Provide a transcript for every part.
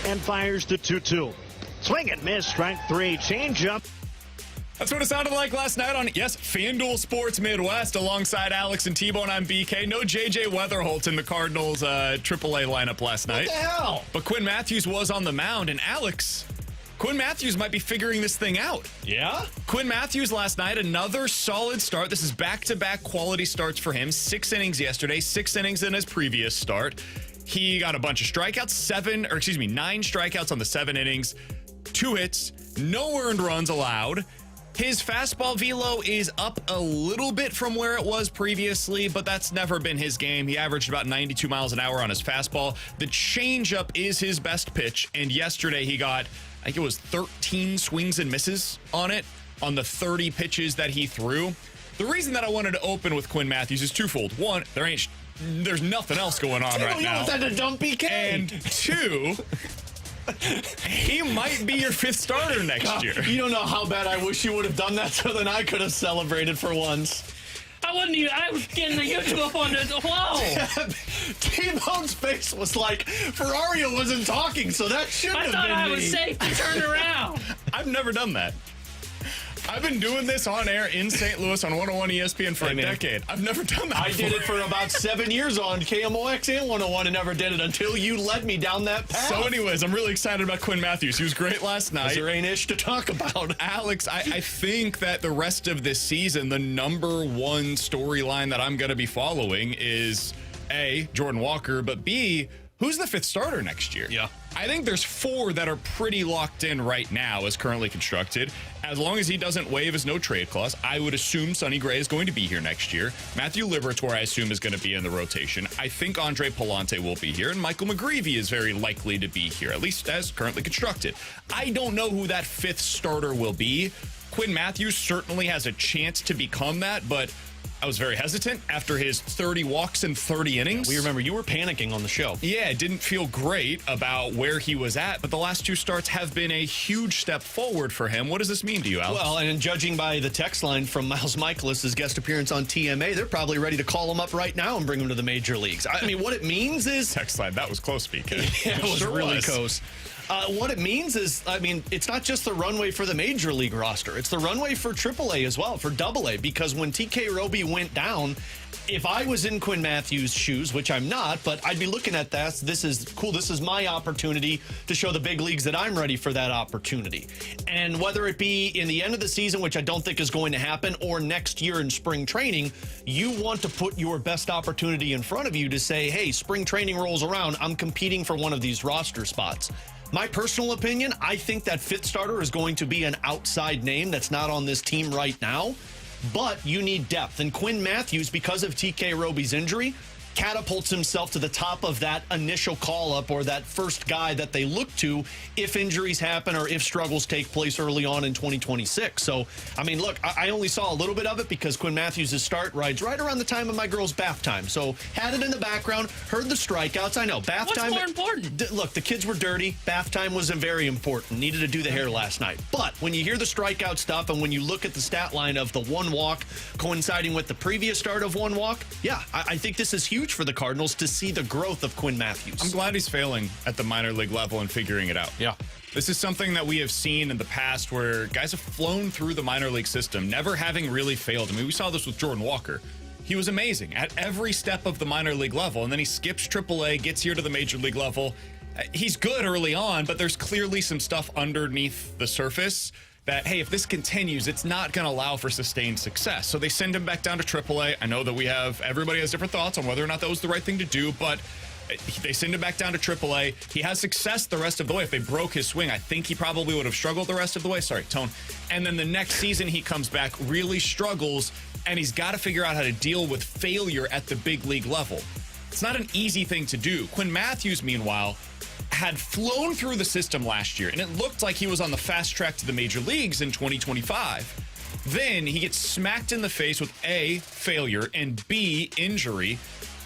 and fires the 2-2. Swing and miss, strike 3, changeup. That's what it sounded like last night on, yes, FanDuel Sports Midwest alongside Alex and T-Bone. I'm BK. No J.J. Weatherholt in the Cardinals AAA lineup last night. What the hell? But Quinn Matthews was on the mound, and Alex, Quinn Matthews might be figuring this thing out. Yeah? Quinn Matthews last night, another solid start. This is back-to-back quality starts for him. 6 innings yesterday, 6 innings in his previous start. He got a bunch of strikeouts, 9 strikeouts on the 7 innings, 2 hits, no earned runs allowed. His fastball velo is up a little bit from where it was previously, but that's never been his game. He averaged about 92 miles an hour on his fastball. The changeup is his best pitch, and yesterday he got, I think it was 13 swings and misses on it, on the 30 pitches that he threw. The reason that I wanted to open with Quinn Matthews is twofold. One, there's nothing else going on right now. You want that to dump BK? And 2... he might be your 5th starter next year. You don't know how bad I wish you would have done that so then I could have celebrated for once. I was getting the YouTube up on this. Whoa! T-Bone's face was like, Ferrario wasn't talking, so that shouldn't have been me. I thought I was safe to turn around. I've never done that. I've been doing this on air in St. Louis on 101 ESPN for a decade. I've never done that I before. did it for about 7 years on KMOX and 101 and never did it until you led me down that path. So anyways, I'm really excited about Quinn Matthews. He was great last night. There ain't ish to talk about. Alex, I think that the rest of this season, the number one storyline that I'm going to be following is A, Jordan Walker, but B, who's the 5th starter next year? Yeah. I think there's 4 that are pretty locked in right now as currently constructed. As long as he doesn't waive his no-trade clause, I would assume Sonny Gray is going to be here next year. Matthew Liberatore, I assume, is going to be in the rotation. I think Andre Palante will be here, and Michael McGreevy is very likely to be here, at least as currently constructed. I don't know who that 5th starter will be. Quinn Matthews certainly has a chance to become that, but I was very hesitant after his 30 walks and 30 innings. We remember you were panicking on the show. Yeah, it didn't feel great about where he was at, but the last 2 starts have been a huge step forward for him. What does this mean to you, Alex? Well, and judging by the text line from Miles Mikolas' guest appearance on TMA, they're probably ready to call him up right now and bring him to the major leagues. I mean, what it means is... Text line, that was close, BK. Yeah, it was really close. What it means is, I mean, it's not just the runway for the major league roster. It's the runway for AAA as well, for AA, because when TK Roby went down, if I was in Quinn Matthews' shoes, which I'm not, but I'd be looking at that. This is cool. This is my opportunity to show the big leagues that I'm ready for that opportunity. And whether it be in the end of the season, which I don't think is going to happen, or next year in spring training, you want to put your best opportunity in front of you to say, hey, spring training rolls around. I'm competing for one of these roster spots. My personal opinion, I think that 5th starter is going to be an outside name that's not on this team right now, but you need depth. And Quinn Matthews, because of TK Roby's injury, catapults himself to the top of that initial call-up or that first guy that they look to if injuries happen or if struggles take place early on in 2026. So, I mean, look, I only saw a little bit of it because Quinn Matthews' start rides right around the time of my girl's bath time. So, had it in the background, heard the strikeouts. I know, bath time. What's more important? Look, the kids were dirty. Bath time was very important. Needed to do the hair last night. But when you hear the strikeout stuff and when you look at the stat line of the 1 walk coinciding with the previous start of 1 walk, yeah, I think this is huge for the Cardinals to see the growth of Quinn Matthews. I'm glad he's failing at the minor league level and figuring it out. Yeah. This is something that we have seen in the past where guys have flown through the minor league system, never having really failed. I mean, we saw this with Jordan Walker. He was amazing at every step of the minor league level, and then he skips AAA, gets here to the major league level. He's good early on, but there's clearly some stuff underneath the surface that, hey, if this continues, it's not going to allow for sustained success. So they send him back down to AAA. I know that everybody has different thoughts on whether or not that was the right thing to do, but they send him back down to AAA. He has success the rest of the way. If they broke his swing, I think he probably would have struggled the rest of the way. Sorry, tone. And then the next season he comes back, really struggles, and he's got to figure out how to deal with failure at the big league level. It's not an easy thing to do. Quinn Matthews, meanwhile, had flown through the system last year, and it looked like he was on the fast track to the major leagues in 2025. Then he gets smacked in the face with A, failure, and B, injury.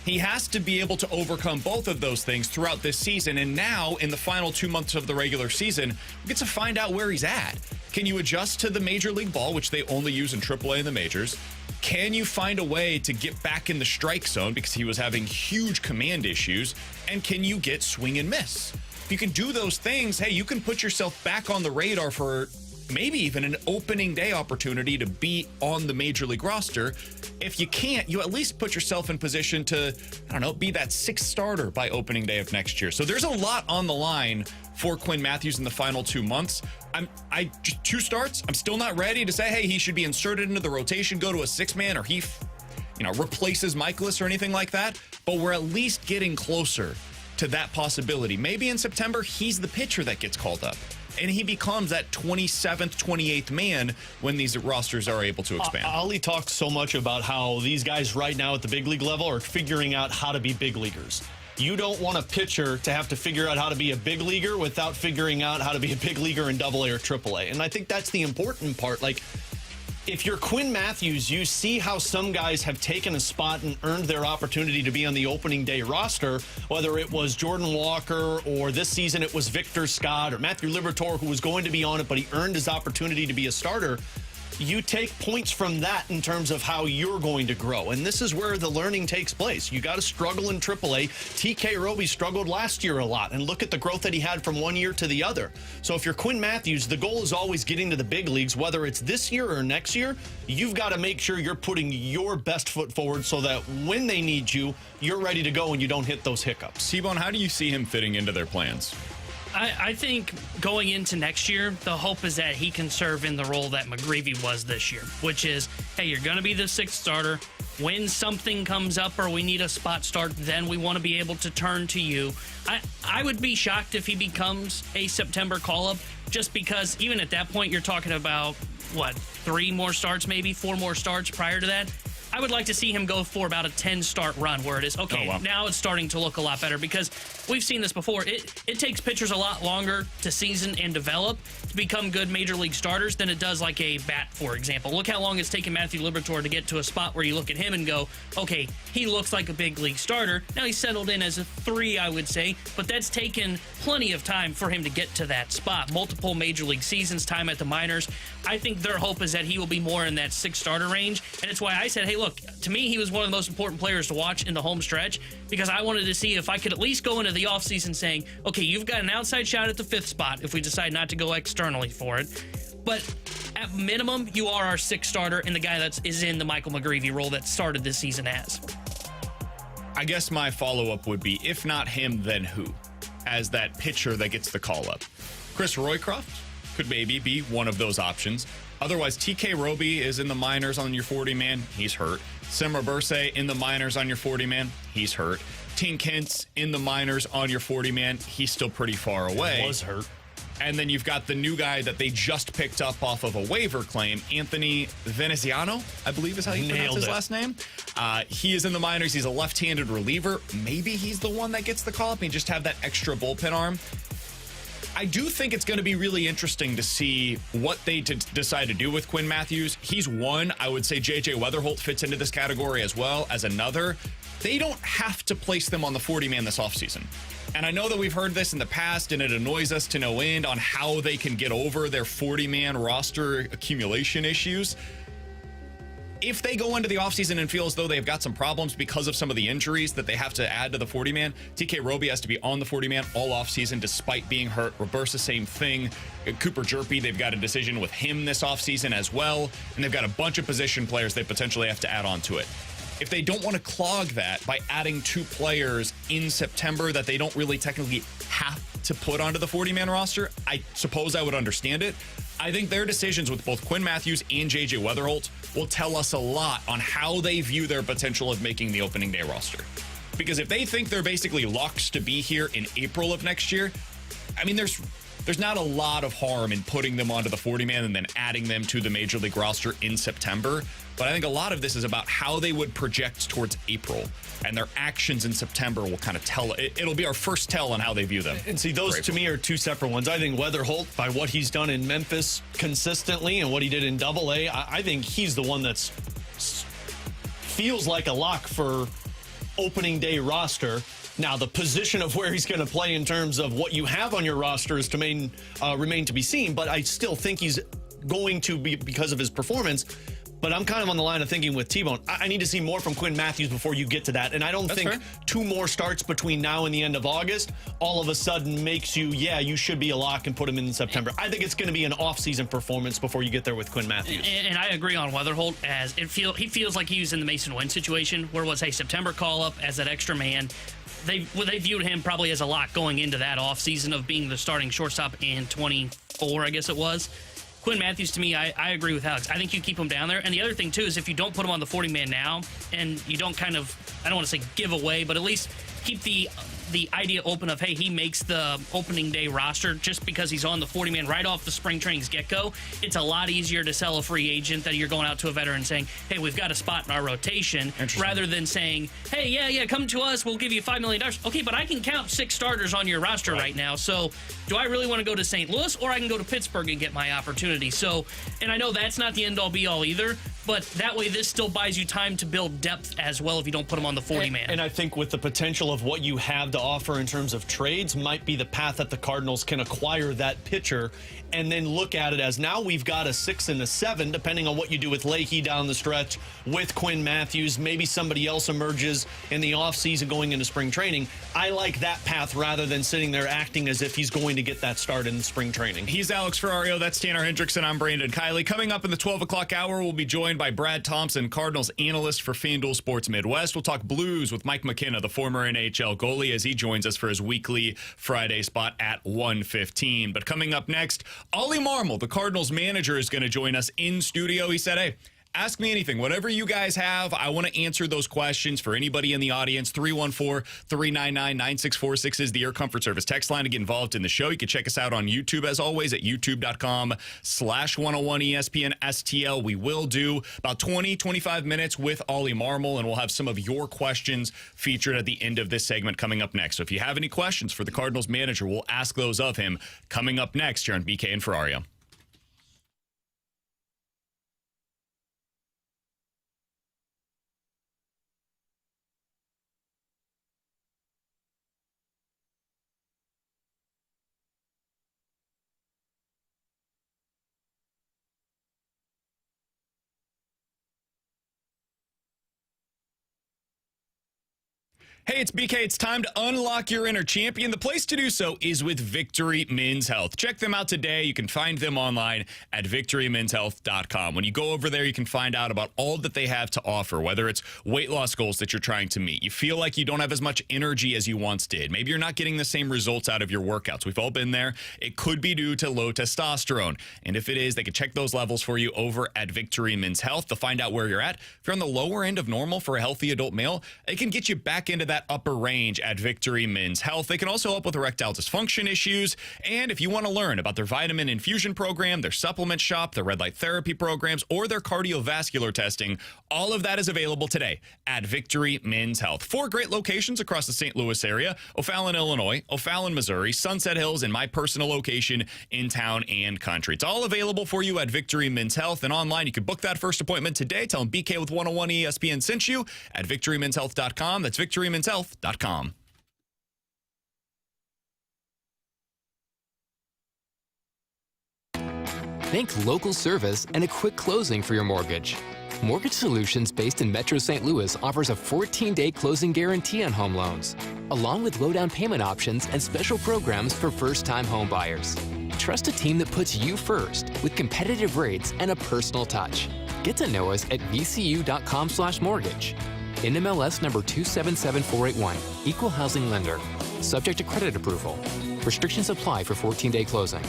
He has to be able to overcome both of those things throughout this season, and now in the final 2 months of the regular season, we get to find out where he's at. Can you adjust to the major league ball, which they only use in AAA in the majors? Can you find a way to get back in the strike zone because he was having huge command issues? And can you get swing and miss? If you can do those things, hey, you can put yourself back on the radar for maybe even an opening day opportunity to be on the Major League roster. If you can't, you at least put yourself in position to, I don't know, be that sixth starter by opening day of next year. So there's a lot on the line for Quinn Matthews in the final 2 months. Just 2 starts. I'm still not ready to say, hey, he should be inserted into the rotation, go to a 6-man, or he, replaces Mikolas or anything like that. But we're at least getting closer to that possibility. Maybe in September, he's the pitcher that gets called up, and he becomes that 27th, 28th man when these rosters are able to expand. Oli talks so much about how these guys right now at the big league level are figuring out how to be big leaguers. You don't want a pitcher to have to figure out how to be a big leaguer without figuring out how to be a big leaguer in AA or AAA. And I think that's the important part. Like, if you're Quinn Matthews, you see how some guys have taken a spot and earned their opportunity to be on the opening day roster, whether it was Jordan Walker or this season it was Victor Scott or Matthew Liberatore, who was going to be on it, but he earned his opportunity to be a starter. You take points from that in terms of how you're going to grow. And this is where the learning takes place. You got to struggle in AAA. TK Roby struggled last year a lot, and look at the growth that he had from one year to the other. So if you're Quinn Matthews, the goal is always getting to the big leagues, whether it's this year or next year. You've got to make sure you're putting your best foot forward so that when they need you, you're ready to go and you don't hit those hiccups. T-Bone, how do you see him fitting into their plans? I think going into next year, the hope is that he can serve in the role that McGreevy was this year, which is, hey, you're going to be the 6th starter. When something comes up or we need a spot start, then we want to be able to turn to you. I would be shocked if he becomes a September call-up, just because even at that point, you're talking about, 3 more starts, maybe 4 more starts prior to that. I would like to see him go for about a 10-start run where it is, okay, now it's starting to look a lot better, because we've seen this before. It takes pitchers a lot longer to season and develop to become good major league starters than it does like a bat, for example. Look how long it's taken Matthew Liberatore to get to a spot where you look at him and go, okay, he looks like a big league starter. Now he's settled in as a 3, I would say, but that's taken plenty of time for him to get to that spot. Multiple major league seasons, time at the minors. I think their hope is that he will be more in that 6 starter range, and it's why I said, hey, look, to me, he was one of the most important players to watch in the home stretch, because I wanted to see if I could at least go into the offseason saying, okay, you've got an outside shot at the 5th spot if we decide not to go externally for it. But at minimum, you are our 6th starter and the guy that is in the Michael McGreevy role that started this season as. I guess my follow-up would be, if not him, then who? As that pitcher that gets the call-up. Chris Roycroft could maybe be one of those options. Otherwise, TK Roby is in the minors on your 40-man. He's hurt. Semra Bursay in the minors on your 40-man. He's hurt. Tink Kent's in the minors on your 40-man. He's still pretty far away. Was hurt. And then you've got the new guy that they just picked up off of a waiver claim, Anthony Veneziano, I believe is how you pronounce his last name. He is in the minors. He's a left-handed reliever. Maybe he's the one that gets the call-up and just have that extra bullpen arm. I do think it's going to be really interesting to see what they decide to do with Quinn Matthews. He's one. I would say J.J. Weatherholt fits into this category as well as another. They don't have to place them on the 40-man this offseason. And I know that we've heard this in the past, and it annoys us to no end on how they can get over their 40-man roster accumulation issues. If they go into the offseason and feel as though they've got some problems because of some of the injuries that they have to add to the 40-man, TK Roby has to be on the 40-man all offseason despite being hurt. Reverse the same thing. Cooper Jerpy, they've got a decision with him this offseason as well, and they've got a bunch of position players they potentially have to add on to it. If they don't want to clog that by adding 2 players in September that they don't really technically have to put onto the 40-man roster, I suppose I would understand it. I think their decisions with both Quinn Matthews and J.J. Weatherholt will tell us a lot on how they view their potential of making the opening day roster. Because if they think they're basically locks to be here in April of next year, I mean, there's not a lot of harm in putting them onto the 40-man and then adding them to the Major League roster in September. But I think a lot of this is about how they would project towards April, and their actions in September will kind of tell. It'll be our first tell on how they view them. And see, those to me are 2 separate ones. I think Weatherholt, by what he's done in Memphis consistently and what he did in AA, I think he's the one that's feels like a lock for opening day roster. Now, the position of where he's going to play in terms of what you have on your roster is to remain to be seen, but I still think he's going to be, because of his performance, But I'm kind of on the line of thinking with T-Bone, I need to see more from Quinn Matthews before you get to that. And I don't think fair. 2 more starts between now and the end of August all of a sudden makes you, you should be a lock and put him in September. I think it's going to be an off-season performance before you get there with Quinn Matthews. And I agree on Weatherholt, as he feels like he was in the Mason Wentz situation, where it was a September call-up as that extra man. They viewed him probably as a lock going into that offseason of being the starting shortstop in 24, I guess it was. Quinn Matthews, to me, I agree with Alex. I think you keep him down there. And the other thing, too, is if you don't put him on the 40-man now, and you don't kind of, I don't want to say give away, but at least keep the idea open of, hey, he makes the opening day roster just because he's on the 40-man right off the spring training's get-go, it's a lot easier to sell a free agent that you're going out to a veteran saying, hey, we've got a spot in our rotation, rather than saying, hey, yeah, come to us, we'll give you $5 million. Okay, but I can count 6 starters on your roster right now, so do I really want to go to St. Louis, or I can go to Pittsburgh and get my opportunity? So, and I know that's not the end-all be-all either, but that way this still buys you time to build depth as well if you don't put them on the 40-man. And I think with the potential of what you have to offer in terms of trades might be the path that the Cardinals can acquire that pitcher and then look at it as now we've got a 6 and a 7, depending on what you do with Leahy down the stretch, with Quinn Matthews. Maybe somebody else emerges in the offseason going into spring training. I like that path rather than sitting there acting as if he's going to get that start in spring training. He's Alex Ferrario. That's Tanner Hendrickson. I'm Brandon Kiley. Coming up in the 12 o'clock hour, we'll be joined by Brad Thompson, Cardinals analyst for FanDuel Sports Midwest. We'll talk Blues with Mike McKenna, the former NHL goalie, as he joins us for his weekly Friday spot at 1:15. But coming up next, Oli Marmol, the Cardinals manager, is going to join us in studio. He said, hey, ask me anything. Whatever you guys have, I want to answer those questions for anybody in the audience. 314-399-9646 is the Air Comfort Service text line to get involved in the show. You can check us out on YouTube, as always, at youtube.com/101ESPN STL. We will do about 20-25 minutes with Oli Marmol, and we'll have some of your questions featured at the end of this segment coming up next. So if you have any questions for the Cardinals manager, we'll ask those of him coming up next here on BK and Ferrario. Hey, it's BK. It's time to unlock your inner champion. The place to do so is with Victory Men's Health. Check them out today. You can find them online at victorymenshealth.com. When you go over there, you can find out about all that they have to offer, whether it's weight loss goals that you're trying to meet. You feel like you don't have as much energy as you once did. Maybe you're not getting the same results out of your workouts. We've all been there. It could be due to low testosterone. And if it is, they can check those levels for you over at Victory Men's Health. They'll find out where you're at. If you're on the lower end of normal for a healthy adult male, it can get you back into that upper range at Victory Men's Health. They can also help with erectile dysfunction issues. And if you want to learn about their vitamin infusion program, their supplement shop, their red light therapy programs, or their cardiovascular testing, all of that is available today at Victory Men's Health. 4 great locations across the St. Louis area: O'Fallon, Illinois, O'Fallon, Missouri, Sunset Hills, and my personal location in Town and Country. It's all available for you at Victory Men's Health. And online, you can book that first appointment today. Tell them BK with 101 ESPN sent you at victorymenshealth.com. That's victorymenshealth.com. Think local service and a quick closing for your mortgage. Mortgage Solutions, based in Metro St. Louis, offers a 14-day closing guarantee on home loans, along with low down payment options and special programs for first-time home buyers. Trust a team that puts you first with competitive rates and a personal touch. Get to know us at vcu.com/mortgage. NMLS number 277481, Equal Housing Lender. Subject to credit approval. Restrictions apply for 14-day closing.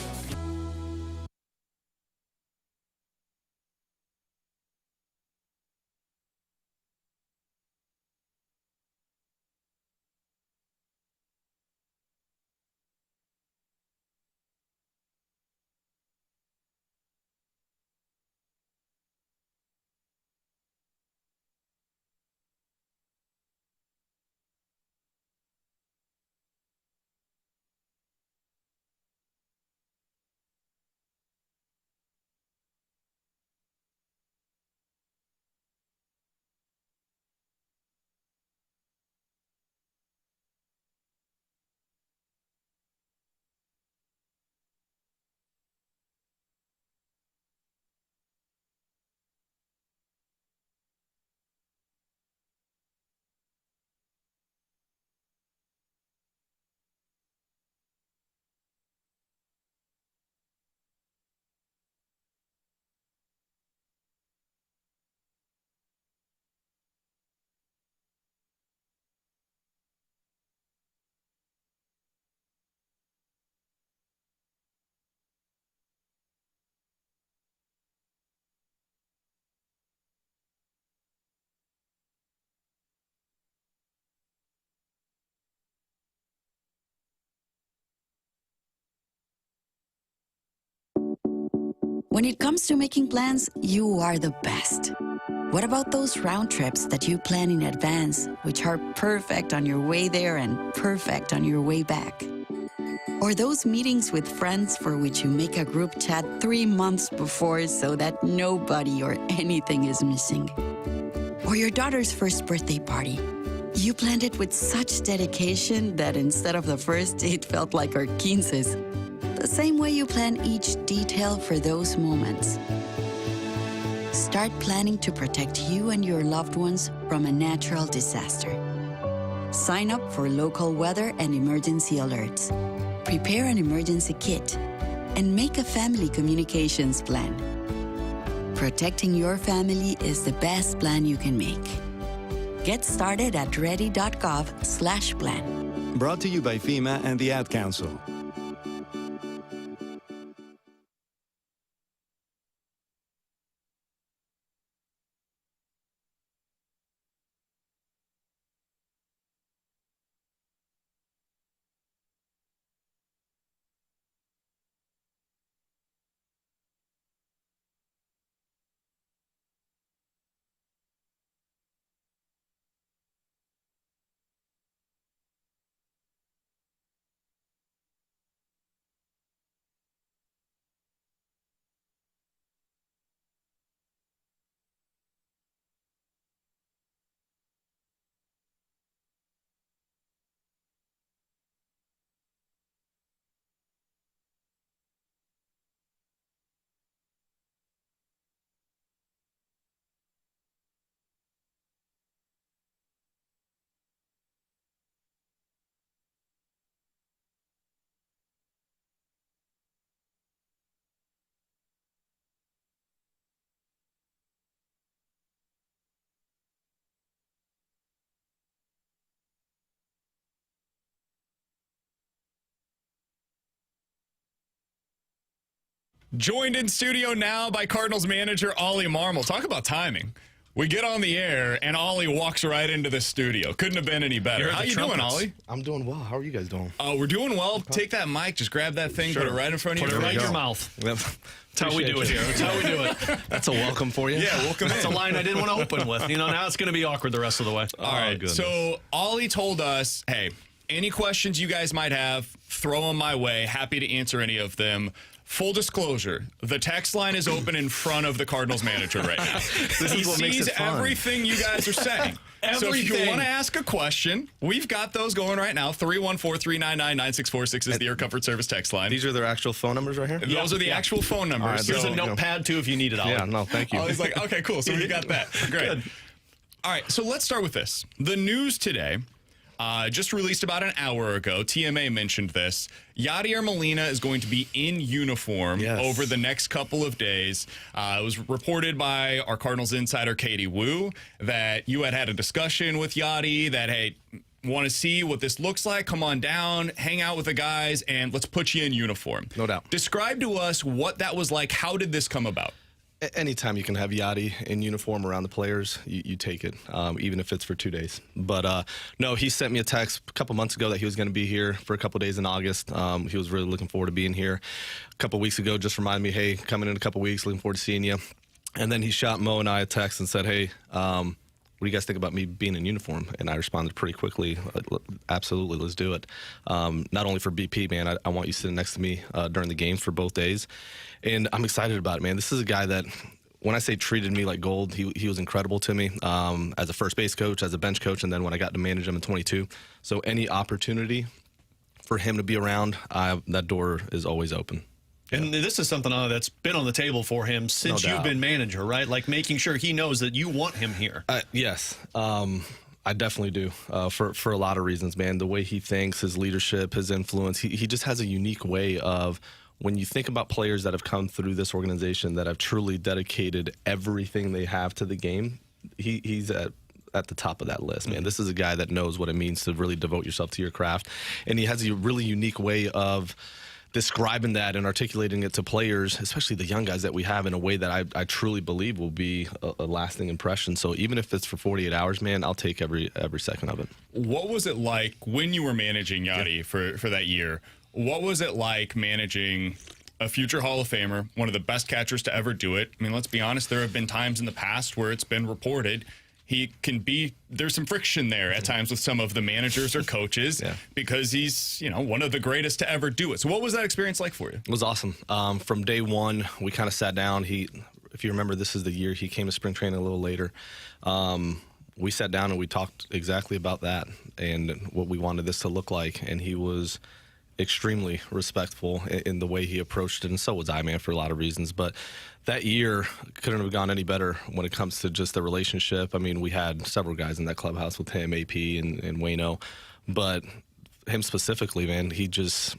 When it comes to making plans, you are the best. What about those round trips that you plan in advance, which are perfect on your way there and perfect on your way back? Or those meetings with friends for which you make a group chat 3 months before so that nobody or anything is missing? Or your daughter's first birthday party. You planned it with such dedication that instead of the first, it felt like our 15's. The same way you plan each detail for those moments. Start planning to protect you and your loved ones from a natural disaster. Sign up for local weather and emergency alerts. Prepare an emergency kit and make a family communications plan. Protecting your family is the best plan you can make. Get started at ready.gov/plan. Brought to you by FEMA and the Ad Council. Joined in studio now by Cardinals manager Oli Marmol. Talk about timing. We get on the air, and Oli walks right into the studio. Couldn't have been any better. How you doing, Oli? I'm doing well. How are you guys doing? We're doing well. Take that mic. Just grab that thing. Sure. Put it right in front of you. Put it right in your mouth. That's how we do it here. That's how we do it. That's a welcome for you. Yeah, welcome That's in. a line I didn't want to open with. Now it's going to be awkward the rest of the way. All right. goodness. So Oli told us, hey, any questions you guys might have, throw them my way. Happy to answer any of them. Full disclosure, the text line is open in front of the Cardinals manager right now. He sees everything you guys are saying. So if you want to ask a question, we've got those going right now. 314-399-9646 is the Air Comfort Service text line. These are their actual phone numbers right here? Those are the actual phone numbers. Right, Here's a notepad, too, if you need it, Ollie. Yeah, no, thank you. Ollie's like, okay, cool. So we got that. Great. Good. All right, so let's start with this. The news today, just released about an hour ago. TMA mentioned this. Yader Molina is going to be in uniform over the next couple of days. It was reported by our Cardinals insider, Katie Wu, that you had a discussion with Yachty that, hey, want to see what this looks like? Come on down, hang out with the guys, and let's put you in uniform. No doubt. Describe to us what that was like. How did this come about? Anytime you can have Yachty in uniform around the players, you take it, even if it's for 2 days. But no, he sent me a text a couple months ago that he was going to be here for a couple days in August. He was really looking forward to being here. A couple weeks ago, just reminded me, hey, coming in a couple weeks, looking forward to seeing you. And then he shot Mo and I a text and said, hey, what do you guys think about me being in uniform? And I responded pretty quickly, absolutely, let's do it. Not only for BP, man, I want you sitting next to me during the games for both days. And I'm excited about it, man. This is a guy that, when I say treated me like gold, he was incredible to me as a first base coach, as a bench coach, and then when I got to manage him in 22. So any opportunity for him to be around, that door is always open. And this is something that's been on the table for him since you've been manager, right? Like making sure he knows that you want him here. Yes. I definitely do, for a lot of reasons, man. The way he thinks, his leadership, his influence, he just has a unique way of, when you think about players that have come through this organization that have truly dedicated everything they have to the game, he's at the top of that list, man. This is a guy that knows what it means to really devote yourself to your craft. And he has a really unique way of describing that and articulating it to players, especially the young guys that we have, in a way that I truly believe will be a lasting impression. So even if it's for 48 hours, man, I'll take every second of it. What was it like when you were managing Yachty for that year? What was it like managing a future Hall of Famer, one of the best catchers to ever do it. I mean, let's be honest, there have been times in the past where it's been reported there's some friction there at times with some of the managers or coaches because he's, one of the greatest to ever do it. So what was that experience like for you? It was awesome. From day one, we kind of sat down. If you remember, this is the year he came to spring training a little later. We sat down and we talked exactly about that and what we wanted this to look like. And he was extremely respectful in the way he approached it, and so was I, man, for a lot of reasons. But that year couldn't have gone any better when it comes to just the relationship. I mean, we had several guys in that clubhouse with him, AP and Wayno, but him specifically, man, he just,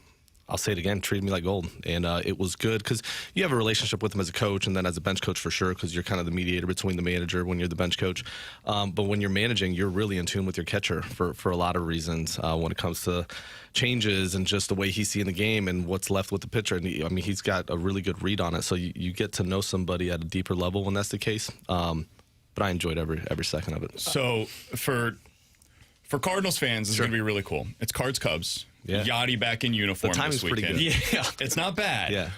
I'll say it again, treated me like gold. And it was good because you have a relationship with him as a coach and then as a bench coach for sure, because you're kind of the mediator between the manager when you're the bench coach. But when you're managing, you're really in tune with your catcher for a lot of reasons when it comes to changes and just the way he's seeing the game and what's left with the pitcher. And he's got a really good read on it. So you get to know somebody at a deeper level when that's the case. But I enjoyed every second of it. So for Cardinals fans, it's going to be really cool. It's Cards-Cubs. Yeah. Yachty back in uniform this weekend. Pretty good. Yeah, it's not bad. Yeah.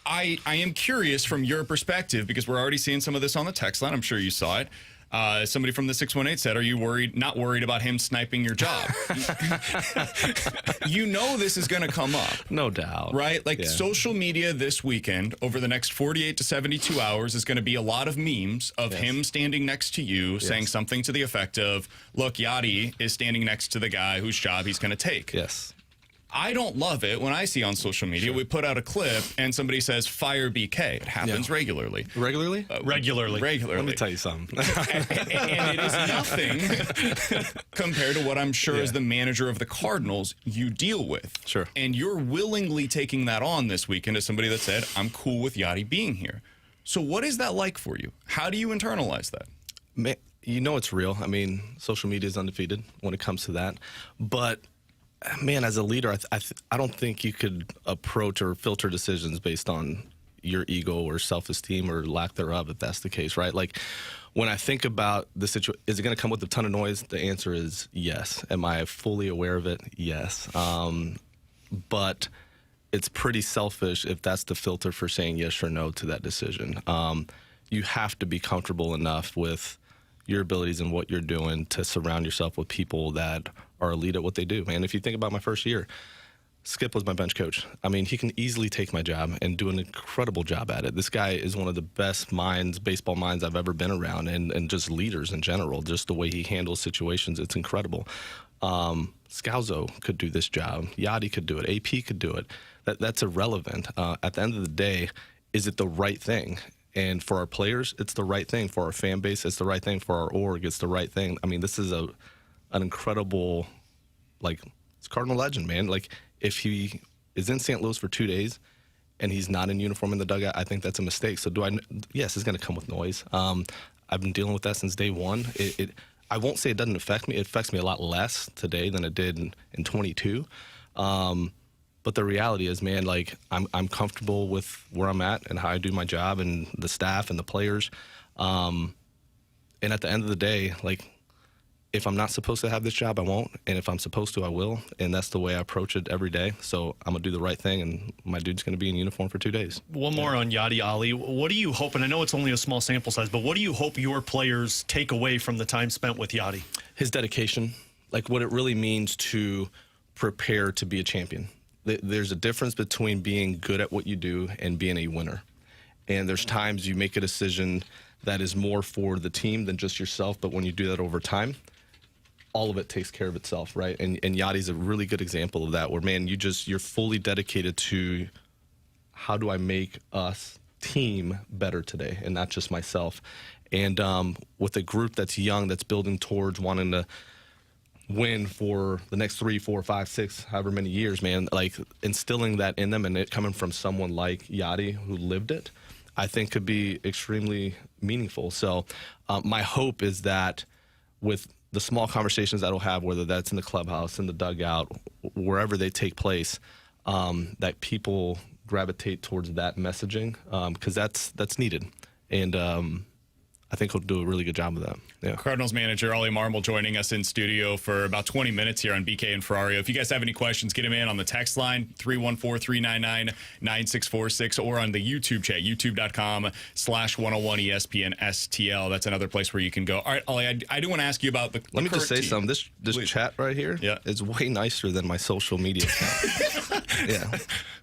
I am curious from your perspective, because we're already seeing some of this on the text line. I'm sure you saw it. Somebody from the 618 said, are you not worried about him sniping your job? This is going to come up. No doubt. Right? Social media this weekend, over the next 48 to 72 hours, is going to be a lot of memes of him standing next to you saying something to the effect of, look, Yachty is standing next to the guy whose job he's going to take. Yes. I don't love it when I see on social media we put out a clip and somebody says fire BK. It happens regularly. Regularly? Regularly. Let me tell you something. and it is nothing compared to what I'm sure as the manager of the Cardinals you deal with. Sure. And you're willingly taking that on this weekend as somebody that said, I'm cool with Yachty being here. So what is that like for you? How do you internalize that? Man, it's real. I mean, social media is undefeated when it comes to that. But man, as a leader, I don't think you could approach or filter decisions based on your ego or self-esteem or lack thereof, if that's the case, right? Like, when I think about the situation, is it going to come with a ton of noise? The answer is yes. Am I fully aware of it? Yes. But it's pretty selfish if that's the filter for saying yes or no to that decision. You have to be comfortable enough with your abilities and what you're doing to surround yourself with people that are elite at what they do, man. If you think about my first year, Skip was my bench coach. I mean, he can easily take my job and do an incredible job at it. This guy is one of the best baseball minds I've ever been around, and just leaders in general. Just the way he handles situations, it's incredible. Scalzo could do this job. Yachty could do it. AP could do it. That's irrelevant. At the end of the day, is it the right thing? And for our players, it's the right thing. For our fan base, it's the right thing. For our org, it's the right thing. I mean, this is an incredible, it's Cardinal legend, man. If he is in St. Louis for 2 days and he's not in uniform in the dugout, I think that's a mistake. So yes, it's going to come with noise. I've been dealing with that since day one. I won't say it doesn't affect me. It affects me a lot less today than it did in 22. But the reality is, man, I'm comfortable with where I'm at and how I do my job and the staff and the players. And at the end of the day, if I'm not supposed to have this job, I won't. And if I'm supposed to, I will. And that's the way I approach it every day. So I'm going to do the right thing, and my dude's going to be in uniform for 2 days. One more on Yachty, Oli. What do you hope, and I know it's only a small sample size, but what do you hope your players take away from the time spent with Yachty? His dedication, what it really means to prepare to be a champion. There's a difference between being good at what you do and being a winner. And there's times you make a decision that is more for the team than just yourself, but when you do that over time, all of it takes care of itself, right? And Yachty's a really good example of that, where, man, you're fully dedicated to how do I make us team better today and not just myself. And with a group that's young, that's building towards wanting to win for the next 3, 4, 5, 6, however many years, man, instilling that in them and it coming from someone like Yachty who lived it, I think could be extremely meaningful. So my hope is that with the small conversations that we'll have, whether that's in the clubhouse, in the dugout, wherever they take place, that people gravitate towards that messaging, because that's needed. And I think he'll do a really good job of that. Yeah. Cardinals manager Oli Marmol joining us in studio for about 20 minutes here on BK and Ferrario. If you guys have any questions, get them in on the text line, 314-399-9646, or on the YouTube chat, youtube.com/101ESPN STL. That's another place where you can go. All right, Oli, I do want to ask you about the Let me just say team. something. This chat right here is way nicer than my social media account. Yeah,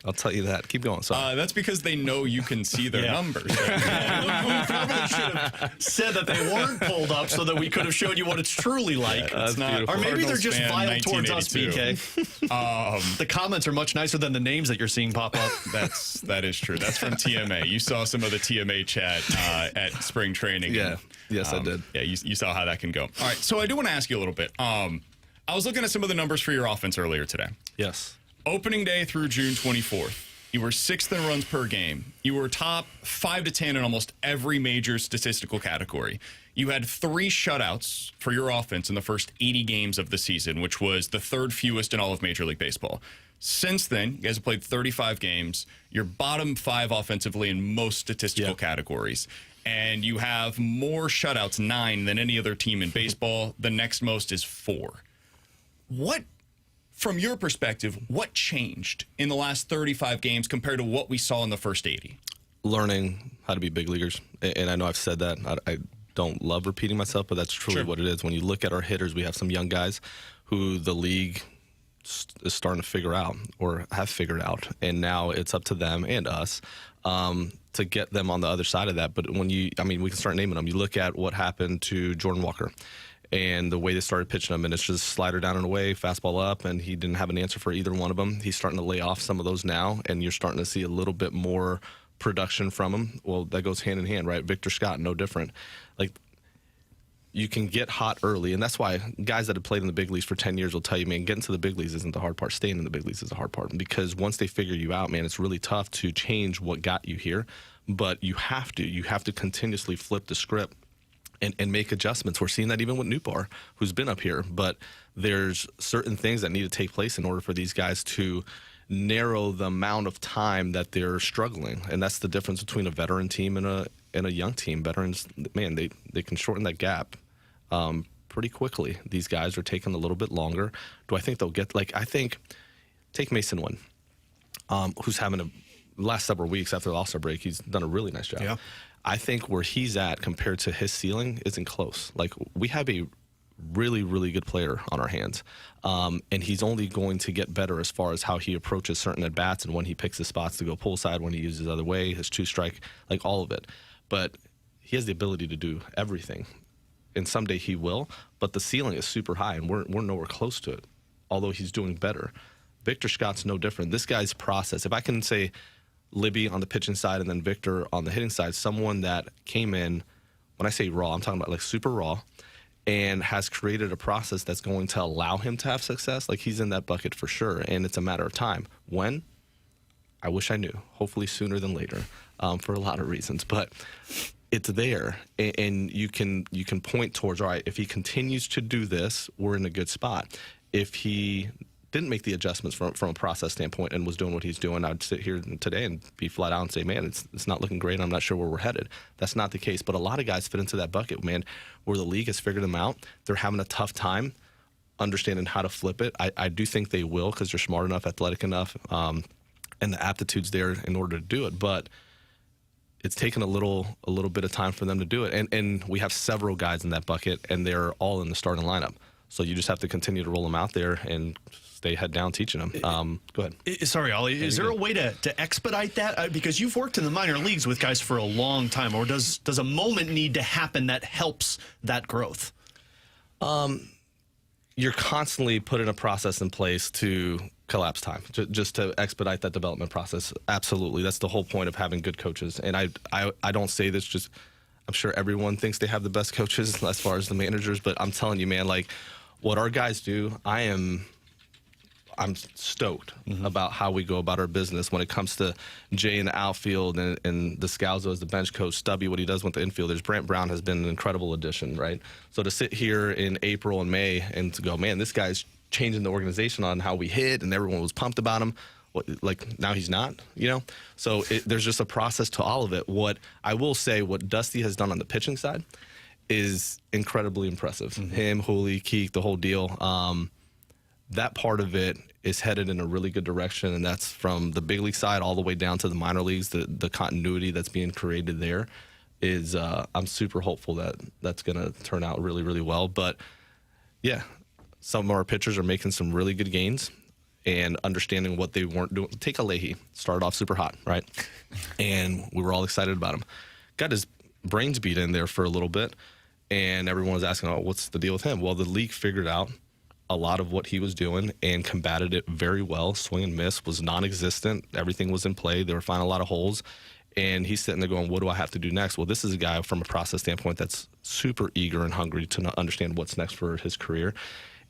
I'll tell you that. Keep going. Sorry. That's because they know you can see their numbers. We probably should have said that they weren't pulled up so that we could have showed you what it's truly like. That's not, or maybe they're Cardinals just fan, vile towards us, 1982. BK. The comments are much nicer than the names that you're seeing pop up. That is true. That's from TMA. You saw some of the TMA chat at spring training. Yeah. Yes, I did. Yeah, you saw how that can go. All right, so I do want to ask you a little bit. I was looking at some of the numbers for your offense earlier today. Yes. Opening day through June 24th, you were 6th in runs per game. You were top 5 to 10 in almost every major statistical category. You had 3 shutouts for your offense in the first 80 games of the season, which was the 3rd fewest in all of Major League Baseball. Since then, you guys have played 35 games. You're bottom 5 offensively in most statistical categories. And you have more shutouts, 9, than any other team in baseball. The next most is 4. What, from your perspective, what changed in the last 35 games compared to what we saw in the first 80? Learning how to be big leaguers. And I know I've said that. I don't love repeating myself, but that's truly what it is. When you look at our hitters, we have some young guys who the league is starting to figure out or have figured out. And now it's up to them and us to get them on the other side of that. But when we can start naming them. You look at what happened to Jordan Walker and the way they started pitching him, and it's just slider down and away, fastball up, and he didn't have an answer for either one of them. He's starting to lay off some of those now, and you're starting to see a little bit more production from him. Well, that goes hand in hand, right? Victor Scott, no different. Like, you can get hot early, and that's why guys that have played in the big leagues for 10 years will tell you, man, getting to the big leagues isn't the hard part. Staying in the big leagues is the hard part, because once they figure you out, man, it's really tough to change what got you here, but you have to continuously flip the script and make adjustments. We're seeing that even with Newbar, who's been up here, but there's certain things that need to take place in order for these guys to narrow the amount of time that they're struggling. And that's the difference between a veteran team and a young team. Veterans, man, they can shorten that gap pretty quickly. These guys are taking a little bit longer. Do I think they'll get, take Mason Wynn, who's having the last several weeks after the All-Star break, he's done a really nice job. Yeah. I think where he's at compared to his ceiling isn't close. Like, we have a really, really good player on our hands, and he's only going to get better as far as how he approaches certain at-bats and when he picks his spots to go pull side, when he uses the other way, his 2-strike, like all of it. But he has the ability to do everything, and someday he will, but the ceiling is super high, and we're nowhere close to it, although he's doing better. Victor Scott's no different. This guy's process, if I can say Libby on the pitching side and then Victor on the hitting side, someone that came in, when I say raw, I'm talking about like super raw, and has created a process that's going to allow him to have success. Like, he's in that bucket for sure, and it's a matter of time. When? I wish I knew. Hopefully sooner than later, for a lot of reasons. But it's there, and you can point towards, all right, if he continues to do this, we're in a good spot. If he didn't make the adjustments from a process standpoint and was doing what he's doing, I'd sit here today and be flat out and say, man, it's not looking great. I'm not sure where we're headed. That's not the case. But a lot of guys fit into that bucket, man, where the league has figured them out. They're having a tough time understanding how to flip it. I do think they will, because they're smart enough, athletic enough, and the aptitude's there in order to do it. But it's taken a little bit of time for them to do it. And we have several guys in that bucket, and they're all in the starting lineup. So you just have to continue to roll them out there and stay head down teaching them. Go ahead. Sorry, Ollie. Is there a way to expedite that? Because you've worked in the minor leagues with guys for a long time. Or does a moment need to happen that helps that growth? You're constantly putting a process in place to collapse time, just to expedite that development process. Absolutely. That's the whole point of having good coaches. And I don't say this just, I'm sure everyone thinks they have the best coaches as far as the managers, but I'm telling you, man, like, what our guys do, I'm stoked about how we go about our business when it comes to Jay in the outfield and Descalzo as the bench coach, Stubby, what he does with the infielders. Brent Brown has been an incredible addition, right? So to sit here in April and May and to go, man, this guy's changing the organization on how we hit, and everyone was pumped about him. like now he's not, So there's just a process to all of it. What I will say, what Dusty has done on the pitching side is incredibly impressive. Him, Hooley, Keek, the whole deal. That part of it is headed in a really good direction, and that's from the big league side all the way down to the minor leagues. The continuity that's being created there is I'm super hopeful that that's going to turn out really, really well. But, yeah, some of our pitchers are making some really good gains and understanding what they weren't doing. Take a Leahy, started off super hot, right? And we were all excited about him. Got his brains beat in there for a little bit, and everyone was asking, what's the deal with him? Well, the league figured out a lot of what he was doing and combated it very well. Swing and miss was non-existent. Everything was in play. They were finding a lot of holes. And he's sitting there going, what do I have to do next? Well, this is a guy from a process standpoint that's super eager and hungry to understand what's next for his career.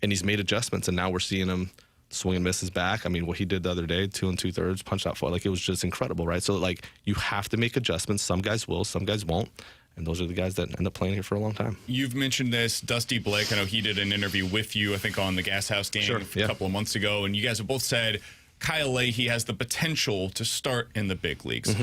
And he's made adjustments, and now we're seeing him swing and miss his back. I mean, what he did the other day, 2 2/3, punched out 4. Like, it was just incredible, right? So, like, you have to make adjustments. Some guys will, some guys won't. And those are the guys that end up playing here for a long time. You've mentioned this. Dusty Blake, I know he did an interview with you, I think, on the Gas House game a couple of months ago. And you guys have both said Kyle Leahy has the potential to start in the big leagues.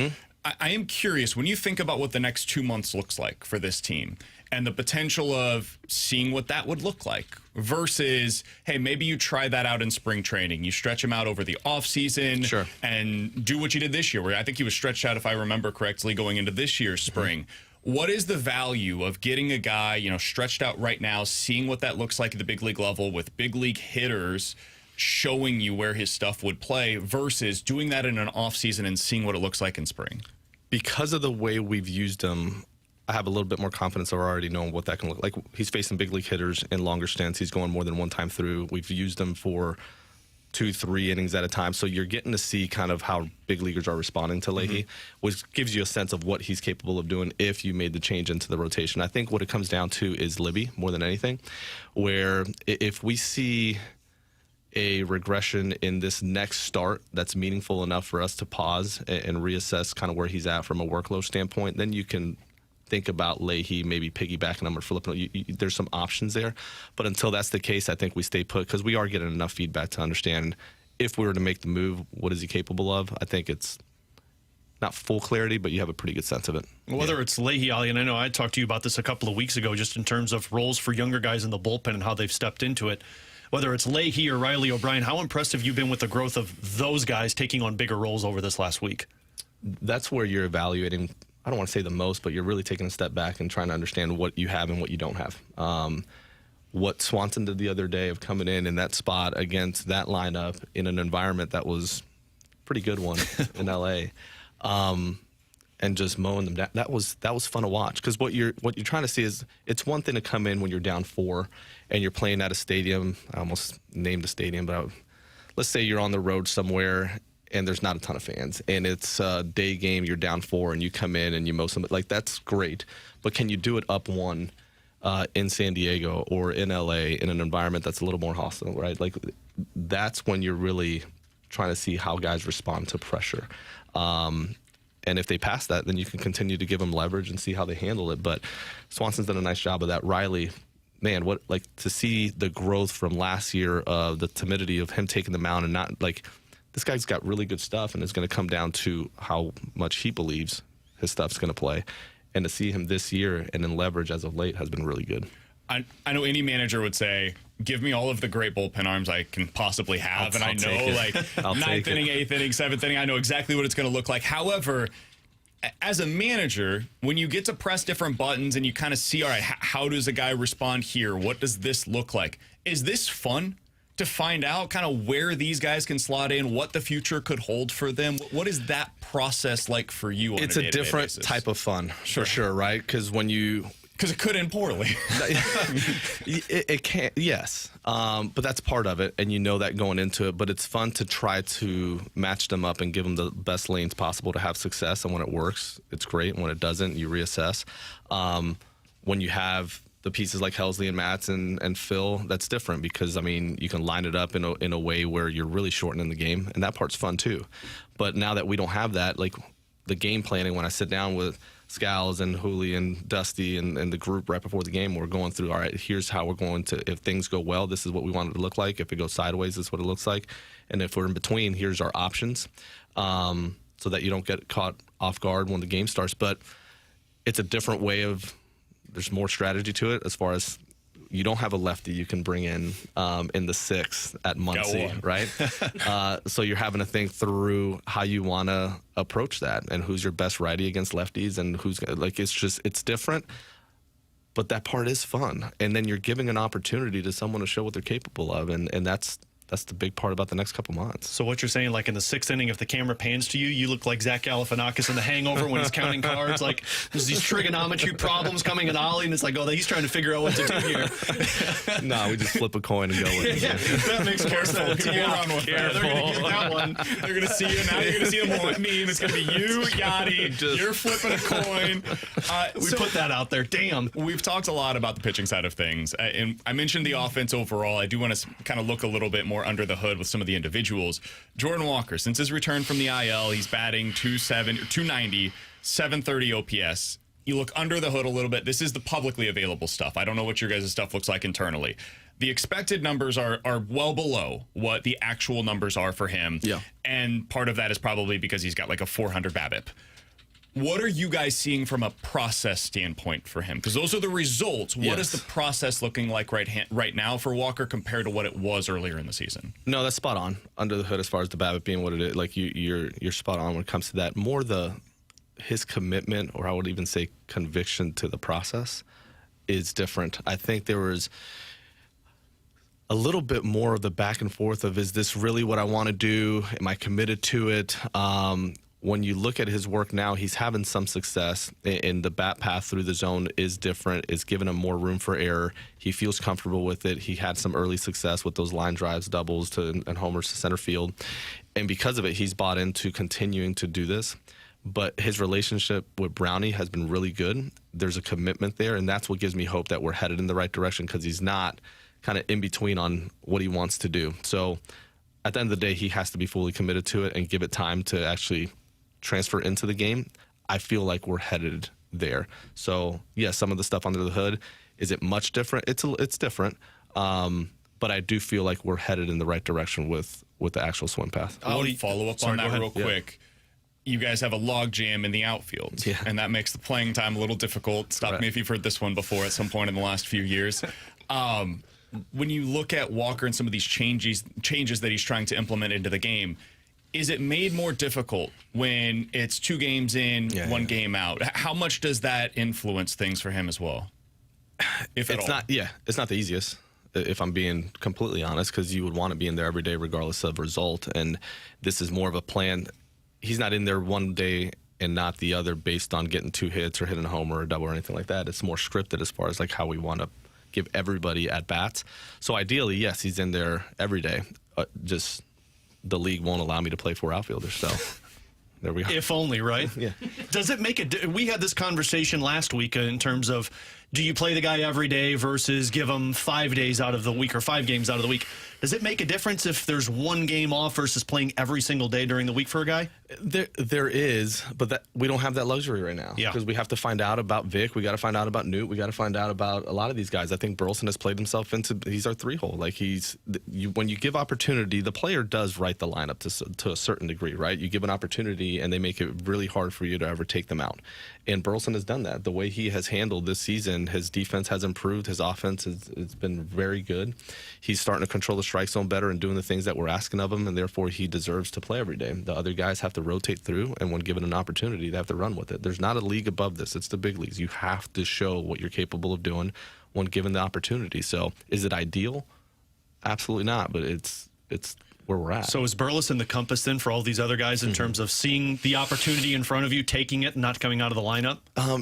I am curious, when you think about what the next 2 months looks like for this team and the potential of seeing what that would look like versus, hey, maybe you try that out in spring training. You stretch him out over the offseason and do what you did this year, where I think he was stretched out, if I remember correctly, going into this year's spring. What is the value of getting a guy, stretched out right now, seeing what that looks like at the big league level with big league hitters showing you where his stuff would play versus doing that in an offseason and seeing what it looks like in spring? Because of the way we've used him, I have a little bit more confidence of already knowing what that can look like. He's facing big league hitters in longer stints. He's going more than one time through. We've used him for 2-3 innings at a time. So you're getting to see kind of how big leaguers are responding to Leahy, which gives you a sense of what he's capable of doing if you made the change into the rotation. I think what it comes down to is Libby more than anything, where if we see a regression in this next start that's meaningful enough for us to pause and reassess kind of where he's at from a workload standpoint, then you can think about Leahy maybe piggybacking him or flipping. There's some options there. But until that's the case, I think we stay put because we are getting enough feedback to understand if we were to make the move, what is he capable of? I think it's not full clarity, but you have a pretty good sense of it. Whether it's Leahy, Oli, and I know I talked to you about this a couple of weeks ago just in terms of roles for younger guys in the bullpen and how they've stepped into it. Whether it's Leahy or Riley O'Brien, how impressed have you been with the growth of those guys taking on bigger roles over this last week? That's where you're evaluating, I don't want to say the most, but you're really taking a step back and trying to understand what you have and what you don't have. What Swanson did the other day of coming in that spot against that lineup in an environment that was a pretty good one in L.A., and just mowing them down, that was fun to watch. Because what you're trying to see is it's one thing to come in when you're down 4 and you're playing at a stadium. I almost named a stadium, but let's say you're on the road somewhere and there's not a ton of fans, and it's a day game, you're down 4, and you come in and you mow somebody. Like, that's great. But can you do it up 1 in San Diego or in L.A. in an environment that's a little more hostile, right? Like, that's when you're really trying to see how guys respond to pressure. And if they pass that, then you can continue to give them leverage and see how they handle it. But Swanson's done a nice job of that. Riley, man, to see the growth from last year, the timidity of him taking the mound and not, like, this guy's got really good stuff, and it's going to come down to how much he believes his stuff's going to play. And to see him this year and in leverage as of late has been really good. I know any manager would say, give me all of the great bullpen arms I can possibly have. And I know, like, 9th inning, 8th inning, 7th inning, I know exactly what it's going to look like. However, as a manager, when you get to press different buttons and you kind of see, all right, how does a guy respond here? What does this look like? Is this fun to find out kind of where these guys can slot in, what the future could hold for them? What is that process like for you on it's a different basis? Type of fun, for sure, right? Because it could end poorly. It can't, yes. But that's part of it, and you know that going into it. But it's fun to try to match them up and give them the best lanes possible to have success. And when it works, it's great. And when it doesn't, you reassess. When you have the pieces like Helsley and Matz and Phil, that's different because, I mean, you can line it up in a way where you're really shortening the game, and that part's fun too. But now that we don't have that, like, the game planning, when I sit down with Scals and Hooley and Dusty and the group right before the game, we're going through, all right, here's how we're going to, if things go well, this is what we want it to look like. If it goes sideways, this is what it looks like. And if we're in between, here's our options, so that you don't get caught off guard when the game starts. But it's a different way of, there's more strategy to it as far as you don't have a lefty you can bring in the sixth at Muncie, right? So you're having to think through how you want to approach that and who's your best righty against lefties and who's like, it's different, but that part is fun. And then you're giving an opportunity to someone to show what they're capable of. And that's the big part about the next couple months. So what you're saying, like in the sixth inning, if the camera pans to you, you look like Zach Galifianakis in The Hangover when he's counting cards. Like there's these trigonometry problems coming at Ollie, and it's like, oh, he's trying to figure out what to do here. No, we just flip a coin and go with it. Yeah, that makes more sense. Yeah, they're going to get that one. They're going to see you now. You're going to see them want me, and it's going to be you, Yachty. You're flipping a coin. We put that out there. Damn. We've talked a lot about the pitching side of things, and I mentioned the offense overall. I do want to kind of look a little bit more under the hood with some of the individuals. Jordan Walker, since his return from the IL, he's batting 290, 730 OPS. You look under the hood a little bit. This is the publicly available stuff. I don't know what your guys' stuff looks like internally. The expected numbers are well below what the actual numbers are for him. Yeah. And part of that is probably because he's got like a 400 BABIP. What are you guys seeing from a process standpoint for him? Because those are the results. What is the process looking like right now for Walker compared to what it was earlier in the season? No, that's spot on. Under the hood, as far as the BABIP being what it is, like you're spot on when it comes to that. More his commitment, or I would even say conviction to the process, is different. I think there was a little bit more of the back and forth of, is this really what I want to do? Am I committed to it? When you look at his work now, he's having some success, and the bat path through the zone is different. It's given him more room for error. He feels comfortable with it. He had some early success with those line drives, doubles and homers to center field. And because of it, he's bought into continuing to do this. But his relationship with Brownie has been really good. There's a commitment there, and that's what gives me hope that we're headed in the right direction, because he's not kind of in between on what he wants to do. So at the end of the day, he has to be fully committed to it and give it time to actually transfer into the game. I feel like we're headed there. So yeah, some of the stuff under the hood, is it much different? It's different, but I do feel like we're headed in the right direction with the actual swim path. I'll follow up on that real quick. You guys have a log jam in the outfield, and that makes the playing time a little difficult. Stop me if you've heard this one before at some point in the last few years. When you look at Walker and some of these changes that he's trying to implement into the game, is it made more difficult when it's 2 games in, 1 game out? How much does that influence things for him as well, if at all? It's not the easiest, if I'm being completely honest, because you would want to be in there every day regardless of result. And this is more of a plan. He's not in there one day and not the other based on getting 2 hits or hitting a homer or a double or anything like that. It's more scripted as far as like how we want to give everybody at bats. So ideally, yes, he's in there every day. Just the league won't allow me to play 4 outfielders, so there we are. If only, right? Yeah. Does it make we had this conversation last week in terms of, do you play the guy every day versus give him 5 days out of the week or 5 games out of the week? Does it make a difference if there's 1 game off versus playing every single day during the week for a guy? There is, but we don't have that luxury right now. Yeah. Because we have to find out about Vic. We got to find out about Newt. We got to find out about a lot of these guys. I think Burleson has played himself into, he's our 3-hole. Like when you give opportunity, the player does write the lineup to a certain degree, right? You give an opportunity and they make it really hard for you to ever take them out. And Burleson has done that. The way he has handled this season, his defense has improved. His offense has been very good. He's starting to control the strike zone better and doing the things that we're asking of him, and therefore he deserves to play every day. The other guys have to rotate through, and when given an opportunity, they have to run with it. There's not a league above this. It's the big leagues. You have to show what you're capable of doing when given the opportunity. So is it ideal? Absolutely not, but it's where we're at. So is Burleson the compass then for all these other guys in terms of seeing the opportunity in front of you, taking it, and not coming out of the lineup?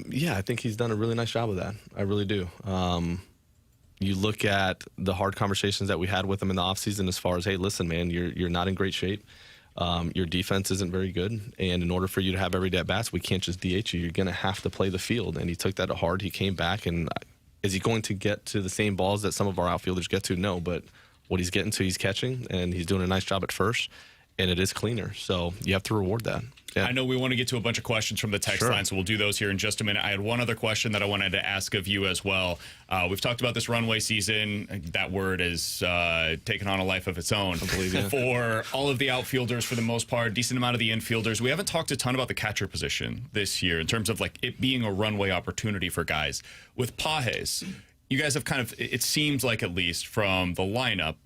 Yeah, I think he's done a really nice job of that. I really do. You look at the hard conversations that we had with him in the offseason as far as, hey, listen, man, you're not in great shape. Your defense isn't very good. And in order for you to have everyday at-bats, we can't just DH you. You're going to have to play the field. And he took that to heart. He came back. And is he going to get to the same balls that some of our outfielders get to? No, but what he's getting to, he's catching. And he's doing a nice job at first. and it is cleaner. So you have to reward that. Yeah. I know we want to get to a bunch of questions from the text line, so we'll do those here in just a minute. I had one other question that I wanted to ask of you as well. We've talked about this runway season. That word is taken on a life of its own. I believe it. For all of the outfielders, for the most part, decent amount of the infielders. We haven't talked a ton about the catcher position this year in terms of like it being a runway opportunity for guys. With Pages, you guys have kind of, it seems like at least from the lineup,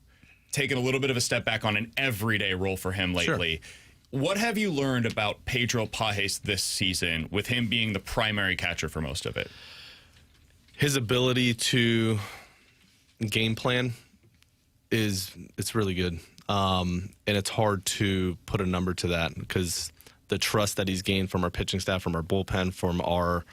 taken a little bit of a step back on an everyday role for him lately. Sure. What have you learned about Pedro Pages this season with him being the primary catcher for most of it? His ability to game plan it's really good. And it's hard to put a number to that because the trust that he's gained from our pitching staff, from our bullpen, from our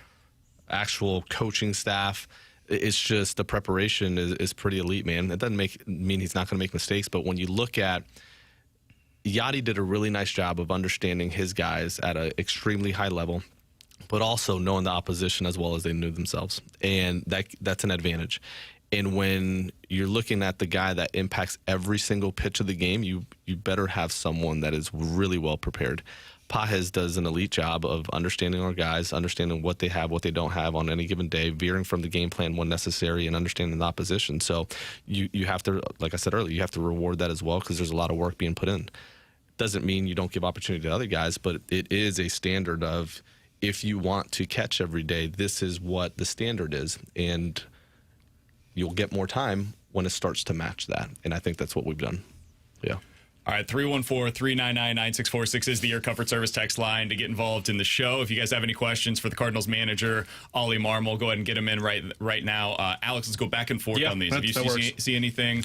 actual coaching staff, it's just the preparation is pretty elite, man. It doesn't mean he's not going to make mistakes, but when you look at Yadi did a really nice job of understanding his guys at an extremely high level, but also knowing the opposition as well as they knew themselves. And that's an advantage. And when you're looking at the guy that impacts every single pitch of the game, you better have someone that is really well prepared. Pages does an elite job of understanding our guys, understanding what they have, what they don't have on any given day, veering from the game plan when necessary, and understanding the opposition. So you have to, like I said earlier, you have to reward that as well because there's a lot of work being put in. Doesn't mean you don't give opportunity to other guys, but it is a standard of if you want to catch every day, this is what the standard is, and you'll get more time when it starts to match that. And I think that's what we've done. Yeah. All right, 314-399-9646 is the Air Comfort Service text line to get involved in the show. If you guys have any questions for the Cardinals manager, Oli Marmol, go ahead and get them in right now. Alex, let's go back and forth on these. If you see anything,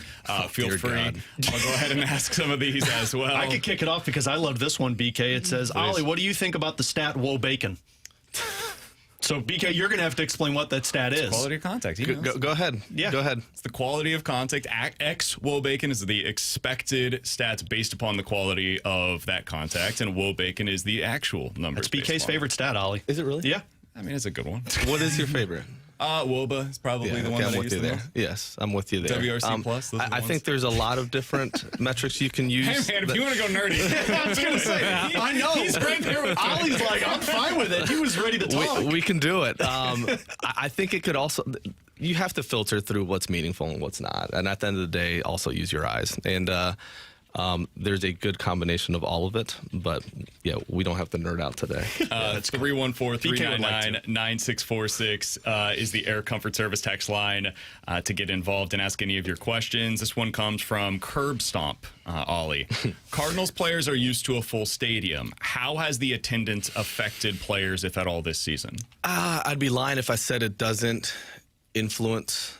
feel free. God. I'll go ahead and ask some of these as well. I could kick it off because I love this one, BK. It says, Oli, what do you think about the stat Woe Bacon? So, BK, you're going to have to explain what that stat is. Quality of contact. Go ahead. Yeah. Go ahead. It's the quality of contact. Woe Bacon is the expected stats based upon the quality of that contact, and Woe Bacon is the actual number. That's BK's favorite stat, Ollie. Is it really? Yeah. I mean, it's a good one. What is your favorite? Woba is probably the one that I use the most. Yes, I'm with you there. WRC plus. I think there's a lot of different metrics you can use. Hey, man, if you want to go nerdy. I was going to say, I know. He's right there with Ollie's like, I'm fine with it. He was ready to talk. We can do it. I think it could also, you have to filter through what's meaningful and what's not. And at the end of the day, also use your eyes. And there's a good combination of all of it, but yeah, we don't have to nerd out today. It's 314-399-9646 is the Air Comfort Service text line to get involved and ask any of your questions. This one comes from Curb Stomp, Ollie. Cardinals players are used to a full stadium. How has the attendance affected players, if at all, this season? I'd be lying if I said it doesn't influence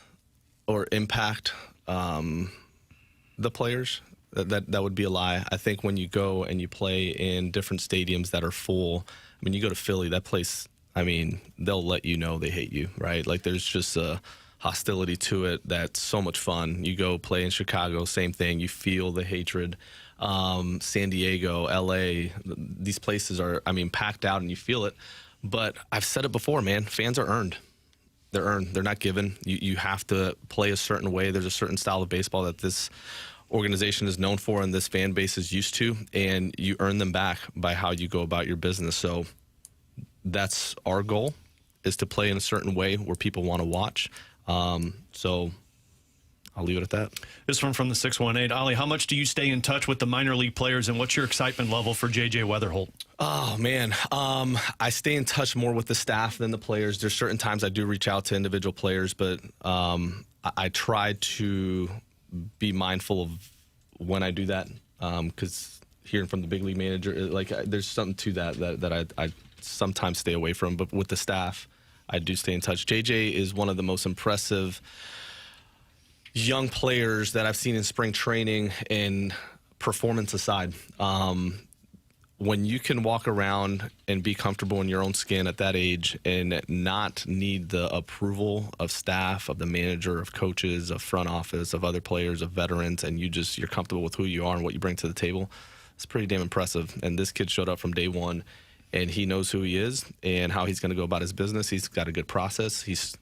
or impact the players. That would be a lie. I think when you go and you play in different stadiums that are full, I mean, you go to Philly, that place, I mean, they'll let you know they hate you, right? Like there's just a hostility to it that's so much fun. You go play in Chicago, same thing. You feel the hatred. San Diego, LA, these places are, I mean, packed out and you feel it. But I've said it before, man, fans are earned. They're earned. They're not given. You have to play a certain way. There's a certain style of baseball that this organization is known for and this fan base is used to, and you earn them back by how you go about your business. So that's our goal, is to play in a certain way where people want to watch. So I'll leave it at that. This one from the 618. Ollie, how much do you stay in touch with the minor league players, and what's your excitement level for J.J. Weatherholt? Oh, man. I stay in touch more with the staff than the players. There's certain times I do reach out to individual players, but I try to be mindful of when I do that, because hearing from the big league manager, like there's something to that I sometimes stay away from. But with the staff, I do stay in touch. JJ is one of the most impressive young players that I've seen in spring training, and performance aside. When you can walk around and be comfortable in your own skin at that age and not need the approval of staff, of the manager, of coaches, of front office, of other players, of veterans, and you're comfortable with who you are and what you bring to the table, it's pretty damn impressive. And this kid showed up from day one, and he knows who he is and how he's going to go about his business. He's got a good process. He's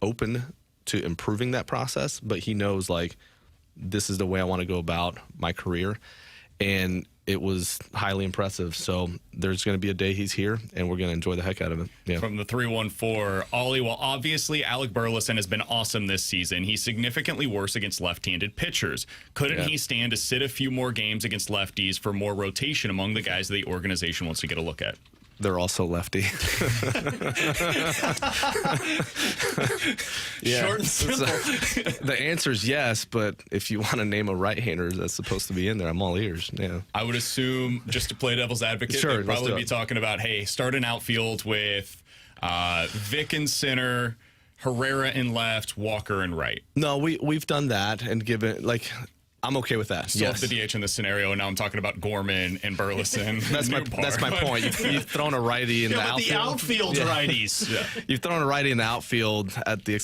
open to improving that process, but he knows, like, this is the way I want to go about my career. And it was highly impressive. So there's going to be a day he's here, and we're going to enjoy the heck out of it. Yeah. From the 314, Oli, well, obviously Alec Burleson has been awesome this season. He's significantly worse against left-handed pitchers. Couldn't he stand to sit a few more games against lefties for more rotation among the guys that the organization wants to get a look at? They're also lefty. Short and simple. The answer is yes, but if you want to name a right-hander that's supposed to be in there, I'm all ears. Yeah. I would assume, just to play devil's advocate, Sure, they'd probably be talking about, hey, start an outfield with Vic in center, Herrera in left, Walker in right. No, we've done that and given, like, I'm okay with that. Still yes. have the DH in this scenario, and now I'm talking about Gorman and Burleson. That's my point. You've thrown a righty in the outfield. The outfield righties. Yeah. You've thrown a righty in the outfield at the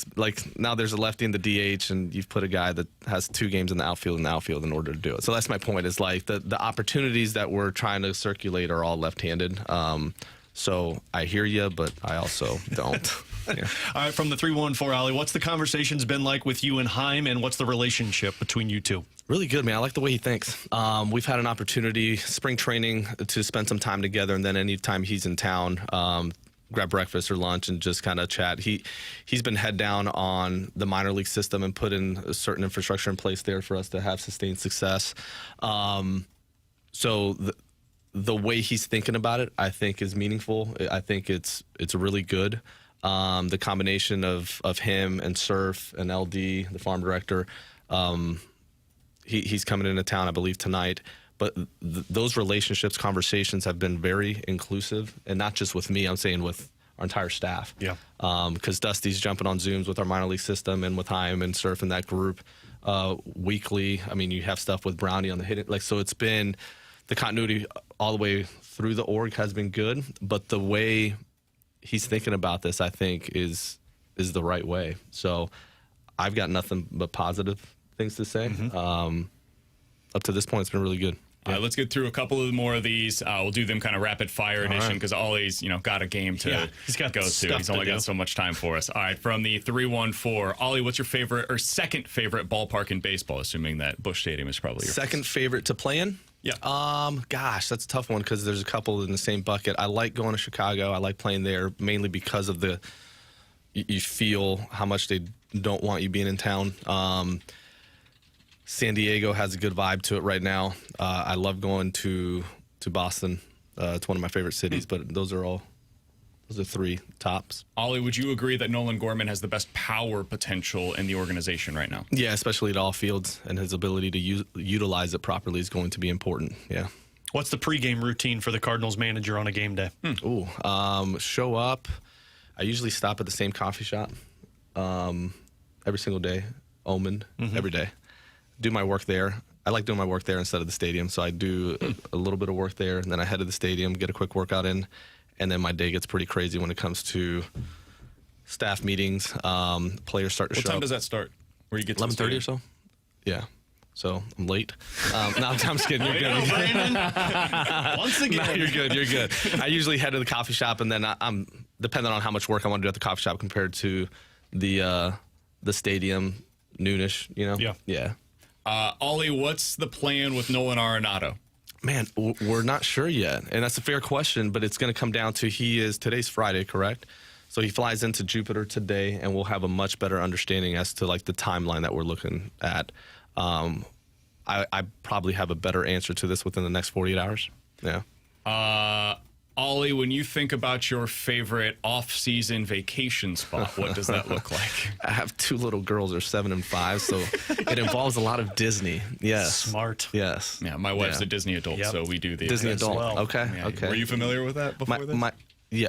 now there's a lefty in the DH, and you've put a guy that has 2 games in the outfield in order to do it. So that's my point. Is like the opportunities that we're trying to circulate are all left-handed. So I hear you, but I also don't. Yeah. All right, from the 314, Oli, what's the conversations been like with you and Heim, and what's the relationship between you two? Really good, man. I like the way he thinks. We've had an opportunity, spring training, to spend some time together, and then anytime he's in town, grab breakfast or lunch and just kind of chat. He's been head down on the minor league system and put in a certain infrastructure in place there for us to have sustained success. So the way he's thinking about it, I think, is meaningful. I think it's really good. The combination of him and Surf and LD, the farm director, he's coming into town, I believe, tonight. But those relationships, conversations have been very inclusive, and not just with me. I'm saying with our entire staff. Yeah. Because Dusty's jumping on Zooms with our minor league system and with Heim and Surf and that group weekly. I mean, you have stuff with Brownie on the hit. So it's been the continuity all the way through the org has been good, but the way he's thinking about this, I think, is the right way. So I've got nothing but positive things to say. Up to this point, it's been really good. All right, let's get through a couple of more of these. We'll do them kind of rapid fire edition because Ollie's, got a game to go to. He's only got so much time for us. All right, from the 314, Ollie, what's your favorite or second favorite ballpark in baseball? Assuming that Busch Stadium is probably your second favorite to play in. Yeah. Gosh, that's a tough one because there's a couple in the same bucket. I like going to Chicago. I like playing there mainly because of you feel how much they don't want you being in town. San Diego has a good vibe to it right now. I love going to Boston. It's one of my favorite cities, but those are 3 tops. Ollie, would you agree that Nolan Gorman has the best power potential in the organization right now? Yeah, especially at all fields, and his ability to utilize it properly is going to be important. Yeah. What's the pregame routine for the Cardinals manager on a game day? Show up. I usually stop at the same coffee shop every single day, Omen, every day. Do my work there. I like doing my work there instead of the stadium, so I do a little bit of work there, and then I head to the stadium, get a quick workout in, and then my day gets pretty crazy when it comes to staff meetings. Players start to show up. What time does that start? Where you get to 11:30 or so? Yeah. So I'm late. No, I'm just kidding. You're good. Once again. No, you're good. I usually head to the coffee shop, and then I'm depending on how much work I want to do at the coffee shop compared to the stadium, noonish, Yeah. Ollie, what's the plan with Nolan Arenado? Man, we're not sure yet, and that's a fair question, but it's going to come down to today's Friday, correct? So he flies into Jupiter today, and we'll have a much better understanding as to the timeline that we're looking at. I probably have a better answer to this within the next 48 hours. Yeah. Ollie, when you think about your favorite off-season vacation spot, what does that look like? I have 2 little girls, they're 7 and 5, so it involves a lot of Disney. Yes. Smart. Yes. Yeah, my wife's a Disney adult, so we do the Disney adult. Well. Okay. Yeah. Okay. Were you familiar with that before this? Yeah,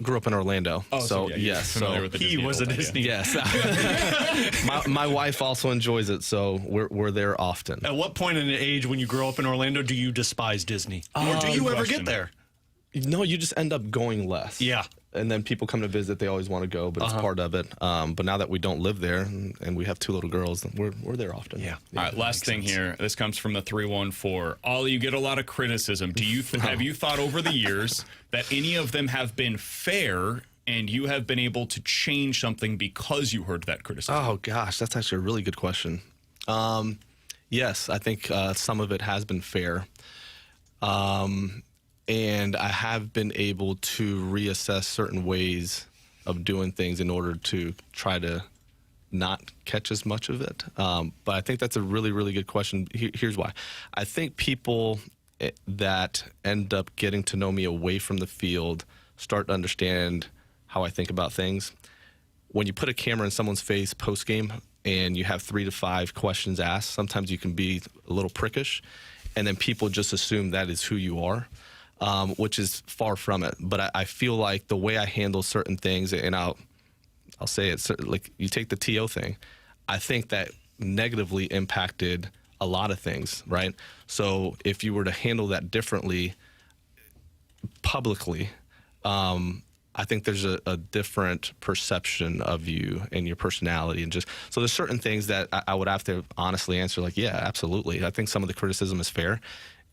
grew up in Orlando. Oh, so yes. Familiar with the he Disney was a adult, Disney. Yes. my wife also enjoys it, so we're there often. At what point in the age when you grow up in Orlando do you despise Disney? Or do you ever get there? No, you just end up going less. Yeah. And then people come to visit, they always want to go, but it's part of it. But now that we don't live there and we have 2 little girls, we're there often. Yeah. All right, last thing here. This comes from the 314. Ollie, you get a lot of criticism. Have you thought over the years that any of them have been fair and you have been able to change something because you heard that criticism? Oh, gosh, that's actually a really good question. Yes, I think some of it has been fair. And I have been able to reassess certain ways of doing things in order to try to not catch as much of it. But I think that's a really, really good question. Here's why. I think people that end up getting to know me away from the field start to understand how I think about things. When you put a camera in someone's face post-game and you have 3 to 5 questions asked, sometimes you can be a little prickish, and then people just assume that is who you are, which is far from it. But I feel like the way I handle certain things, and I'll say it, like you take the TO thing, I think that negatively impacted a lot of things, right? So if you were to handle that differently publicly, I think there's a different perception of you and your personality, and just so there's certain things that I would have to honestly answer, like, yeah, absolutely. I think some of the criticism is fair.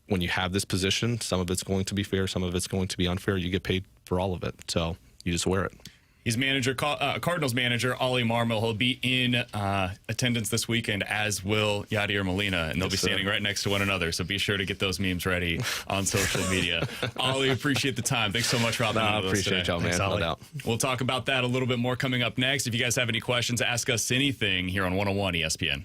When you have this position, some of it's going to be fair, some of it's going to be unfair. You get paid for all of it, so you just wear it. He's Cardinals manager Oli Marmol. He'll be in attendance this weekend, as will Yader Molina, and they'll be standing right next to one another. So be sure to get those memes ready on social media. Oli, appreciate the time. Thanks so much for hopping on with us today. I appreciate y'all, man. No doubt. We'll talk about that a little bit more coming up next. If you guys have any questions, ask us anything here on 101 ESPN.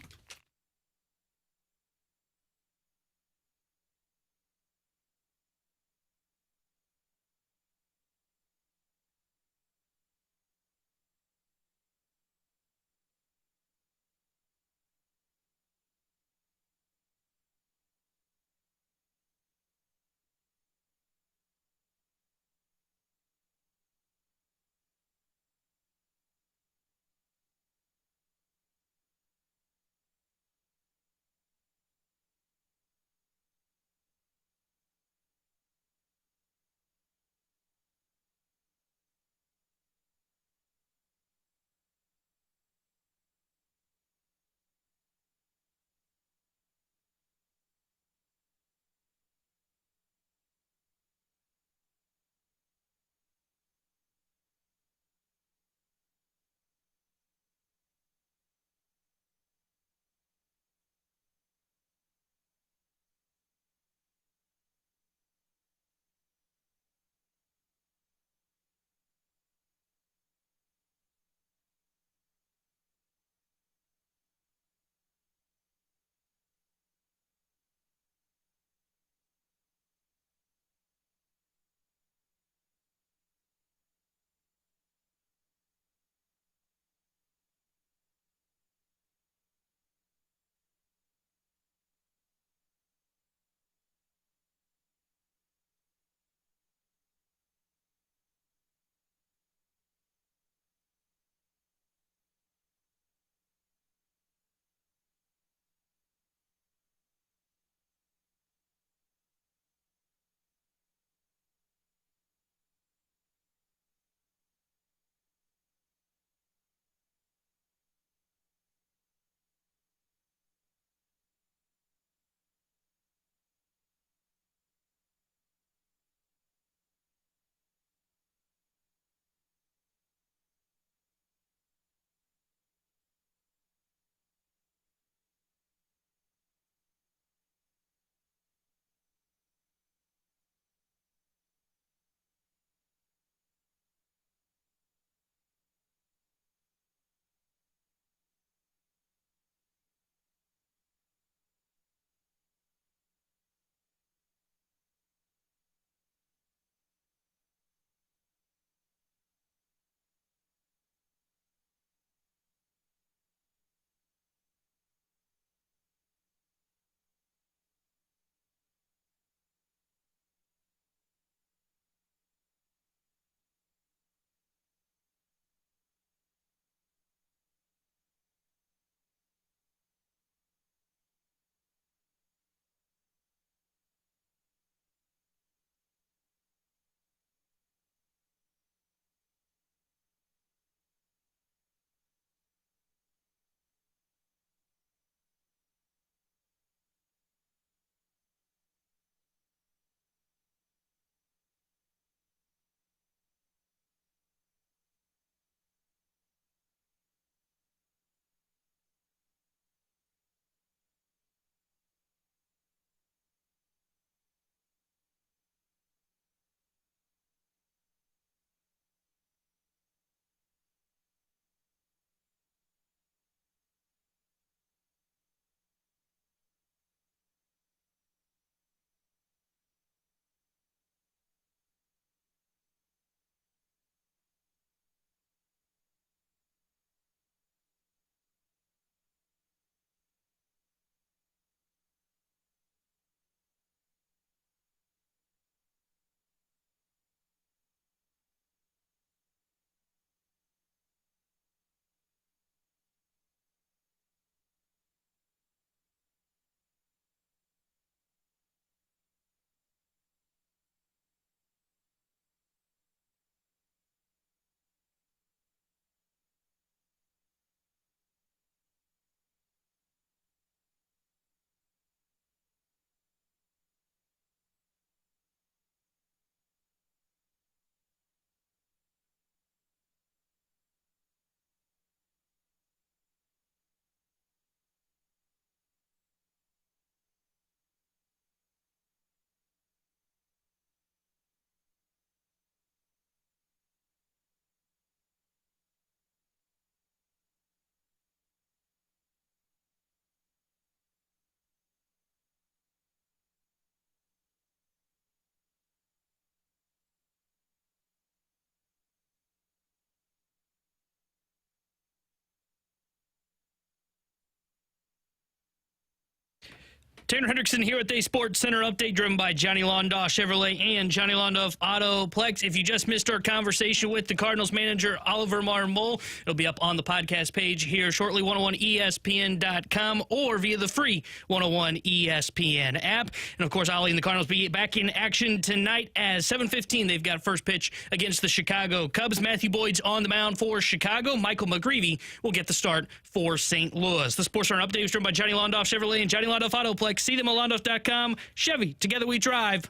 Tanner Hendrickson here with a Sports Center update driven by Johnny Londoff Chevrolet and Johnny Londoff Autoplex. If you just missed our conversation with the Cardinals manager, Oli Marmol, it'll be up on the podcast page here shortly, 101ESPN.com or via the free 101 ESPN app. And, of course, Oli and the Cardinals be back in action tonight as 7:15. They've got first pitch against the Chicago Cubs. Matthew Boyd's on the mound for Chicago. Michael McGreevy will get the start for St. Louis. The Sports Center update is driven by Johnny Londoff Chevrolet and Johnny Londoff Autoplex. See them at Londoff.com. Chevy, together we drive.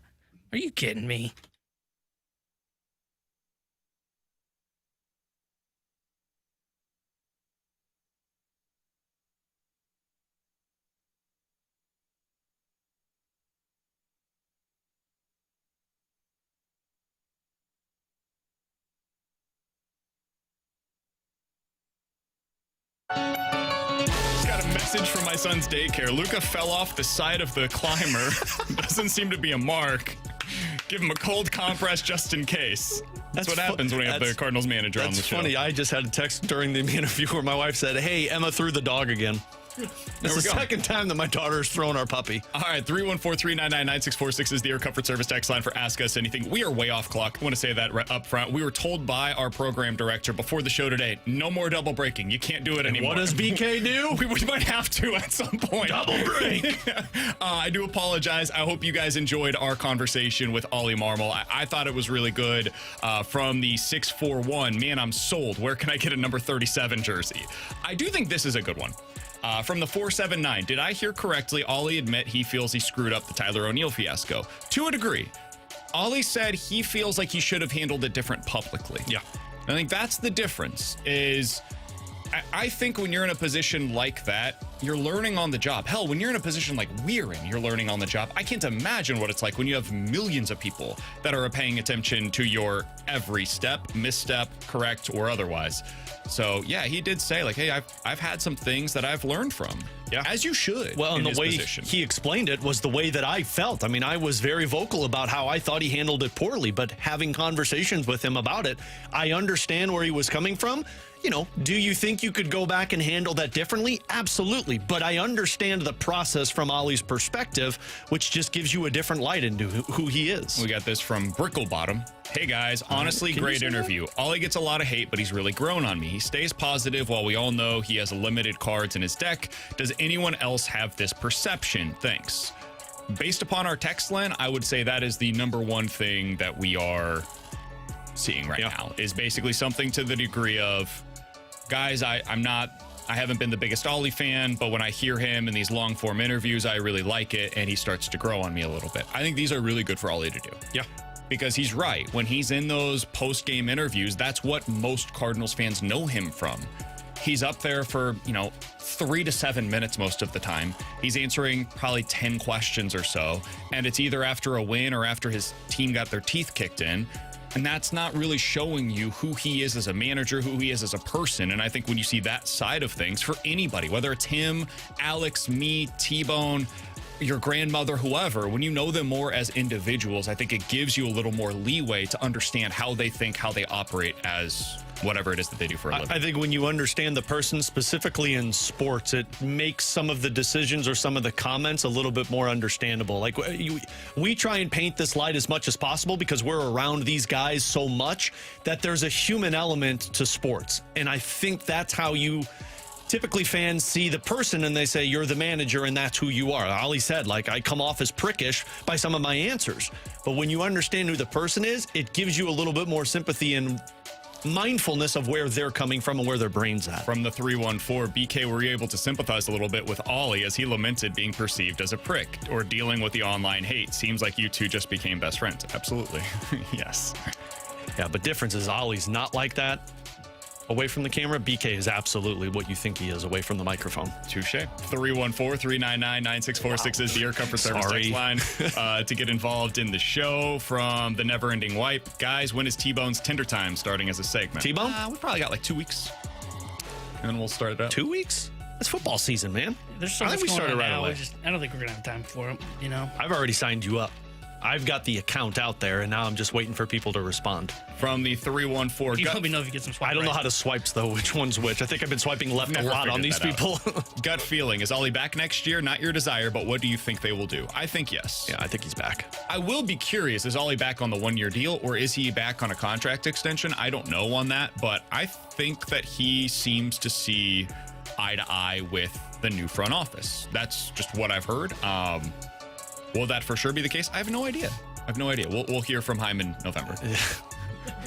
Are you kidding me? Message from my son's daycare. Luca fell off the side of the climber. Doesn't seem to be a mark. Give him a cold compress just in case. That's what happens when we have the Cardinals manager on the show. That's funny. I just had a text during the interview where my wife said, "Hey, Emma threw the dog again." It's the second time that my daughter's thrown our puppy. All right, 314-399-9646 is the Air Comfort Service text line for Ask Us Anything. We are way off clock. I want to say that right up front. We were told by our program director before the show today, no more double breaking. You can't do it anymore. What does BK do? We might have to at some point. Double break. I do apologize. I hope you guys enjoyed our conversation with Oli Marmol. I thought it was really good. From the 641, man, I'm sold. Where can I get a number 37 jersey? I do think this is a good one. From the 479, did I hear correctly? Oli admit he feels he screwed up the Tyler O'Neill fiasco. To a degree. Oli said he feels like he should have handled it different publicly. Yeah. I think that's the difference is I think when you're in a position like that, you're learning on the job. Hell, when you're in a position like we're in, you're learning on the job. I can't imagine what it's like when you have millions of people that are paying attention to your every step, misstep, correct, or otherwise. So, yeah, he did say, like, hey, I've had some things that I've learned from. Yeah. As you should. Well, and the way he explained it was the way that I felt. I mean, I was very vocal about how I thought he handled it poorly, but having conversations with him about it, I understand where he was coming from. You know, do you think you could go back and handle that differently? Absolutely. But I understand the process from Oli's perspective, which just gives you a different light into who he is. We got this from Bricklebottom. Hey, guys, honestly, great interview. Oli gets a lot of hate, but he's really grown on me. He stays positive while we all know he has limited cards in his deck. Does anyone else have this perception? Thanks. Based upon our text line, I would say that is the number one thing that we are seeing right now, is basically something to the degree of, guys, I haven't been the biggest Oli fan, but when I hear him in these long form interviews, I really like it, and he starts to grow on me a little bit. I think these are really good for Oli to do. Yeah. Because he's right. When he's in those post-game interviews, that's what most Cardinals fans know him from. He's up there for, 3 to 7 minutes most of the time. He's answering probably 10 questions or so, and it's either after a win or after his team got their teeth kicked in. And that's not really showing you who he is as a manager, who he is as a person. And I think when you see that side of things for anybody, whether it's him, Alex, me, T-Bone, your grandmother, whoever, when you know them more as individuals, I think it gives you a little more leeway to understand how they think, how they operate as whatever it is that they do for a living. I think when you understand the person specifically in sports, it makes some of the decisions or some of the comments a little bit more understandable. Like we try and paint this light as much as possible because we're around these guys so much that there's a human element to sports. And I think that's how you typically fans see the person and they say, you're the manager and that's who you are. Oli said, like, I come off as prickish by some of my answers. But when you understand who the person is, it gives you a little bit more sympathy and mindfulness of where they're coming from and where their brain's at. From the 314, BK, were you able to sympathize a little bit with Oli as he lamented being perceived as a prick or dealing with the online hate? Seems like you two just became best friends. Absolutely. Yes. Yeah, but difference is Oli's not like that. Away from the camera, BK is absolutely what you think he is away from the microphone. Touche. 314-399-9646 is the Air Comfort Service text line to get involved in the show. From the Never Ending Wipe, guys, when is T-Bone's Tinder Time starting as a segment? T-Bone? We probably got like 2 weeks. And then we'll start it up. 2 weeks? It's football season, man. There's so much going on now. I don't think we're going to have time for it, I've already signed you up. I've got the account out there, and now I'm just waiting for people to respond. From the 314. You let me know if you get some swipe I don't know right. how to swipes, though, which one's which. I think I've been swiping left Never a lot on figured these that people. Gut feeling. Is Oli back next year? Not your desire, but what do you think they will do? I think yes. Yeah, I think he's back. I will be curious. Is Oli back on the 1-year deal, or is he back on a contract extension? I don't know on that, but I think that he seems to see eye to eye with the new front office. That's just what I've heard. Will that for sure be the case? I have no idea. We'll hear from Heim in November.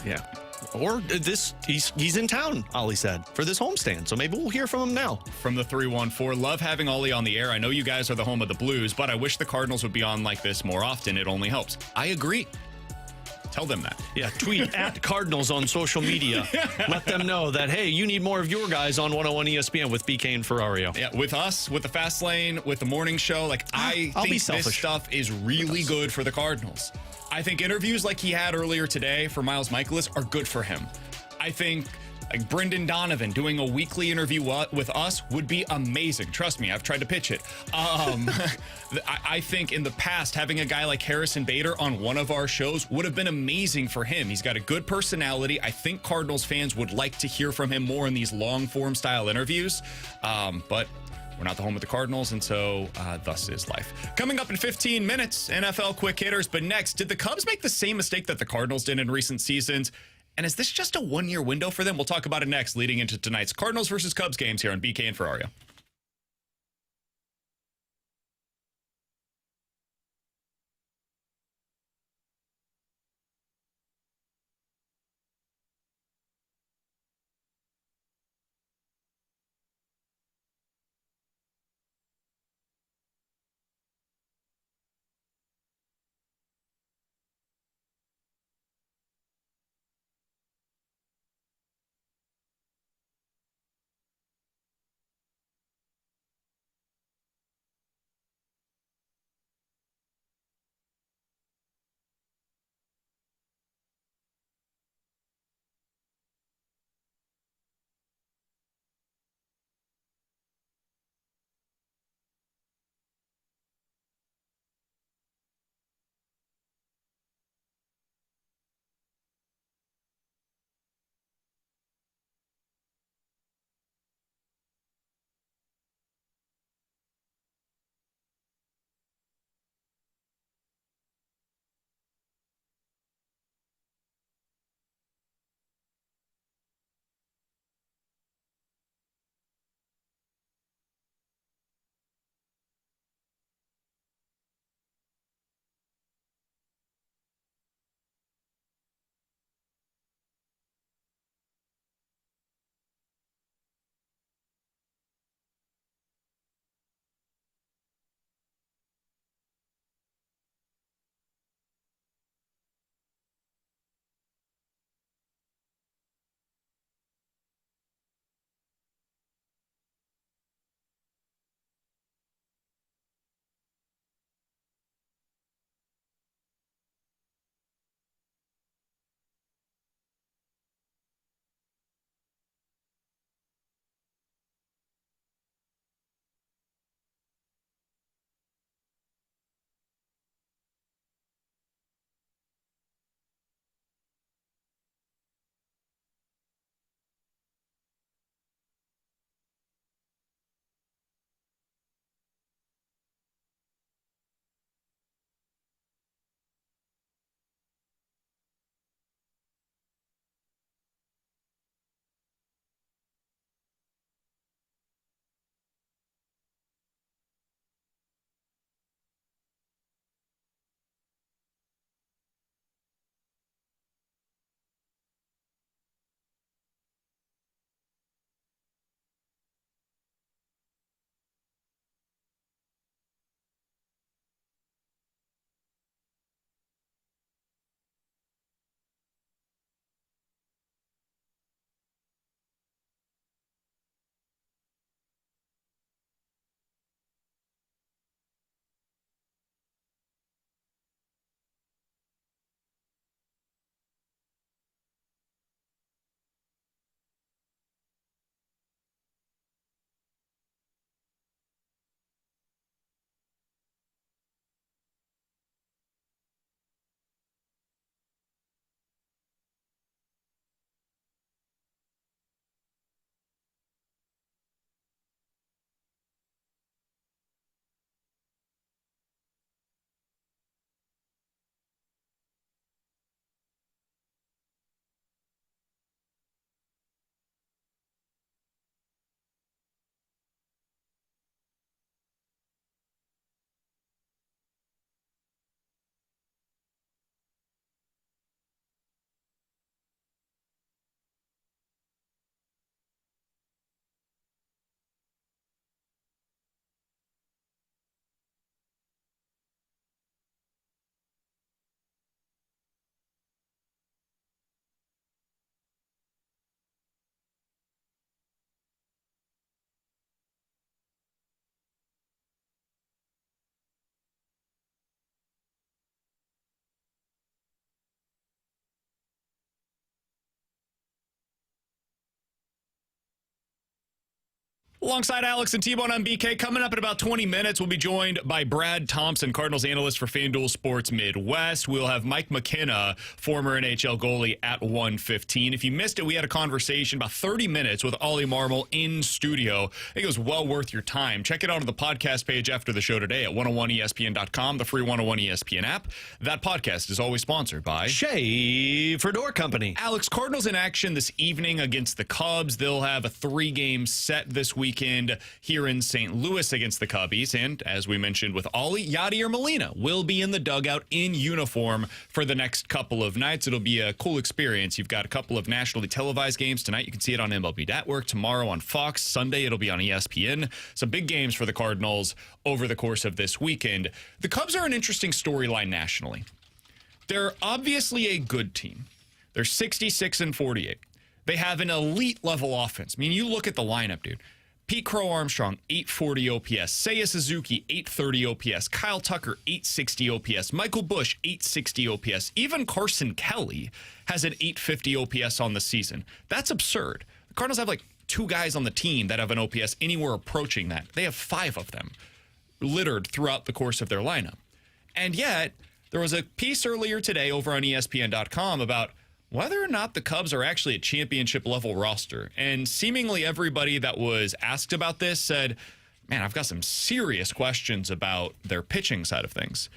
Yeah. Or he's in town, Oli said, for this homestand. So maybe we'll hear from him now. From the 314, love having Oli on the air. I know you guys are the home of the Blues, but I wish the Cardinals would be on like this more often. It only helps. I agree. Tell them that. Yeah, tweet at Cardinals on social media. Let them know that, hey, you need more of your guys on 101 ESPN with BK and Ferrario. Yeah, with us, with the Fast Lane, with the morning show, I I'll be think this selfish. stuff is really good for the Cardinals. I think interviews like he had earlier today for Miles Mikolas are good for him. I think like Brendan Donovan doing a weekly interview with us would be amazing. Trust me, I've tried to pitch it. I think in the past, having a guy like Harrison Bader on one of our shows would have been amazing for him. He's got a good personality. I think Cardinals fans would like to hear from him more in these long-form style interviews. But we're not the home of the Cardinals, and so thus is life. Coming up in 15 minutes, NFL quick hitters. But next, did the Cubs make the same mistake that the Cardinals did in recent seasons? And is this just a one-year window for them? We'll talk about it next, leading into tonight's Cardinals versus Cubs games here on BK and Ferrario. Alongside Alex and T-Bone on BK, coming up in about 20 minutes, we'll be joined by Brad Thompson, Cardinals analyst for FanDuel Sports Midwest. We'll have Mike McKenna, former NHL goalie, at 1:15. If you missed it, we had a conversation about 30 minutes with Oli Marmol in studio. I think it was well worth your time. Check it out on the podcast page after the show today at 101ESPN.com, the free 101 ESPN app. That podcast is always sponsored by Schaefer Door Company. Alex, Cardinals in action this evening against the Cubs. They'll have a 3-game set this weekend here in St. Louis against the Cubbies. And as we mentioned with Oli, Yader Molina will be in the dugout in uniform for the next couple of nights. It'll be a cool experience. You've got a couple of nationally televised games tonight. You can see it on MLB Network. Tomorrow on Fox. Sunday it'll be on ESPN. Some big games for the Cardinals over the course of this weekend. The Cubs are an interesting storyline nationally. They're obviously a good team. They're 66-48. They have an elite level offense. I mean, you look at the lineup, dude. Pete Crow Armstrong, 840 OPS. Seiya Suzuki, 830 OPS. Kyle Tucker, 860 OPS. Michael Busch, 860 OPS. Even Carson Kelly has an 850 OPS on the season. That's absurd. The Cardinals have like 2 guys on the team that have an OPS anywhere approaching that. They have 5 of them littered throughout the course of their lineup. And yet, there was a piece earlier today over on ESPN.com about whether or not the Cubs are actually a championship-level roster. And seemingly everybody that was asked about this said, man, I've got some serious questions about their pitching side of things.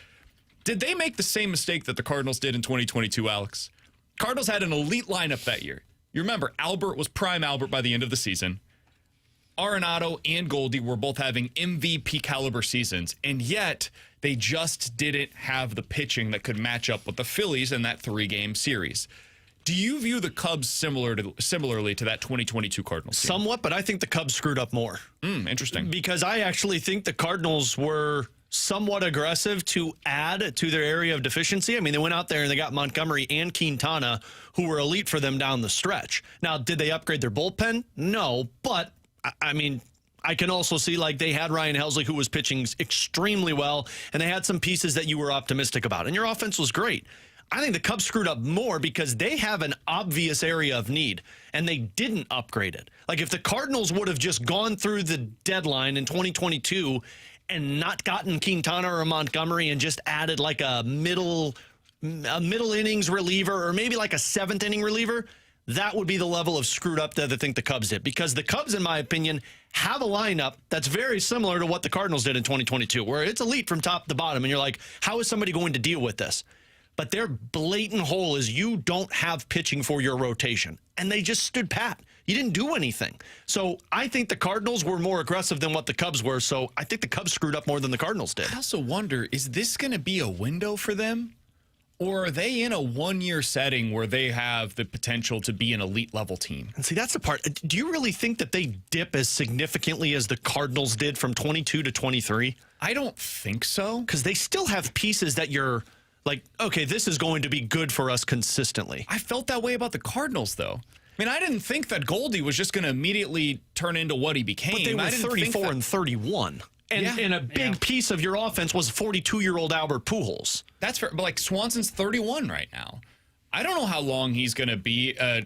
Did they make the same mistake that the Cardinals did in 2022, Alex? Cardinals had an elite lineup that year. You remember, Albert was prime Albert by the end of the season. Arenado and Goldie were both having MVP-caliber seasons, and yet they just didn't have the pitching that could match up with the Phillies in that 3-game series. Do you view the Cubs similarly to that 2022 Cardinals team? Somewhat, but I think the Cubs screwed up more. Interesting. Because I actually think the Cardinals were somewhat aggressive to add to their area of deficiency. I mean, they went out there and they got Montgomery and Quintana, who were elite for them down the stretch. Now, did they upgrade their bullpen? No, but, I mean, I can also see like they had Ryan Helsley, who was pitching extremely well, and they had some pieces that you were optimistic about, and your offense was great. I think the Cubs screwed up more because they have an obvious area of need, and they didn't upgrade it. Like if the Cardinals would have just gone through the deadline in 2022 and not gotten Quintana or Montgomery and just added like a middle innings reliever or maybe like a 7th inning reliever, that would be the level of screwed up that I think the Cubs did. Because the Cubs, in my opinion, have a lineup that's very similar to what the Cardinals did in 2022, where it's elite from top to bottom, and you're like, how is somebody going to deal with this? But their blatant hole is you don't have pitching for your rotation. And they just stood pat. You didn't do anything. So I think the Cardinals were more aggressive than what the Cubs were. So I think the Cubs screwed up more than the Cardinals did. I also wonder, is this going to be a window for them? Or are they in a 1-year setting where they have the potential to be an elite level team? And see, that's the part. Do you really think that they dip as significantly as the Cardinals did from 22 to 23? I don't think so. Because they still have pieces that you're like, okay, this is going to be good for us consistently. I felt that way about the Cardinals, though. I mean, I didn't think that Goldie was just going to immediately turn into what he became. But they were 34 and 31. And a big piece of your offense was 42-year-old Albert Pujols. That's fair. But, like, Swanson's 31 right now. I don't know how long he's going to be a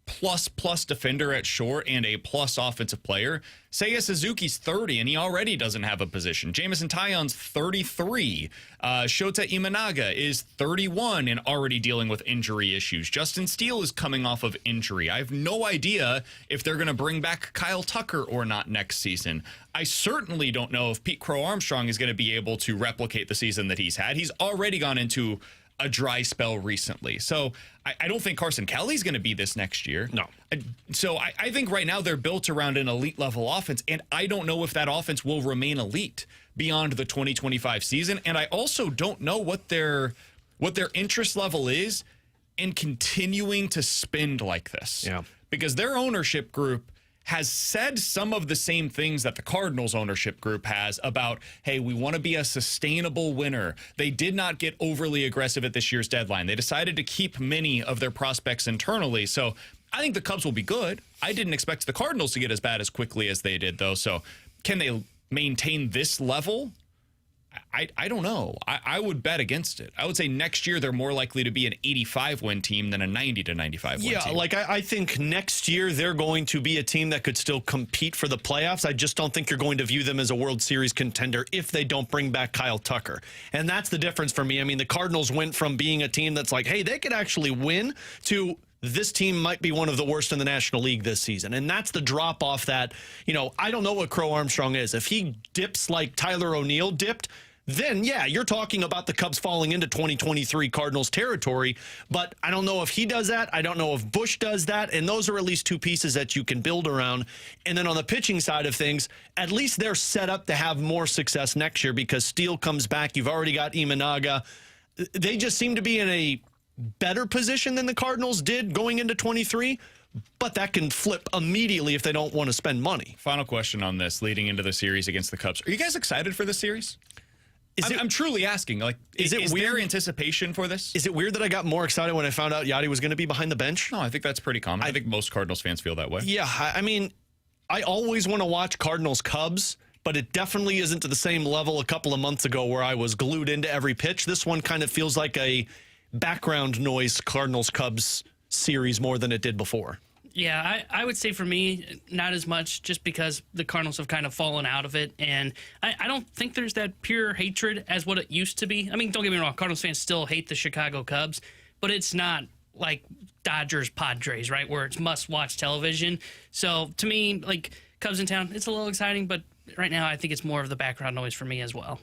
plus defender at short and a plus offensive player. Seiya Suzuki's 30, and he already doesn't have a position. Jameson Taillon's 33. Shota Imanaga is 31 and already dealing with injury issues. Justin Steele is coming off of injury. I have no idea if they're going to bring back Kyle Tucker or not next season. I certainly don't know if Pete Crow Armstrong is going to be able to replicate the season that he's had. He's already gone into a dry spell recently. So I don't think Carson Kelly's going to be this next year. No. So I think right now they're built around an elite level offense, and I don't know if that offense will remain elite beyond the 2025 season. And I also don't know what their interest level is in continuing to spend like this. Yeah. Because their ownership group has said some of the same things that the Cardinals ownership group has about, hey, we want to be a sustainable winner. They did not get overly aggressive at this year's deadline. They decided to keep many of their prospects internally. So I think the Cubs will be good. I didn't expect the Cardinals to get as bad as quickly as they did, though. So can they maintain this level? I don't know. I would bet against it. I would say next year they're more likely to be an 85-win team than a 90 to 95 win team. Yeah, like I think next year they're going to be a team that could still compete for the playoffs. I just don't think you're going to view them as a World Series contender if they don't bring back Kyle Tucker. And that's the difference for me. I mean, the Cardinals went from being a team that's like, hey, they could actually win to this team might be one of the worst in the National League this season. And that's the drop off that, I don't know what Crow Armstrong is. If he dips like Tyler O'Neill dipped, then, yeah, you're talking about the Cubs falling into 2023 Cardinals territory. But I don't know if he does that. I don't know if Bush does that. And those are at least two pieces that you can build around. And then on the pitching side of things, at least they're set up to have more success next year because Steele comes back. You've already got Imanaga. They just seem to be in a better position than the Cardinals did going into 23. But that can flip immediately if they don't want to spend money. Final question on this leading into the series against the Cubs. Are you guys excited for this series? I'm truly asking. Like, is there anticipation for this? Is it weird that I got more excited when I found out Yadi was going to be behind the bench? No, I think that's pretty common. I think most Cardinals fans feel that way. Yeah, I mean, I always want to watch Cardinals Cubs, but it definitely isn't to the same level a couple of months ago where I was glued into every pitch. This one kind of feels like a background noise Cardinals Cubs series more than it did before. Yeah, I would say for me, not as much, just because the Cardinals have kind of fallen out of it. And I don't think there's that pure hatred as what it used to be. I mean, don't get me wrong, Cardinals fans still hate the Chicago Cubs, but it's not like Dodgers, Padres, right, where it's must-watch television. So to me, like, Cubs in town, it's a little exciting, but right now I think it's more of the background noise for me as well.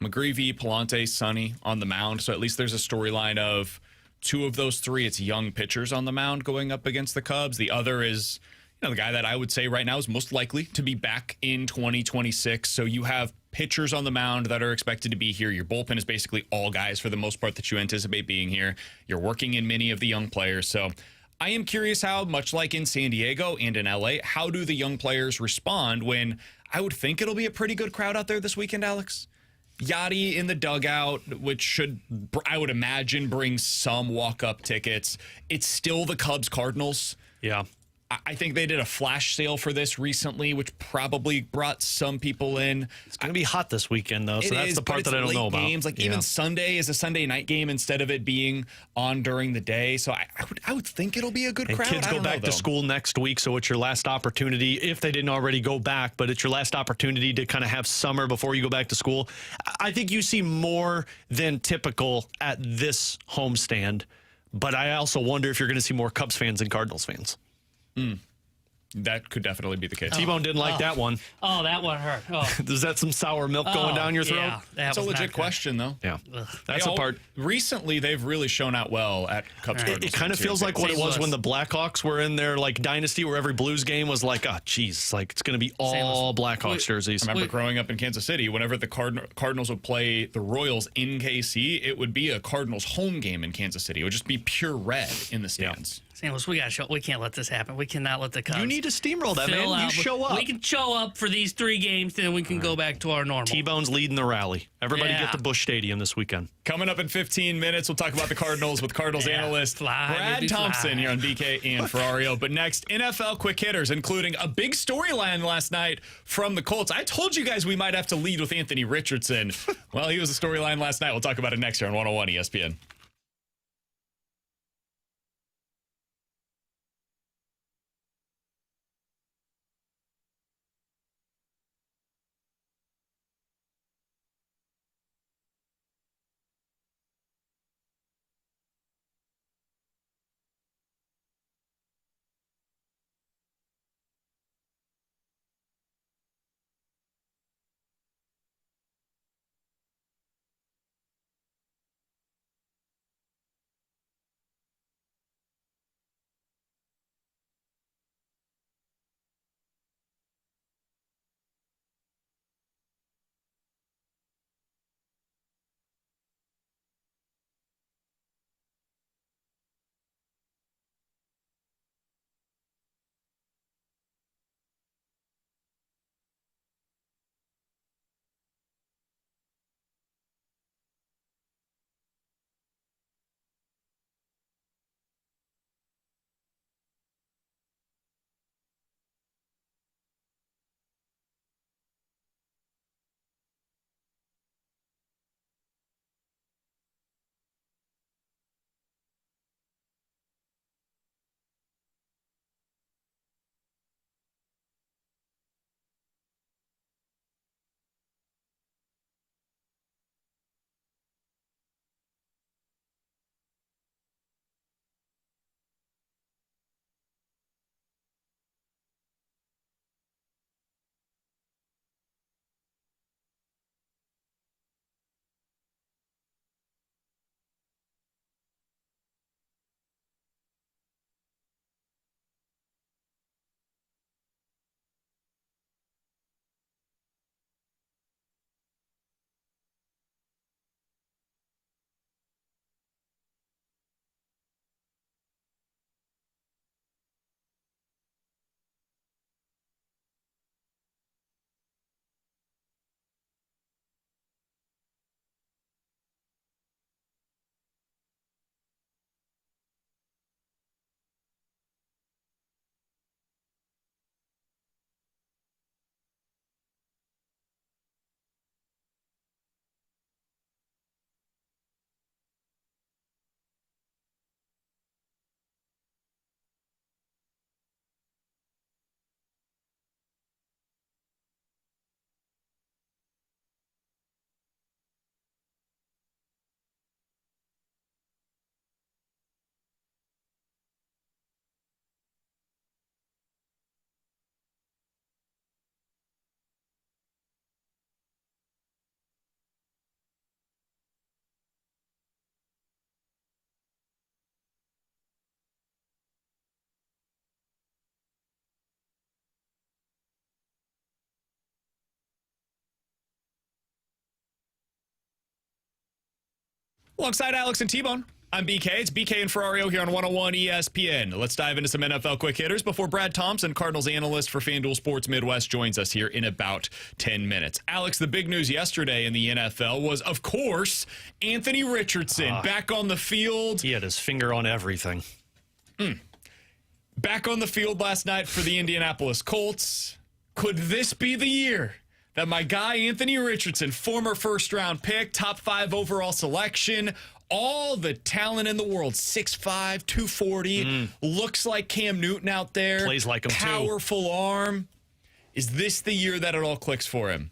McGreevy, Palante, Sonny on the mound, so at least there's a storyline of two of those three, it's young pitchers on the mound going up against the Cubs. The other is, the guy that I would say right now is most likely to be back in 2026. So you have pitchers on the mound that are expected to be here. Your bullpen is basically all guys for the most part that you anticipate being here. You're working in many of the young players. So I am curious how, much like in San Diego and in LA, how do the young players respond when I would think it'll be a pretty good crowd out there this weekend, Alex? Yachty in the dugout, which should, I would imagine, bring some walk-up tickets. It's still the Cubs-Cardinals. Yeah. I think they did a flash sale for this recently, which probably brought some people in. It's going to be hot this weekend, though, so that's the part that I don't know about. Games. Like, even Sunday is a Sunday night game instead of it being on during the day. So I would think it'll be a good crowd. Kids go back to school next week, so it's your last opportunity, if they didn't already go back, but it's your last opportunity to kind of have summer before you go back to school. I think you see more than typical at this homestand, but I also wonder if you're going to see more Cubs fans than Cardinals fans. That could definitely be the case. T-Bone didn't like that one. Oh, that one hurt. Oh. Is that some sour milk going down your throat? Yeah, that's a legit question, though. Yeah. That's a part. Recently, they've really shown out well at Cubs. It kind of feels like what it was when the Blackhawks were in their dynasty, where every Blues game was like, oh, geez, it's going to be all Blackhawks jerseys. I remember growing up in Kansas City, whenever the Cardinals would play the Royals in KC, it would be a Cardinals home game in Kansas City. It would just be pure red in the stands. St. Louis, we can't let this happen. We cannot let the Cubs. You need to steamroll that, man. You show up. We can show up for these 3 games, then we can go back to our normal. T-Bone's leading the rally. Everybody get to Busch Stadium this weekend. Coming up in 15 minutes, we'll talk about the Cardinals with Cardinals analyst Brad Thompson here on BK and Ferrario. But next, NFL quick hitters, including a big storyline last night from the Colts. I told you guys we might have to lead with Anthony Richardson. Well, he was a storyline last night. We'll talk about it next year on 101 ESPN. Alongside Alex and T-Bone, I'm BK. It's BK and Ferrario here on 101 ESPN. Let's dive into some NFL quick hitters before Brad Thompson, Cardinals analyst for FanDuel Sports Midwest, joins us here in about 10 minutes. Alex, the big news yesterday in the NFL was, of course, Anthony Richardson back on the field. He had his finger on everything. Back on the field last night for the Indianapolis Colts. Could this be the year that my guy Anthony Richardson, former first-round pick, top 5 overall selection, all the talent in the world, 6'5", 240, looks like Cam Newton out there. Plays like him, powerful arm. Is this the year that it all clicks for him?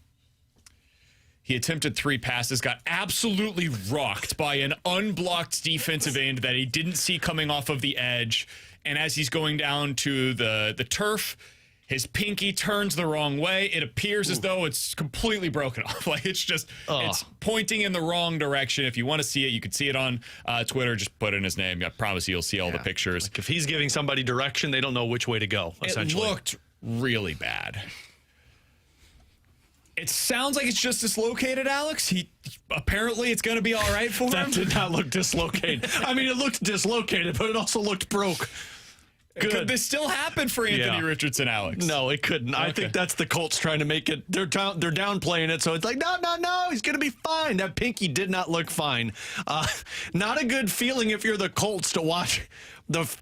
He attempted 3 passes, got absolutely rocked by an unblocked defensive end that he didn't see coming off of the edge. And as he's going down to the turf, his pinky turns the wrong way. It appears as though it's completely broken off. Like it's just, it's pointing in the wrong direction. If you want to see it, you can see it on Twitter. Just put in his name. I promise you'll see all the pictures. Like if he's giving somebody direction, they don't know which way to go, essentially. It looked really bad. It sounds like it's just dislocated, Alex. Apparently it's going to be all right for him. That did not look dislocated. I mean, it looked dislocated, but it also looked broke. Good. Could this still happen for Anthony Richardson, Alex? No, it couldn't. Okay. I think that's the Colts trying to make it. They're downplaying it, so it's like, no, he's going to be fine. That pinky did not look fine. Not a good feeling if you're the Colts to watch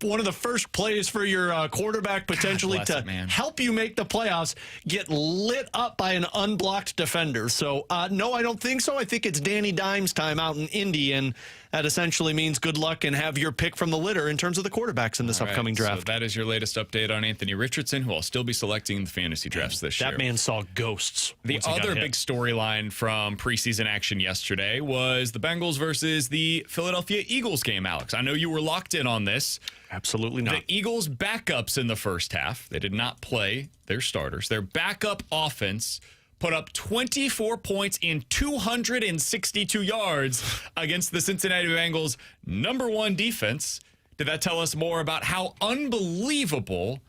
one of the first plays for your quarterback potentially to help you make the playoffs get lit up by an unblocked defender. So, no, I don't think so. I think it's Danny Dimes' time out in Indy, and that essentially means good luck and have your pick from the litter in terms of the quarterbacks in this upcoming draft. So that is your latest update on Anthony Richardson, who will still be selecting in the fantasy drafts this year. That man saw ghosts. The other big storyline from preseason action yesterday was the Bengals versus the Philadelphia Eagles game, Alex. I know you were locked in on this. Absolutely not. The Eagles' backups in the first half, they did not play their starters. Their backup offense put up 24 points and 262 yards against the Cincinnati Bengals' #1 defense. Did that tell us more about how unbelievable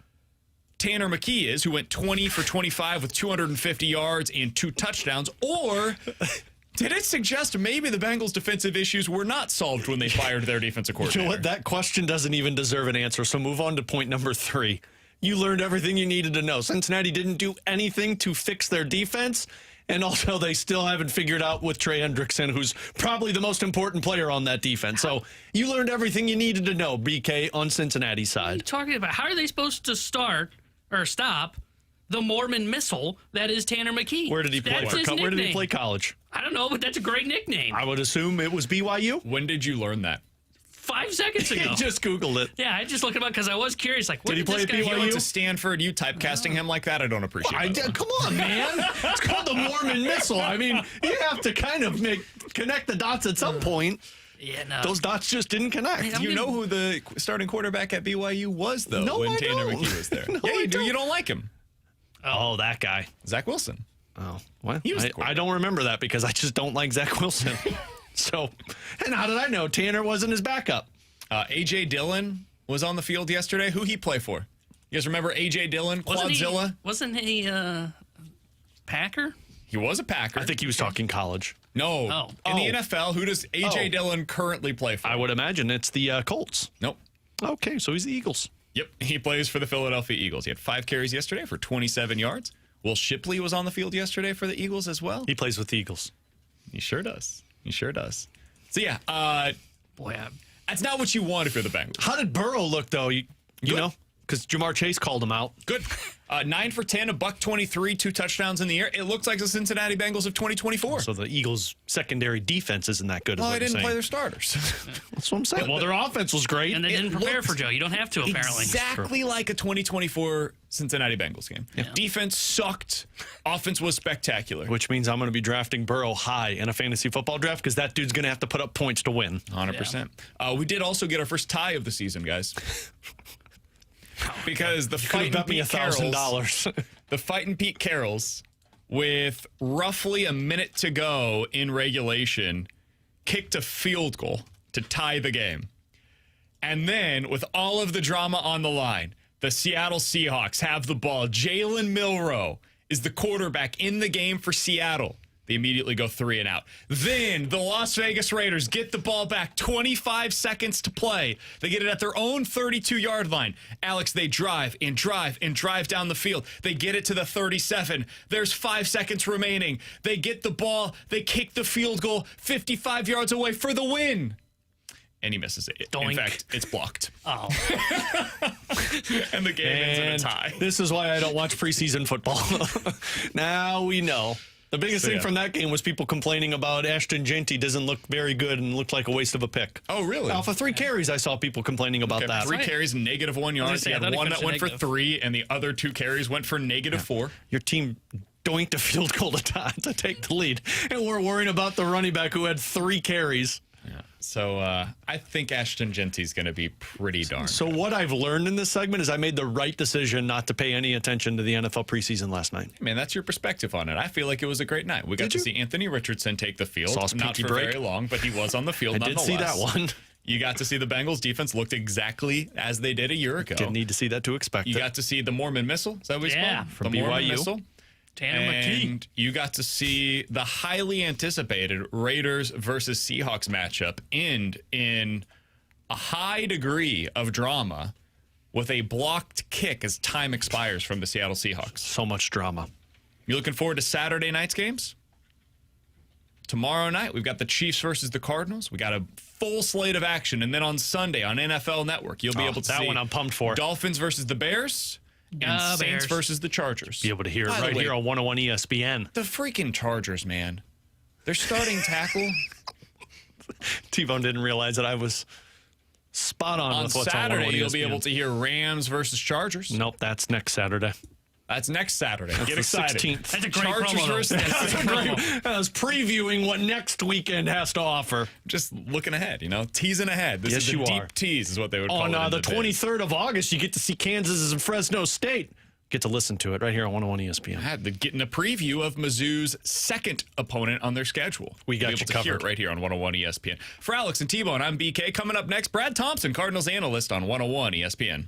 Tanner McKee is, who went 20 for 25 with 250 yards and 2 touchdowns? Or did it suggest maybe the Bengals' defensive issues were not solved when they fired their defensive coordinator? You know what? That question doesn't even deserve an answer, so move on to point number 3. You learned everything you needed to know. Cincinnati didn't do anything to fix their defense, and also they still haven't figured out with Trey Hendrickson, who's probably the most important player on that defense. So you learned everything you needed to know, BK, on Cincinnati's side. What are you talking about? How are they supposed to start or stop the Mormon missile that is Tanner McKee? Where did he play? Where did he play college? I don't know, but that's a great nickname. I would assume it was BYU. When did you learn that? 5 seconds ago. You just Googled it. Yeah, I just looked him up because I was curious. Like, where did did he play this at guy He went to Stanford. You typecasting him like that? I don't appreciate it. Come on, man. It's called the Mormon Missile. I mean, you have to kind of connect the dots at some point. Yeah, no. Those dots just didn't connect. You know who the starting quarterback at BYU was, though, when Tanner McKee was there? No, yeah, you do. don't. You don't like him. Oh, that guy. Zach Wilson. Oh, well, He was the I don't remember that because I just don't like Zach Wilson. So, and how did I know Tanner wasn't his backup? A.J. Dillon was on the field yesterday. Who he play for? You guys remember A.J. Dillon, Quadzilla? Wasn't he Packer? He was a Packer. I think he was talking college. No. In the NFL, who does A.J. Dillon currently play for? I would imagine it's the Colts. Nope. Okay, so he's the Eagles. Yep, he plays for the Philadelphia Eagles. He had 5 carries yesterday for 27 yards. Will Shipley was on the field yesterday for the Eagles as well. He plays with the Eagles. He sure does. So, yeah. Boy, that's not what you want if you're the Bengals. How did Burrow look, though? You know? Because Jamar Chase called him out. Good. 9 for 10, $123, 2 touchdowns in the air. It looks like the Cincinnati Bengals of 2024. So the Eagles' secondary defense isn't that good. Well, they didn't play their starters. That's what I'm saying. Well, their offense was great. And they didn't prepare for Joe. You don't have to, apparently. Exactly like a 2024 Cincinnati Bengals game. Yeah. Defense sucked. Offense was spectacular. Which means I'm going to be drafting Burrow high in a fantasy football draft because that dude's going to have to put up points to win. 100%. We did also get our first tie of the season, guys. Because the Fightin' Pete Carrolls, the Fightin' Pete Carrolls, with roughly a minute to go in regulation, kicked a field goal to tie the game. And then, with all of the drama on the line, the Seattle Seahawks have the ball. Jalen Milroe is the quarterback in the game for Seattle. They immediately go 3 and out. Then the Las Vegas Raiders get the ball back, 25 seconds to play. They get it at their own 32-yard line. Alex, they drive and drive and drive down the field. They get it to the 37. There's 5 seconds remaining. They get the ball. They kick the field goal 55 yards away for the win. And he misses it. Doink. In fact, it's blocked. Oh. And the game ends in a tie. This is why I don't watch preseason football. Now we know. The biggest thing from that game was people complaining about Ashton Genty doesn't look very good and looked like a waste of a pick. Oh, really? Off of 3 carries, I saw people complaining about that. 3 carries, -1 yards. He had one that went for 3, and the other 2 carries went for -4. Your team doinked a field goal to take the lead. And we're worrying about the running back who had 3 carries. Yeah. So I think Ashton Genty's going to be pretty darn So good. what I've learned in this segment is I made the right decision not to pay any attention to the NFL preseason last night. Man, that's your perspective on it. I feel like it was a great night. We got to see Anthony Richardson take the field. Saw his Not pinky for break. very long, but he was on the field I did nonetheless. see that one. You got to see the Bengals defense looked exactly as they did a year ago. Didn't need to see that to expect You it. got to see the Mormon Missile. Is that what he's Yeah, called? from the Mormon BYU. Missile. Tanner McKee. And you got to see the highly anticipated Raiders versus Seahawks matchup end in a high degree of drama with a blocked kick as time expires from the Seattle Seahawks. So much drama. You looking forward to Saturday night's games? Tomorrow night, we've got the Chiefs versus the Cardinals. We got a full slate of action. And then on Sunday on NFL Network, you'll be able to that see one I'm pumped for. Dolphins versus the Bears and Saints Bears. versus the Chargers. Be able to hear it By the right way, here on 101 ESPN. The freaking Chargers, man. Their starting tackle T-Bone didn't realize that I was spot on on with what's Saturday, on 101 you'll be ESPN. able to hear Rams versus Chargers. Nope, that's next Saturday. That's next Saturday. Get the excited. 16th. That's a great Chargers promo, though. versus That's a great promo. I was previewing what next weekend has to offer. Just looking ahead, teasing ahead. This Yes, is a you deep are. tease is what they would call On it. in the biz. 23rd of August, you get to see Kansas and Fresno State. Get to listen to it right here on 101 ESPN. I had to get in a preview of Mizzou's second opponent on their schedule. We got You'll be you able to hear it covered. right here on 101 ESPN. For Alex and T-Bone, I'm BK. Coming up next, Brad Thompson, Cardinals analyst on 101 ESPN.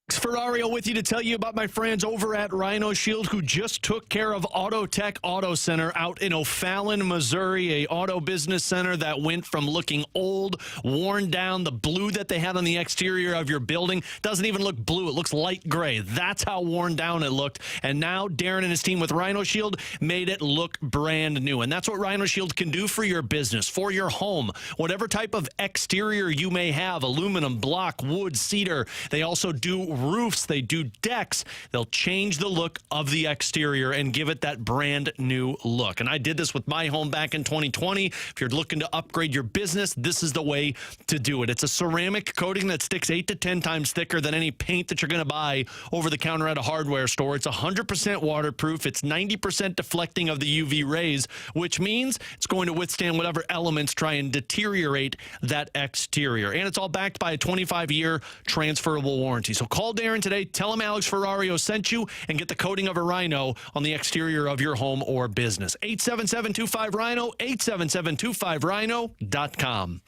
Ferrario with you to tell you about my friends over at Rhino Shield who just took care of Auto Tech Auto Center out in O'Fallon, Missouri, a auto business center that went from looking old, worn down. The blue that they had on the exterior of your building doesn't even look blue. It looks light gray. That's how worn down it looked. And now Darren and his team with Rhino Shield made it look brand new. And that's what Rhino Shield can do for your business, for your home, whatever type of exterior you may have, aluminum, block, wood, cedar. They also do roofs, they do decks. They'll change the look of the exterior and give it that brand new look. And I did this with my home back in 2020. If you're looking to upgrade your business, this is the way to do it. It's a ceramic coating that sticks 8 to 10 times thicker than any paint that you're going to buy over the counter at a hardware store. It's 100% waterproof. It's 90% deflecting of the UV rays, which means it's going to withstand whatever elements try and deteriorate that exterior. And it's all backed by a 25-year transferable warranty. So call Darren today, tell him Alex Ferrario sent you, and get the coating of a Rhino on the exterior of your home or business. 877-25-RHINO, 877-25RHINO.com.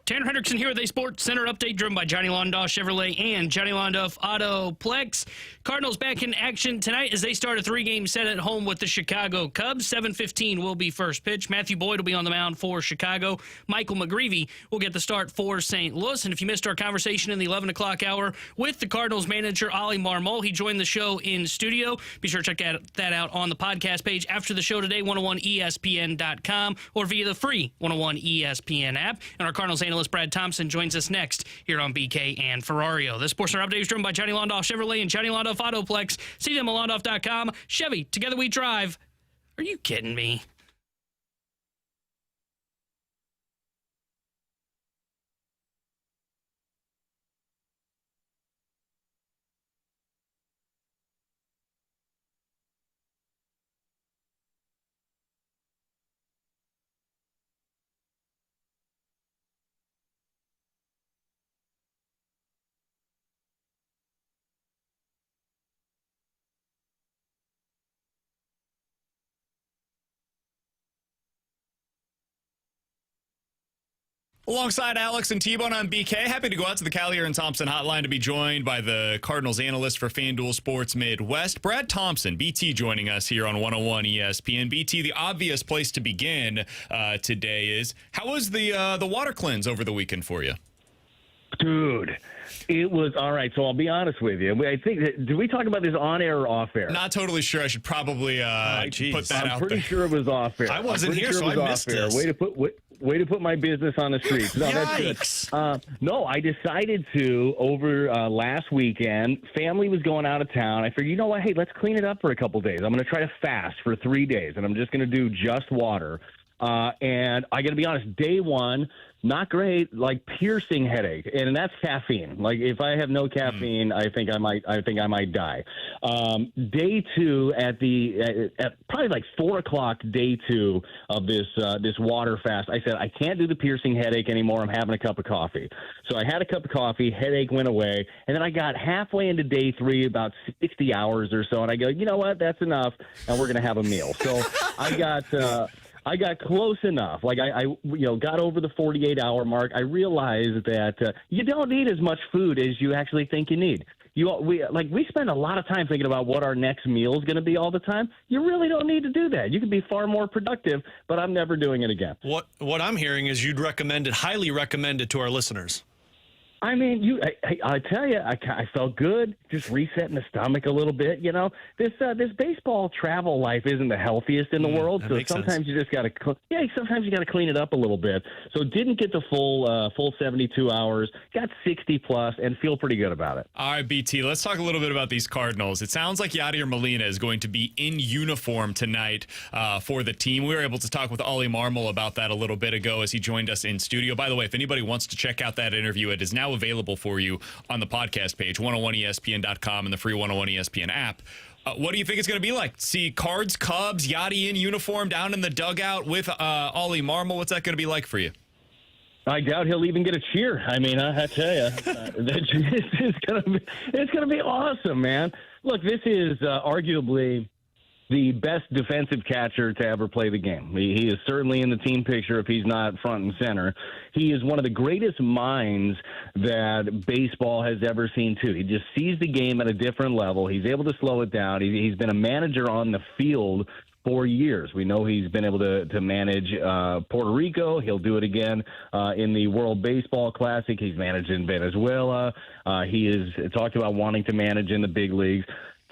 Tanner Hendrickson here with a Sports Center update driven by Johnny Londoff Chevrolet and Johnny Londoff Autoplex. Cardinals back in action tonight as they start a 3-game set at home with the Chicago Cubs. 7:15 will be first pitch. Matthew Boyd will be on the mound for Chicago. Michael McGreevy will get the start for St. Louis. And if you missed our conversation in the 11 o'clock hour with the Cardinals manager Oli Marmol, he joined the show in studio. Be sure to check that out on the podcast page after the show today, 101ESPN.com, or via the free 101 ESPN app. And our Cardinals analyst Brad Thompson joins us next here on BK and Ferrario. This Sports Center update is driven by Johnny Londoff Chevrolet and Johnny Londoff Autoplex. See them at Londoff.com. Chevy, together we drive. Are you kidding me? Alongside Alex and T-Bone on BK, happy to go out to the Collier and Thompson hotline to be joined by the Cardinals analyst for FanDuel Sports Midwest, Brad Thompson. BT joining us here on 101 ESPN. BT, the obvious place to begin today is, how was the water cleanse over the weekend for you? Dude, it was all right. So I'll be honest with you. I think did we talk about this on air or off air? Not totally sure. I should probably put that out there. I'm pretty sure it was off air. I wasn't here, so I missed this. Way to put my business on the streets. No, Yikes. That's good. No, I decided to over last weekend. Family was going out of town. I figured, you know what? Hey, let's clean it up for a couple days. I'm going to try to fast for 3 days, and I'm just going to do just water. And I got to be honest, day one, not great, like piercing headache, and that's caffeine. Like if I have no caffeine, I think I might die. Day two at probably like 4 o'clock. Day two of this water fast, I said I can't do the piercing headache anymore. I'm having a cup of coffee. So I had a cup of coffee. Headache went away, and then I got halfway into day three, about 60 hours or so, and I go, you know what? That's enough, and we're gonna have a meal. So I got close enough. Like I got over the 48-hour mark. I realized that you don't need as much food as you actually think you need. We spend a lot of time thinking about what our next meal is going to be all the time. You really don't need to do that. You can be far more productive, but I'm never doing it again. What I'm hearing is you'd highly recommend it to our listeners. I mean, I tell you, I felt good, just resetting the stomach a little bit. You know, this baseball travel life isn't the healthiest in the world, so sometimes you just got to, sometimes you got to clean it up a little bit. So didn't get the full 72 hours, got 60 plus, and feel pretty good about it. All right, BT, let's talk a little bit about these Cardinals. It sounds like Yader Molina is going to be in uniform tonight for the team. We were able to talk with Oli Marmol about that a little bit ago as he joined us in studio. By the way, if anybody wants to check out that interview, it is now available for you on the podcast page, 101ESPN.com, and the free 101 ESPN app. What do you think it's going to be like? See Cards, Cubs, Yachty in uniform down in the dugout with Oli Marmol. What's that going to be like for you? I doubt he'll even get a cheer. I mean, I tell you, it's going to be awesome, man. Look, this is arguably the best defensive catcher to ever play the game. He is certainly in the team picture if he's not front and center. He is one of the greatest minds that baseball has ever seen, too. He just sees the game at a different level. He's able to slow it down. He's been a manager on the field for years. We know he's been able to manage Puerto Rico. He'll do it again in the World Baseball Classic. He's managed in Venezuela. He is talked about wanting to manage in the big leagues.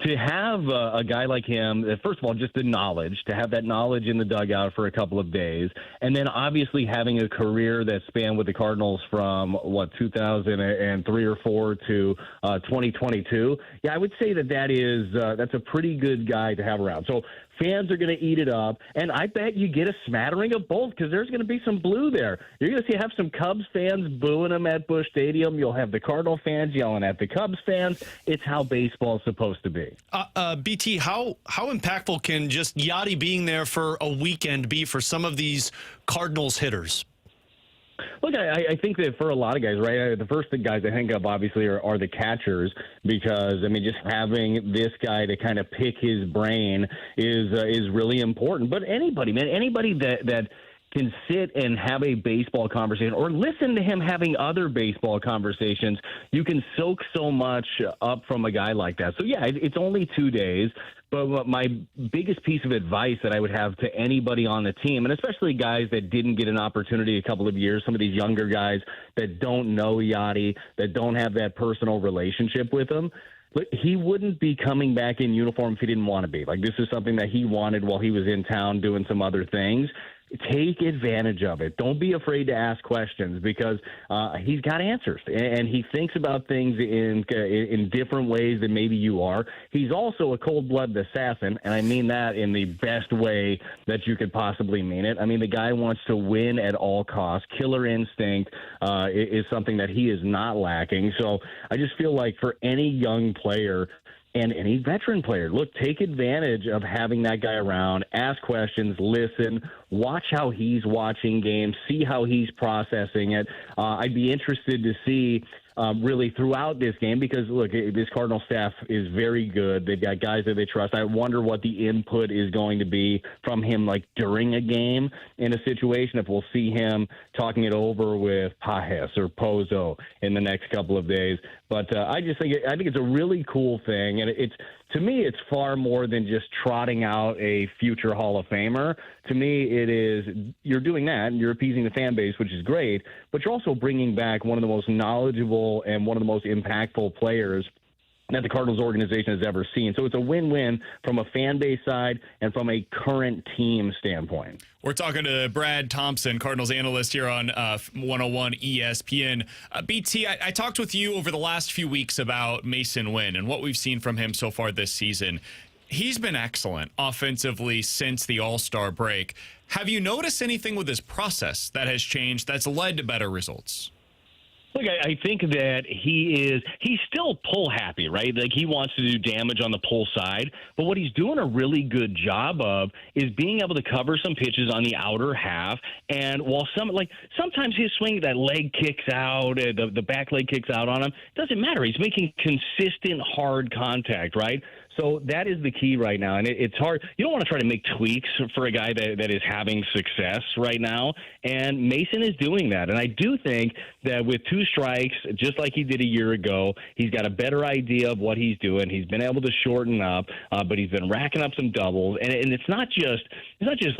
To have a guy like him, first of all, just the knowledge, to have that knowledge in the dugout for a couple of days, and then obviously having a career that spanned with the Cardinals from, 2003 or 4 to 2022. Yeah, I would say that's a pretty good guy to have around. So fans are going to eat it up, and I bet you get a smattering of both because there's going to be some blue there. You're going to have some Cubs fans booing him at Busch Stadium. You'll have the Cardinal fans yelling at the Cubs fans. It's how baseball is supposed to be. BT, how impactful can just Yachty being there for a weekend be for some of these Cardinals hitters? Look, I think that for a lot of guys, right, the first guys I think of obviously are the catchers because, I mean, just having this guy to kind of pick his brain is really important. But anybody, man, anybody that can sit and have a baseball conversation or listen to him having other baseball conversations, you can soak so much up from a guy like that. So, yeah, it's only 2 days. But my biggest piece of advice that I would have to anybody on the team, and especially guys that didn't get an opportunity a couple of years, some of these younger guys that don't know Yadi, that don't have that personal relationship with him, he wouldn't be coming back in uniform if he didn't want to be. Like, this is something that he wanted while he was in town doing some other things. Take advantage of it. Don't be afraid to ask questions because he's got answers, and he thinks about things in different ways than maybe you are. He's also a cold-blooded assassin, and I mean that in the best way that you could possibly mean it. I mean, the guy wants to win at all costs. Killer instinct is something that he is not lacking. So I just feel like for any young player and any veteran player, look, take advantage of having that guy around, ask questions, listen, watch how he's watching games, see how he's processing it. I'd be interested to see really throughout this game because, look, this Cardinal staff is very good. They've got guys that they trust. I wonder what the input is going to be from him, like, during a game in a situation, if we'll see him talking it over with Pajes or Pozo in the next couple of days. But I think it's a really cool thing, and to me, it's far more than just trotting out a future Hall of Famer. To me, it is you're doing that, and you're appeasing the fan base, which is great, but you're also bringing back one of the most knowledgeable and one of the most impactful players that the Cardinals organization has ever seen. So it's a win-win from a fan base side and from a current team standpoint. We're talking to Brad Thompson, Cardinals analyst here on 101 ESPN. BT, I talked with you over the last few weeks about Mason Wynn and what we've seen from him so far this season. He's been excellent offensively since the All-Star break. Have you noticed anything with his process that has changed that's led to better results? Look, I think that he's still pull happy, right? Like, he wants to do damage on the pull side, but what he's doing a really good job of is being able to cover some pitches on the outer half. And while sometimes his swing, that leg kicks out, the back leg kicks out on him, doesn't matter. He's making consistent hard contact, right? So that is the key right now, and it's hard. You don't want to try to make tweaks for a guy that is having success right now, and Mason is doing that. And I do think that with 2 strikes, just like he did a year ago, he's got a better idea of what he's doing. He's been able to shorten up, but he's been racking up some doubles, and it's not just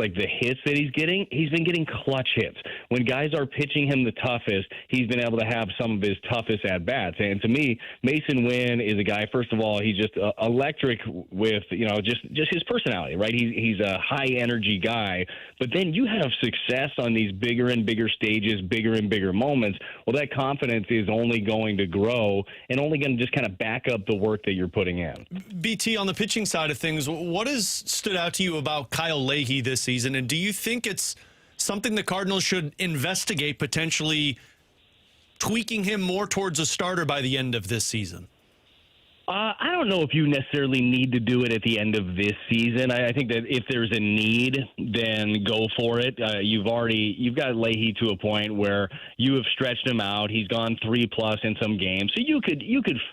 like the hits that he's getting. He's been getting clutch hits. When guys are pitching him the toughest, he's been able to have some of his toughest at-bats. And to me, Mason Wynn is a guy, first of all, he's just electric with, just his personality, right? He's a high energy guy, but then you have success on these bigger and bigger stages, bigger and bigger moments. Well, that confidence is only going to grow and only going to just kind of back up the work that you're putting in. BT, on the pitching side of things, what has stood out to you about Kyle Leahy this season? And do you think it's something the Cardinals should investigate, potentially tweaking him more towards a starter by the end of this season? I don't know if you necessarily need to do it at the end of this season. I think that if there's a need, then go for it. You've got Leahy to a point where you have stretched him out. He's gone 3+ in some games, so you could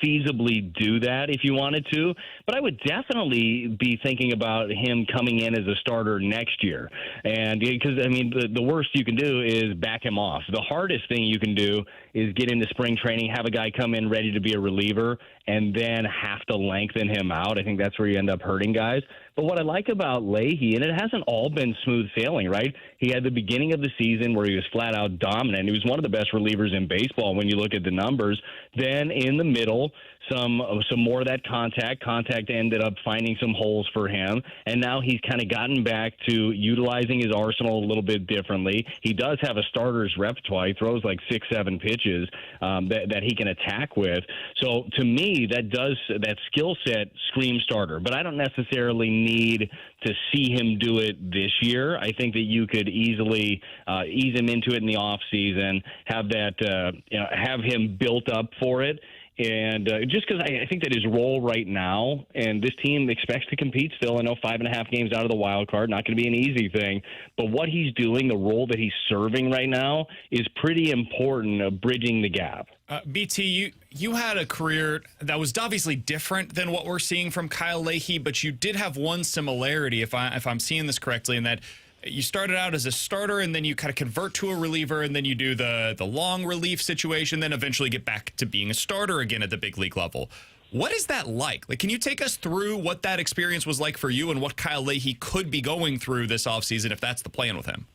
feasibly do that if you wanted to. But I would definitely be thinking about him coming in as a starter next year, and because the worst you can do is back him off. The hardest thing you can do is get into spring training, have a guy come in ready to be a reliever, and then have to lengthen him out. I think that's where you end up hurting guys. But what I like about Leahy, and it hasn't all been smooth sailing, right? He had the beginning of the season where he was flat out dominant. He was one of the best relievers in baseball when you look at the numbers. Then in the middle, some more of that contact. Contact ended up finding some holes for him, and now he's kind of gotten back to utilizing his arsenal a little bit differently. He does have a starter's repertoire. He throws like 6-7 pitches that he can attack with. So to me, that skill set screams starter. But I don't necessarily need to see him do it this year. I think that you could easily ease him into it in the off season, have him built up for it. And just because I think that his role right now, and this team expects to compete still. I know 5.5 games out of the wild card, not going to be an easy thing. But what he's doing, the role that he's serving right now, is pretty important of bridging the gap. BT, you had a career that was obviously different than what we're seeing from Kyle Leahy, but you did have one similarity, if I'm seeing this correctly, in that you started out as a starter, and then you kind of convert to a reliever, and then you do the long relief situation, then eventually get back to being a starter again at the big league level. What is that like? Like, can you take us through what that experience was like for you and what Kyle Leahy could be going through this offseason if that's the plan with him?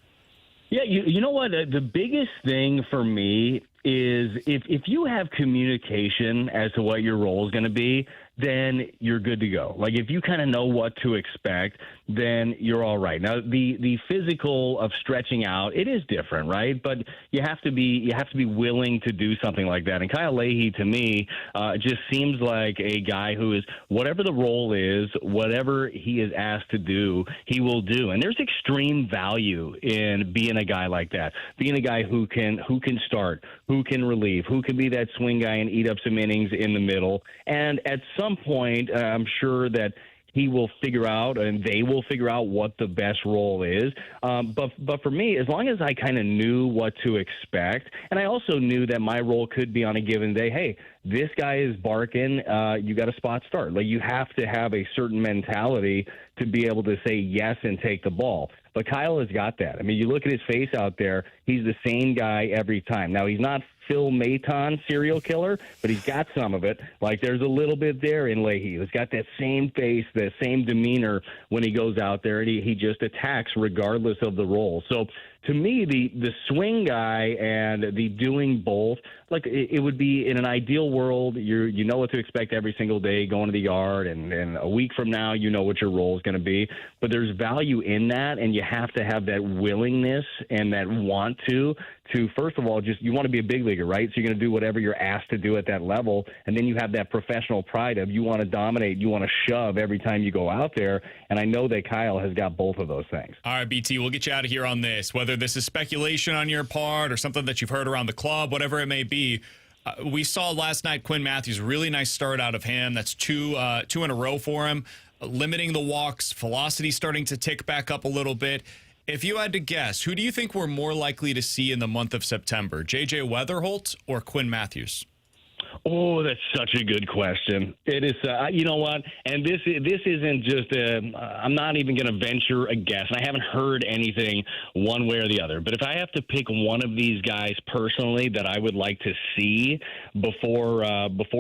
Yeah, you know what? The biggest thing for me is if you have communication as to what your role is going to be, then you're good to go. Like, if you kind of know what to expect, then you're all right. Now, the physical of stretching out, it is different, right? But you have to be willing to do something like that. And Kyle Leahy, to me, just seems like a guy who is, whatever the role is, whatever he is asked to do, he will do. And there's extreme value in being a guy like that, being a guy who can start, who can relieve, who can be that swing guy and eat up some innings in the middle. And at some point, I'm sure that he will figure out, and they will figure out what the best role is. But for me, as long as I kind of knew what to expect, and I also knew that my role could be on a given day, hey, this guy is barking, you got a spot start. Like, you have to have a certain mentality to be able to say yes and take the ball. But Kyle has got that. I mean, you look at his face out there, he's the same guy every time. Now, he's not Phil Maton serial killer, but he's got some of it. Like, there's a little bit there in Leahy. He's got that same face, the same demeanor when he goes out there, and he just attacks regardless of the role. So to me, the swing guy and the doing both, like, it would be in an ideal world, you know what to expect every single day going to the yard, and a week from now you know what your role is going to be. But there's value in that, and you have to have that willingness and that want to first of all, just, you want to be a big leaguer, right? So you're going to do whatever you're asked to do at that level, and then you have that professional pride of you want to dominate, you want to shove every time you go out there, and I know that Kyle has got both of those things. All right, BT, we'll get you out of here on this. Whether this is speculation on your part or something that you've heard around the club, whatever it may be, we saw last night Quinn Matthews, really nice start out of him. That's two in a row for him, limiting the walks, velocity starting to tick back up a little bit. If you had to guess, who do you think we're more likely to see in the month of September, J.J. Weatherholt or Quinn Matthews? Oh, that's such a good question. It is, you know what? And this isn't just I'm not even going to venture a guess. And I haven't heard anything one way or the other. But if I have to pick one of these guys personally that I would like to see before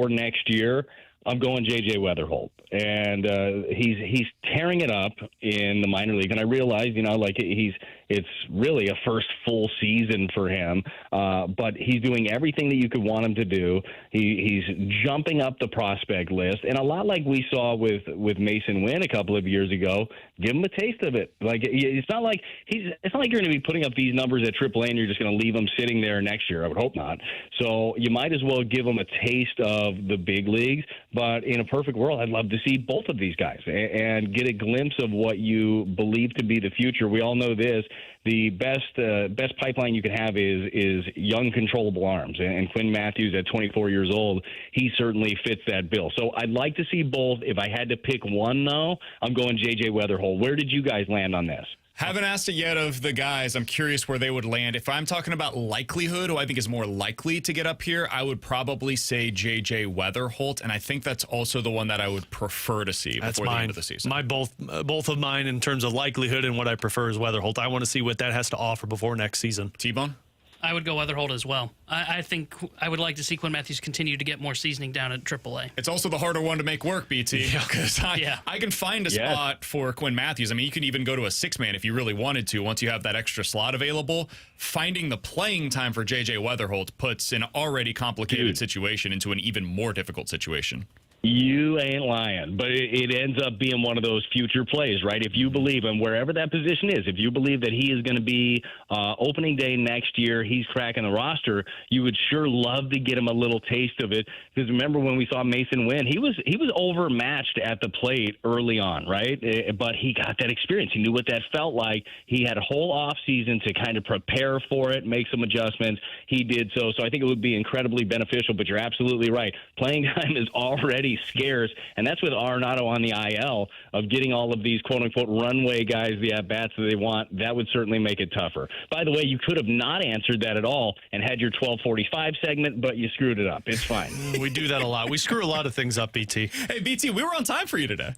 next year, I'm going J.J. Weatherholt. And he's tearing it up in the minor league. And I realize, like, it's really a first full season for him. But he's doing everything that you could want him to do. He's jumping up the prospect list. And a lot like we saw with Mason Wynn a couple of years ago, give him a taste of it. Like, it's not like you're going to be putting up these numbers at AAA and you're just going to leave him sitting there next year. I would hope not. So you might as well give him a taste of the big leagues. But in a perfect world, I'd love to see both of these guys and get a glimpse of what you believe to be the future. We all know this. The best pipeline you can have is young, controllable arms. And Quinn Matthews at 24 years old, he certainly fits that bill. So I'd like to see both. If I had to pick one, though, I'm going J.J. Weatherholt. Where did you guys land on this? Haven't asked it yet of the guys. I'm curious where they would land. If I'm talking about likelihood, who I think is more likely to get up here, I would probably say J.J. Weatherholt, and I think that's also the one that I would prefer to see before the end of the season. Both of mine in terms of likelihood, and what I prefer is Weatherholt. I want to see what that has to offer before next season. T-Bone? I would go Weatherholt as well. I think I would like to see Quinn Matthews continue to get more seasoning down at AAA. It's also the harder one to make work, BT, because I can find a spot for Quinn Matthews. I mean, you can even go to a six-man if you really wanted to once you have that extra slot available. Finding the playing time for J.J. Weatherholt puts an already complicated situation into an even more difficult situation. You ain't lying, but it ends up being one of those future plays, right? If you believe him, wherever that position is, if you believe that he is going to be opening day next year, he's cracking the roster, you would sure love to get him a little taste of it. Because remember when we saw Mason Wynn, he was overmatched at the plate early on, right? But he got that experience. He knew what that felt like. He had a whole off season to kind of prepare for it, make some adjustments. He did so. So I think it would be incredibly beneficial, but you're absolutely right. Playing time is already scarce, and that's with Arenado on the IL, of getting all of these quote-unquote runway guys the at-bats that they want. That would certainly make it tougher. By the way, you could have not answered that at all and had your 12:45 segment, but you screwed it up. It's fine. We do that a lot. We screw a lot of things up, BT. Hey, BT, we were on time for you today.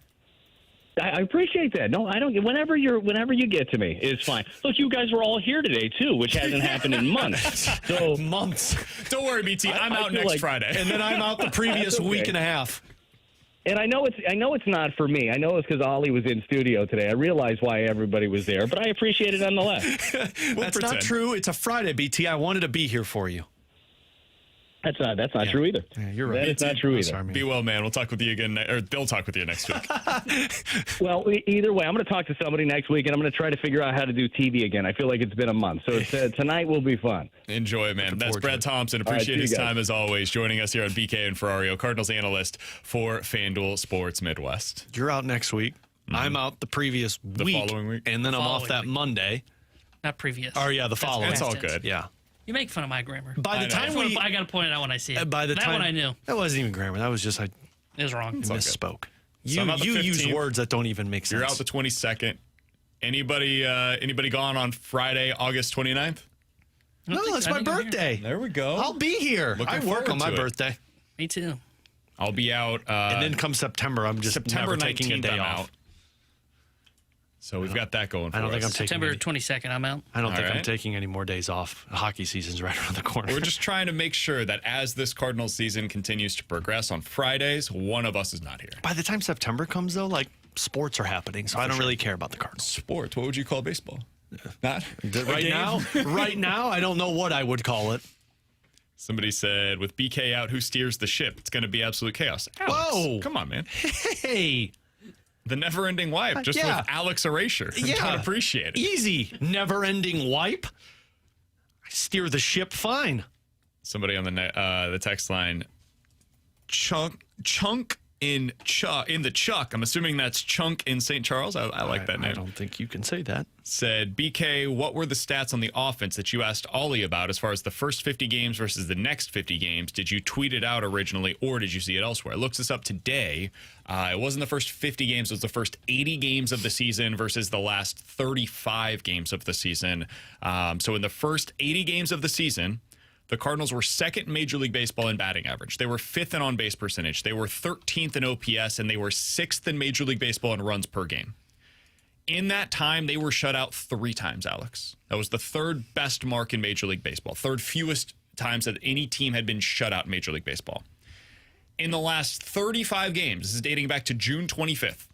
I appreciate that. No, I don't. Whenever you get to me, it's fine. Look, you guys were all here today too, which hasn't happened in months. So months. Don't worry, BT. I'm out next Friday, and then I'm out the previous week and a half. And I know it's not for me. I know it's because Oli was in studio today. I realize why everybody was there, but I appreciate it nonetheless. That's not true. It's a Friday, BT. I wanted to be here for you. That's not true either. Yeah, you're right. That is not true either. Sorry, be well, man. We'll talk with you again, or they'll talk with you next week. Well, either way, I'm going to talk to somebody next week, and I'm going to try to figure out how to do TV again. I feel like it's been a month, so tonight will be fun. Enjoy, man. That's Brad Thompson. Appreciate his time as always, joining us here on BK and Ferrario, Cardinals analyst for FanDuel Sports Midwest. You're out next week. Mm-hmm. I'm out the following week, and then I'm off that Monday. Not previous. Oh yeah, the following. That's all good. Yeah. You make fun of my grammar. By the time I got to point it out when I see it. By the that time, one I knew. That wasn't even grammar. That was just It was wrong. I misspoke. So you use words that don't even make sense. You're out the 22nd. Anybody gone on Friday, August 29th? No, that's my birthday. There we go. I'll be here. I work on my birthday. Me too. I'll be out. And then come September, I'm just September never taking a 19th, day I'm off. out. So we've got that going for us. I don't think I'm taking September 22nd, I'm out. I don't think I'm taking any more days off. The hockey season's right around the corner. We're just trying to make sure that as this Cardinals season continues to progress on Fridays, one of us is not here. By the time September comes, though, sports are happening, so I don't really care about the Cardinals. Sports? What would you call baseball? Not? Right now, I don't know what I would call it. Somebody said, with BK out, who steers the ship? It's going to be absolute chaos. Alex, whoa. Come on, man. Hey. The never-ending wipe, just with Alex Erasure. Yeah. I appreciate it. Easy. Never-ending wipe. I steer the ship fine. Somebody on the text line, chunk in the Chuck. I'm assuming that's Chunk in St. Charles. I like that name. I don't think you can say that. Said, BK, what were the stats on the offense that you asked Oli about as far as the first 50 games versus the next 50 games? Did you tweet it out originally, or did you see it elsewhere? I looked this up today. It wasn't the first 50 games. It was the first 80 games of the season versus the last 35 games of the season. So in the first 80 games of the season, the Cardinals were second in Major League Baseball in batting average. They were fifth in on-base percentage. They were 13th in OPS, and they were sixth in Major League Baseball in runs per game. In that time, they were shut out 3 times, Alex. That was the third best mark in Major League Baseball, third fewest times that any team had been shut out in Major League Baseball. In the last 35 games, this is dating back to June 25th,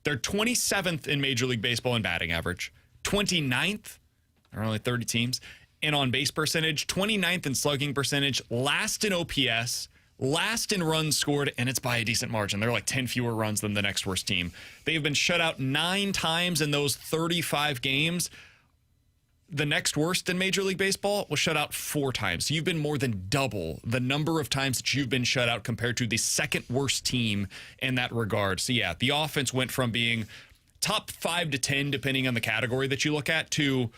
they're 27th in Major League Baseball in batting average, 29th, there are only 30 teams, in on-base percentage, 29th in slugging percentage, last in OPS, last in runs scored, and it's by a decent margin. They're like 10 fewer runs than the next worst team. They've been shut out 9 times in those 35 games. The next worst in Major League Baseball was shut out 4 times. So you've been more than double the number of times that you've been shut out compared to the second worst team in that regard. So yeah, the offense went from being top 5 to 10, depending on the category that you look at, to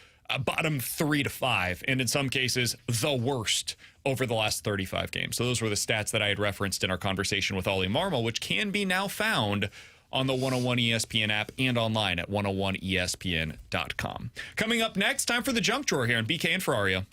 bottom 3 to 5, and in some cases, the worst over the last 35 games. So those were the stats that I had referenced in our conversation with Oli Marmol, which can be now found on the 101 ESPN app and online at 101ESPN.com. Coming up next, time for the junk drawer here on BK and Ferrario.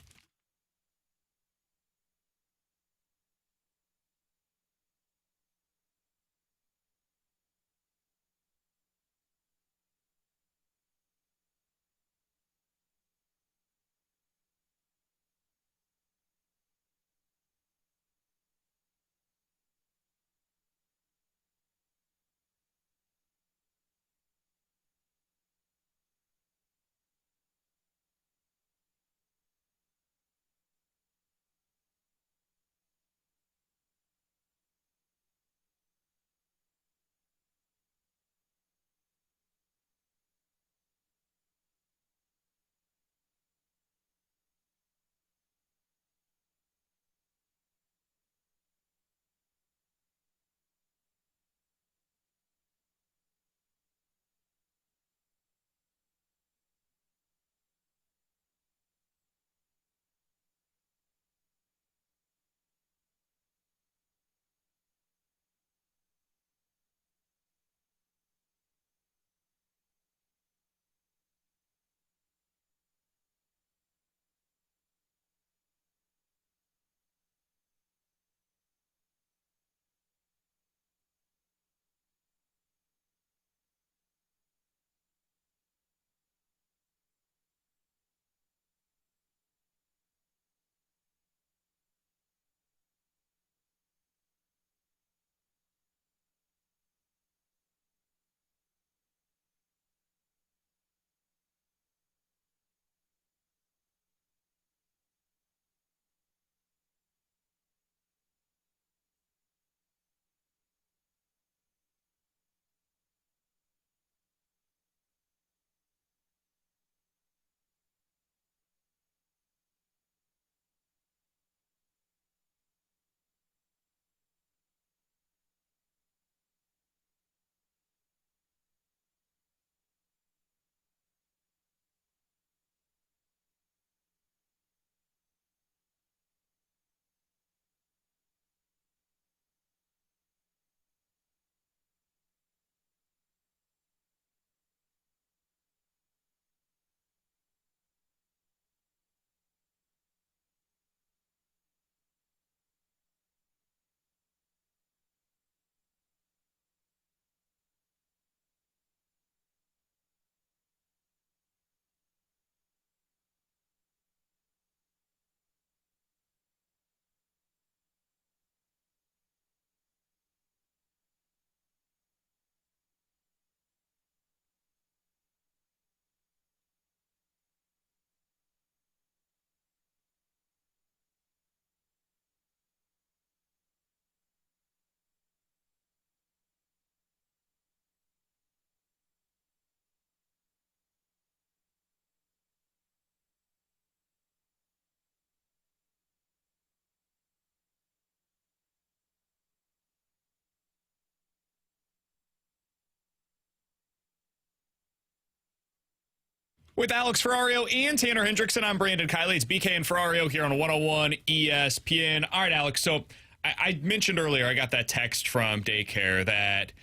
With Alex Ferrario and Tanner Hendrickson, I'm Brandon Kiley. It's BK and Ferrario here on 101 ESPN. All right, Alex, so I mentioned earlier I got that text from daycare that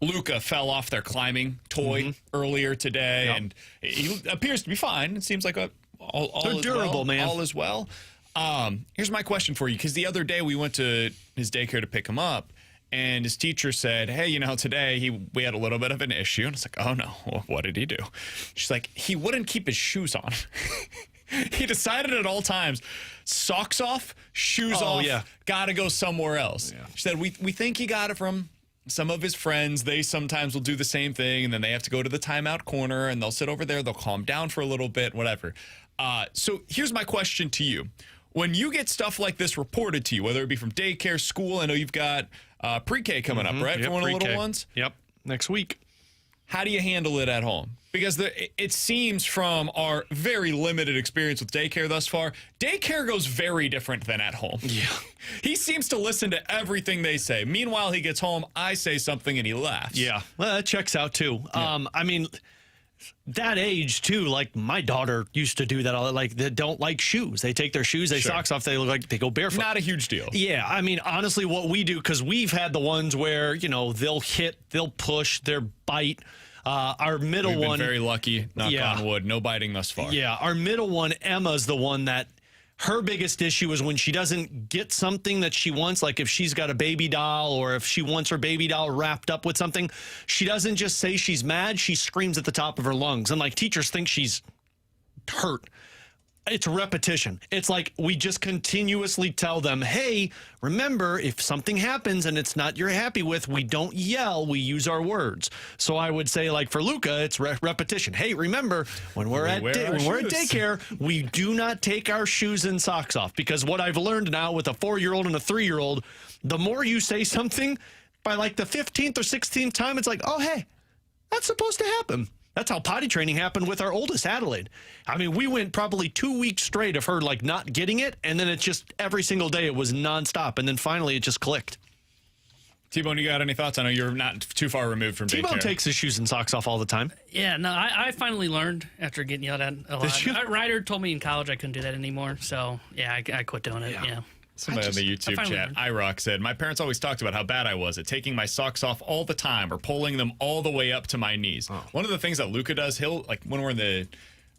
Luca fell off their climbing toy earlier today, and he appears to be fine. It seems like all is durable, well. man. All is well. Here's my question for you, because the other day we went to his daycare to pick him up, and his teacher said, hey, today we had a little bit of an issue. And it's like, oh, no. Well, what did he do? She's like, he wouldn't keep his shoes on. He decided at all times, socks off, shoes off, gotta go somewhere else. Yeah. She said, we think he got it from some of his friends. They sometimes will do the same thing, and then they have to go to the timeout corner, and they'll sit over there. They'll calm down for a little bit, whatever. So here's my question to you. When you get stuff like this reported to you, whether it be from daycare, school, I know you've got pre-K coming up, right? For one of the little ones? Yep, next week. How do you handle it at home? Because it seems from our very limited experience with daycare thus far, daycare goes very different than at home. Yeah. He seems to listen to everything they say. Meanwhile, he gets home, I say something, and he laughs. Yeah, well, that checks out, too. Yeah. I mean, that age, too, like my daughter used to do that. Like, they don't like shoes. They take their shoes, they socks off, they look like they go barefoot. Not a huge deal. Yeah, I mean, honestly, what we do, because we've had the ones where, they'll hit, they'll push, they'll bite. Our middle We've been one, very lucky, knock on wood, no biting thus far. Yeah, our middle one, Emma's the one that her biggest issue is when she doesn't get something that she wants, like if she's got a baby doll or if she wants her baby doll wrapped up with something, she doesn't just say she's mad, she screams at the top of her lungs. And like teachers think she's hurt. It's repetition. It's like we just continuously tell them, hey, remember, if something happens and it's not you're happy with, we don't yell, we use our words. So I would say, like for Luca, it's repetition. Hey, remember, when we're at daycare, we do not take our shoes and socks off. Because what I've learned now with a 4-year-old and a 3-year-old, the more you say something, by like the 15th or 16th time, it's like, oh, hey, that's supposed to happen. That's how potty training happened with our oldest, Adelaide. I mean, we went probably 2 weeks straight of her like not getting it, and then it just every single day it was nonstop, and then finally it just clicked. T-Bone, you got any thoughts? I know you're not too far removed from daycare. T-Bone takes his shoes and socks off all the time. Yeah, no, I finally learned after getting yelled at a lot. Ryder told me in college I couldn't do that anymore, so yeah, I quit doing it. Yeah. Somebody on the YouTube chat, iRock, said, my parents always talked about how bad I was at taking my socks off all the time or pulling them all the way up to my knees. Oh. One of the things that Luca does, he'll, like when we're in the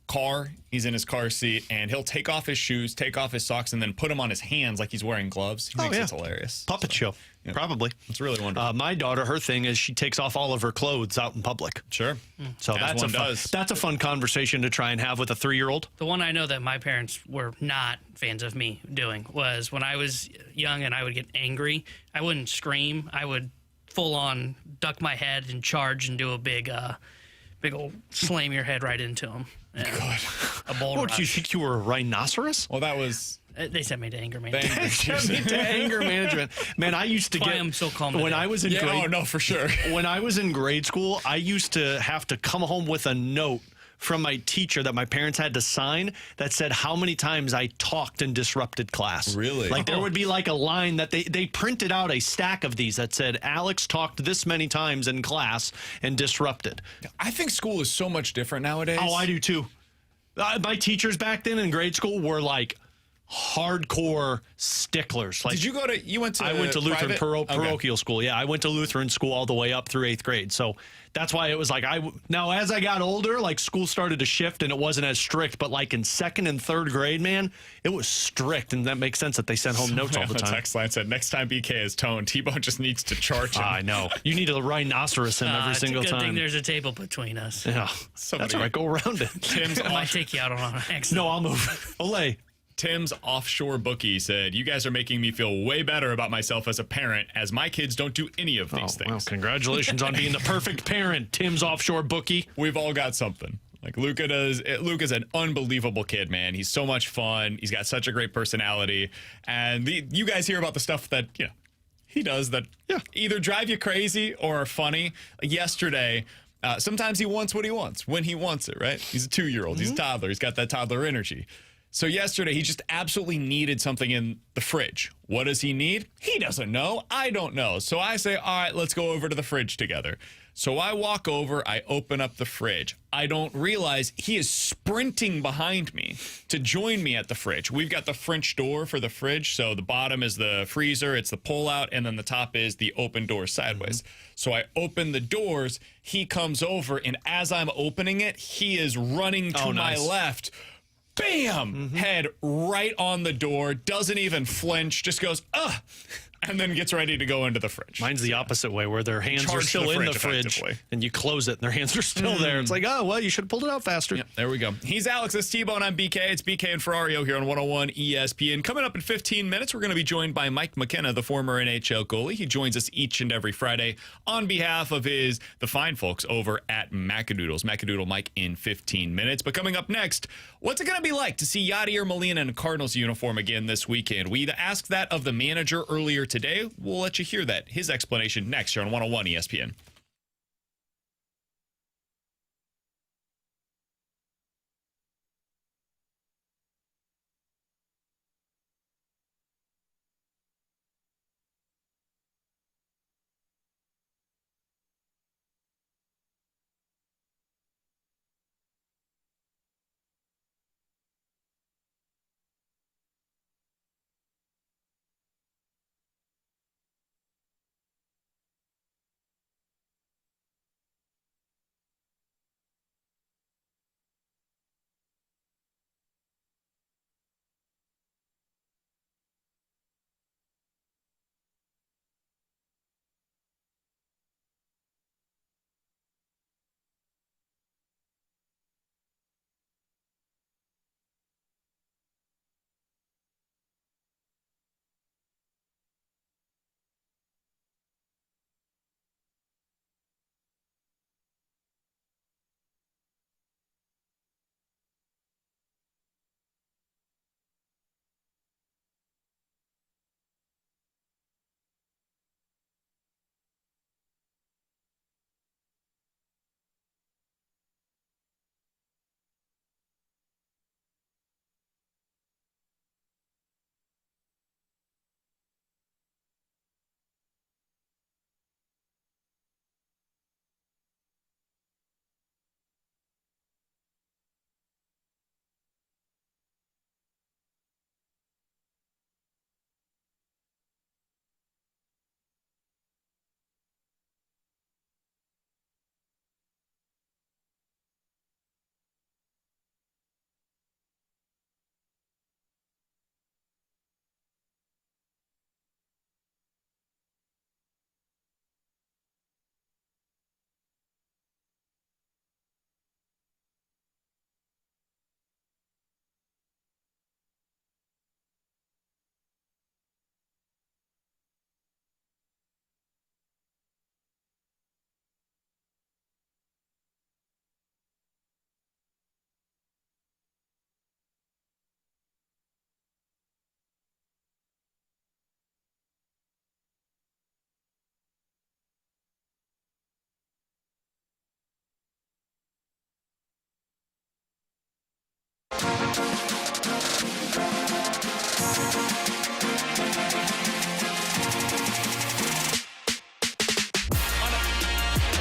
car, he's in his car seat, and he'll take off his shoes, take off his socks, and then put them on his hands like he's wearing gloves. He thinks it's hilarious. Puppet show. Yeah. Probably. It's really wonderful. My daughter, her thing is she takes off all of her clothes out in public. Sure. So that's a fun conversation to try and have with a 3-year-old. The one I know that my parents were not fans of me doing was when I was young and I would get angry, I wouldn't scream. I would full on duck my head and charge and do a big old slam your head right into him. God. A bull rush. Do you think you were a rhinoceros? Well, that was... They sent me to anger management. They sent me to anger management. Man, I used to That's why I'm so calm when today. I was in grade. Oh, no, for sure. When I was in grade school, I used to have to come home with a note from my teacher that my parents had to sign that said how many times I talked and disrupted class. Really? Like there would be like a line that they printed out a stack of these that said Alex talked this many times in class and disrupted. I think school is so much different nowadays. Oh, I do too. My teachers back then in grade school were like hardcore sticklers. Like, you went to I went to Lutheran parochial Okay. school. Yeah, I went to Lutheran school all the way up through 8th grade. So that's why it was like now as I got older, like school started to shift and it wasn't as strict. But like in 2nd and 3rd grade, man, it was strict, and that makes sense that they sent home notes all the time. Text line said, next time BK is toned, T-Bone just needs to charge him. I know. You need a rhinoceros him every single it's a good time. thing there's a table between us. Yeah, that's all right. Go around it. I might take you out on an accident. No, I'll move. Olay. Tim's offshore bookie said, you guys are making me feel way better about myself as a parent, as my kids don't do any of these things. Well, congratulations on being the perfect parent, Tim's offshore bookie. We've all got something. Like Luca does. Luca's an unbelievable kid, man. He's so much fun. He's got such a great personality. And you guys hear about the stuff that, he does that either drive you crazy or are funny. Like yesterday, sometimes he wants what he wants when he wants it, right? He's a 2-year-old. He's a toddler. He's got that toddler energy. So yesterday, he just absolutely needed something in the fridge. What does he need? He doesn't know. I don't know. So I say, all right, let's go over to the fridge together. So I walk over, I open up the fridge. I don't realize he is sprinting behind me to join me at the fridge. We've got the French door for the fridge. So the bottom is the freezer, it's the pull-out, and then the top is the open door sideways. So I open the doors, he comes over, and as I'm opening it, he is running to my left. Bam! Head right on the door, doesn't even flinch, just goes, ugh, and then gets ready to go into the fridge. Mine's the opposite way, where their hands are still in the fridge, and you close it, and their hands are still there. It's like, oh, well, you should have pulled it out faster. Yep, there we go. He's Alex, it's T-Bone, I'm BK. It's BK and Ferrario here on 101 ESPN. Coming up in 15 minutes, we're going to be joined by Mike McKenna, the former NHL goalie. He joins us each and every Friday on behalf of the fine folks over at Macadoodles. Macadoodle Mike in 15 minutes. But coming up next, what's it going to be like to see Yader Molina in a Cardinals uniform again this weekend? We asked that of the manager earlier today. We'll let you hear that. His explanation next here on 101 ESPN.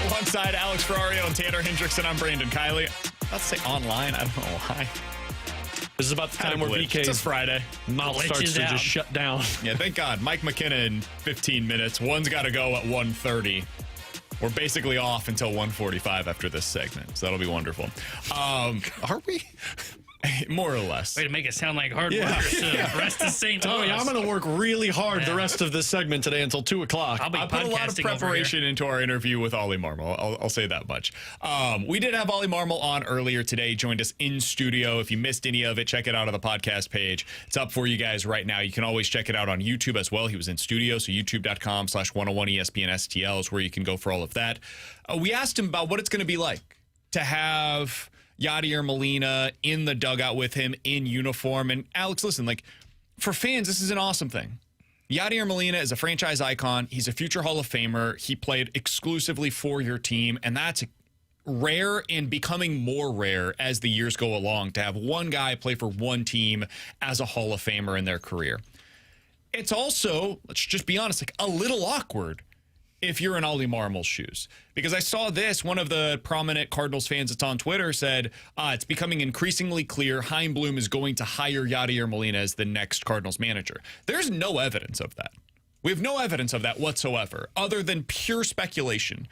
Alongside Alex Ferrario and Tanner Hendrickson, I'm Brandon Kiley. Let's say online. I don't know why. This is about the time where BK's it's Friday. Mouth starts to just shut down. Yeah, thank God. Mike McKenna in 15 minutes. One's got to go at 1:30. We're basically off until 1:45 after this segment, so that'll be wonderful. Are we? More or less. Way to make it sound like hard workers. Rest is St. Oh, yeah, I'm going to work really hard the rest of this segment today until 2 o'clock. I'll be I put a lot of preparation into our interview with Oli Marmol. I'll say that much. We did have Oli Marmol on earlier today. Joined us in studio. If you missed any of it, check it out on the podcast page. It's up for you guys right now. You can always check it out on YouTube as well. He was in studio, so youtube.com/101ESPN STL is where you can go for all of that. We asked him about what it's going to be like to have Yader Molina in the dugout with him in uniform. And Alex, listen, like, for fans, this is an awesome thing. Yader Molina is a franchise icon. He's a future Hall of Famer. He played exclusively for your team, and that's rare and becoming more rare as the years go along to have one guy play for one team as a Hall of Famer in their career. It's also, let's just be honest, like a little awkward if you're in Oli Marmol's shoes. Because I saw this, one of the prominent Cardinals fans that's on Twitter said, it's becoming increasingly clear Chaim Bloom is going to hire Yader Molina as the next Cardinals manager. There's no evidence of that. We have no evidence of that whatsoever, other than pure speculation.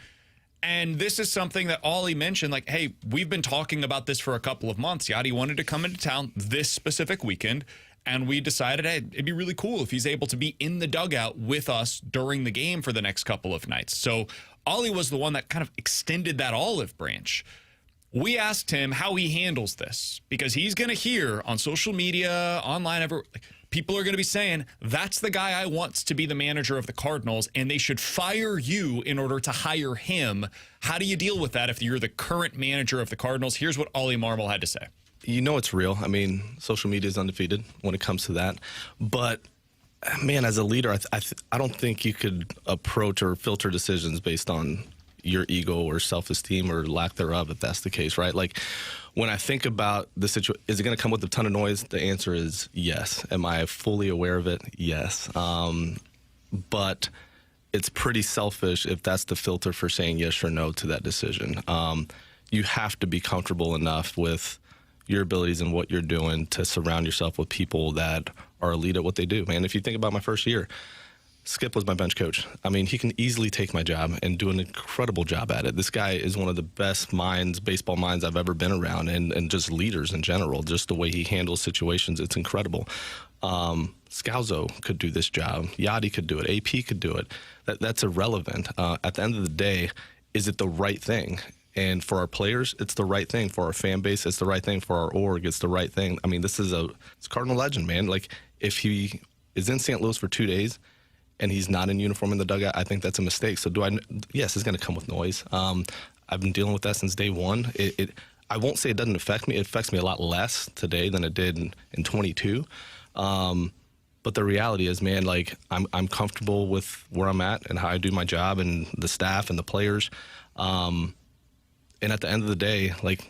And this is something that Oli mentioned, like, hey, we've been talking about this for a couple of months. Yadi wanted to come into town this specific weekend, and we decided, hey, it'd be really cool if he's able to be in the dugout with us during the game for the next couple of nights. So Oli was the one that kind of extended that olive branch. We asked him how he handles this, because he's going to hear on social media, online, people are going to be saying, that's the guy I want to be the manager of the Cardinals, and they should fire you in order to hire him. How do you deal with that if you're the current manager of the Cardinals? Here's what Oli Marmol had to say. You know it's real. I mean, social media is undefeated when it comes to that. But, man, as a leader, I don't think you could approach or filter decisions based on your ego or self-esteem or lack thereof, if that's the case, right? Like, when I think about the situation, is it going to come with a ton of noise? The answer is yes. Am I fully aware of it? Yes. But it's pretty selfish if that's the filter for saying yes or no to that decision. You have to be comfortable enough with your abilities and what you're doing to surround yourself with people that are elite at what they do. Man, if you think about my first year, Skip was my bench coach. I mean, he can easily take my job and do an incredible job at it. This guy is one of the best minds, baseball minds I've ever been around, and just leaders in general. Just the way he handles situations, it's incredible. Scalzo could do this job. Yadi could do it. AP could do it. That's irrelevant. At the end of the day, is it the right thing? And for our players, it's the right thing. For our fan base, it's the right thing. For our org, it's the right thing. I mean, it's Cardinal legend, man. Like, if he is in St. Louis for 2 days and he's not in uniform in the dugout, I think that's a mistake. So yes, it's going to come with noise. I've been dealing with that since day one. I won't say it doesn't affect me. It affects me a lot less today than it did in 22. But the reality is, man, like, I'm comfortable with where I'm at and how I do my job and the staff and the players. And at the end of the day, like,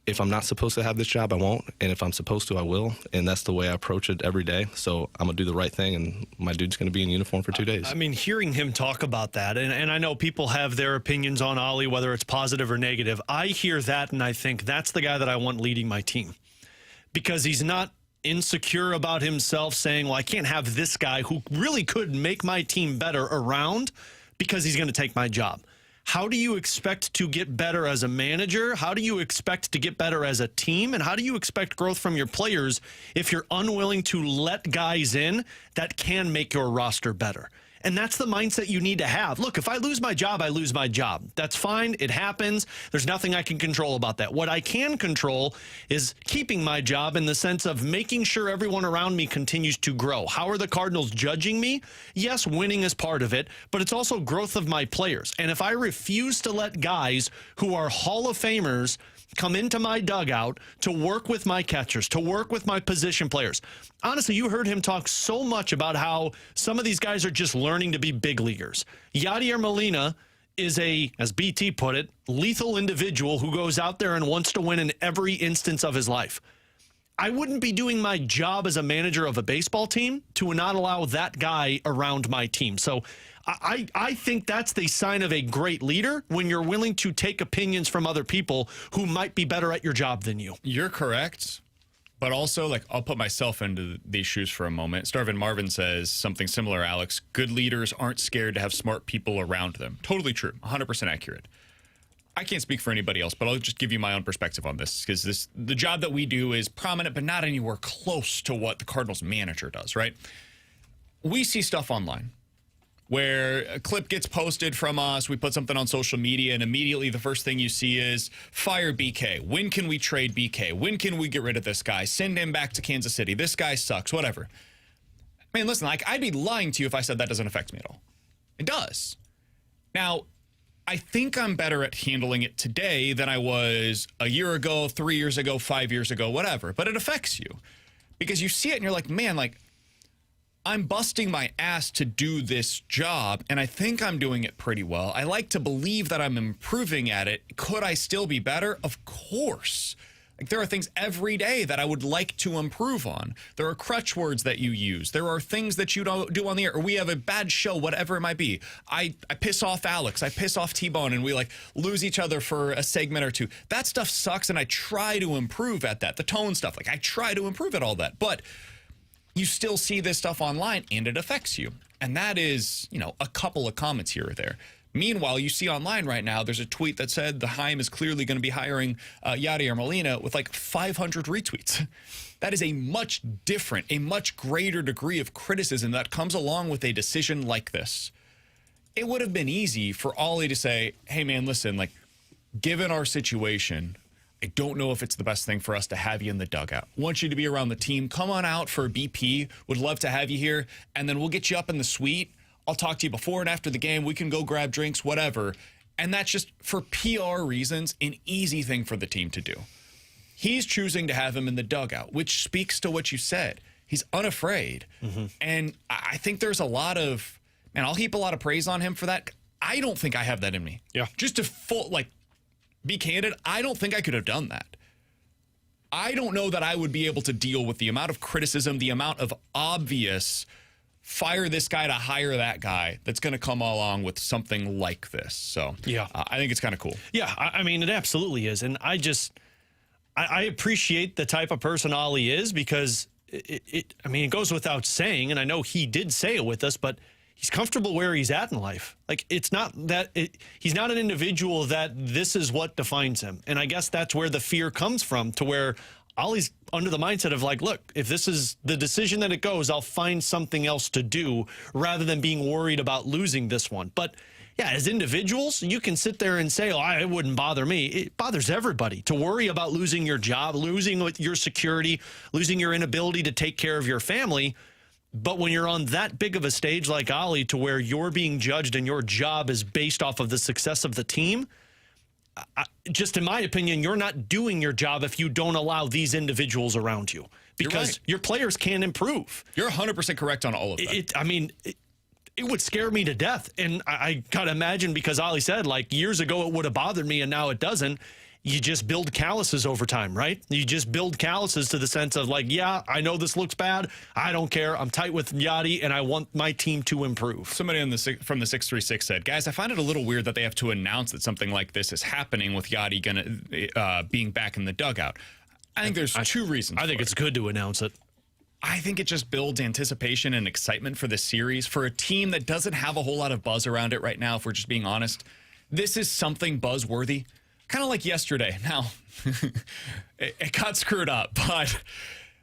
if I'm not supposed to have this job, I won't. And if I'm supposed to, I will. And that's the way I approach it every day. So I'm going to do the right thing, and my dude's going to be in uniform for 2 days. I mean, hearing him talk about that, and I know people have their opinions on Oli, whether it's positive or negative. I hear that, and I think that's the guy that I want leading my team. Because he's not insecure about himself, saying, well, I can't have this guy who really could make my team better around because he's going to take my job. How do you expect to get better as a manager? How do you expect to get better as a team? And how do you expect growth from your players if you're unwilling to let guys in that can make your roster better? And that's the mindset you need to have. Look, if I lose my job, I lose my job. That's fine. It happens. There's nothing I can control about that. What I can control is keeping my job in the sense of making sure everyone around me continues to grow. How are the Cardinals judging me? Yes, winning is part of it, but it's also growth of my players. And if I refuse to let guys who are Hall of Famers come into my dugout to work with my catchers, to work with my position players. Honestly, you heard him talk so much about how some of these guys are just learning to be big leaguers. Yader Molina is as BT put it, lethal individual who goes out there and wants to win in every instance of his life. I wouldn't be doing my job as a manager of a baseball team to not allow that guy around my team. So I think that's the sign of a great leader, when you're willing to take opinions from other people who might be better at your job than you. You're correct. But also, like, I'll put myself into these shoes for a moment. Starvin Marvin says something similar, Alex. Good leaders aren't scared to have smart people around them. Totally true. 100% accurate. I can't speak for anybody else, but I'll just give you my own perspective on this, because the job that we do is prominent, but not anywhere close to what the Cardinals manager does, right? We see stuff online where a clip gets posted from us, we put something on social media, and immediately the first thing you see is, fire BK. When can we trade BK? When can we get rid of this guy? Send him back to Kansas City. This guy sucks, whatever. Man, listen, like, I'd be lying to you if I said that doesn't affect me at all. It does. Now, I think I'm better at handling it today than I was a year ago, 3 years ago, 5 years ago, whatever. But it affects you because you see it and you're like, man, like, I'm busting my ass to do this job, and I think I'm doing it pretty well. I like to believe that I'm improving at it. Could I still be better? Of course. Like, there are things every day that I would like to improve on. There are crutch words that you use. There are things that you don't do on the air, or we have a bad show, whatever it might be. I piss off Alex. I piss off T-Bone, and we like lose each other for a segment or two. That stuff sucks, and I try to improve at that. The tone stuff, like I try to improve at all that. But you still see this stuff online, and it affects you. And that is, you know, a couple of comments here or there. Meanwhile, you see online right now, there's a tweet that said the Heim is clearly going to be hiring Yader Molina with like 500 retweets. That is a much different, a much greater degree of criticism that comes along with a decision like this. It would have been easy for Oli to say, hey, man, listen, like, given our situation, I don't know if it's the best thing for us to have you in the dugout. Want you to be around the team. Come on out for a BP. Would love to have you here. And then we'll get you up in the suite. I'll talk to you before and after the game. We can go grab drinks, whatever. And that's just, for PR reasons, an easy thing for the team to do. He's choosing to have him in the dugout, which speaks to what you said. He's unafraid. Mm-hmm. And I think there's a lot of, and I'll heap a lot of praise on him for that. I don't think I have that in me. Yeah. Just to be candid, I don't think I could have done that. I don't know that I would be able to deal with the amount of criticism, the amount of obvious fire this guy to hire that guy that's going to come along with something like this. So yeah, I think it's kind of cool. Yeah, I mean, it absolutely is. And I appreciate the type of person Oli is, because it goes without saying, and I know he did say it with us, but he's comfortable where he's at in life. Like, it's not that he's not an individual that this is what defines him. And I guess that's where the fear comes from, to where Oli's under the mindset of like, look, if this is the decision that it goes, I'll find something else to do rather than being worried about losing this one. But yeah, as individuals, you can sit there and say, oh, it wouldn't bother me. It bothers everybody to worry about losing your job, losing your security, losing your inability to take care of your family. But when you're on that big of a stage like Oli, to where you're being judged and your job is based off of the success of the team, just in my opinion, you're not doing your job if you don't allow these individuals around you, because your players can improve. You're 100% correct on all of that. It would scare me to death. And I got to imagine, because Oli said, like, years ago it would have bothered me and now it doesn't. You just build calluses over time, right? You just build calluses to the sense of like, yeah, I know this looks bad. I don't care. I'm tight with Yadi, and I want my team to improve. Somebody from the 636 said, guys, I find it a little weird that they have to announce that something like this is happening with Yadi being back in the dugout. I think there's two reasons. I think it's good to announce it. I think it just builds anticipation and excitement for the series. For a team that doesn't have a whole lot of buzz around it right now, if we're just being honest, this is something buzzworthy. Kind of like yesterday. Now, it got screwed up, but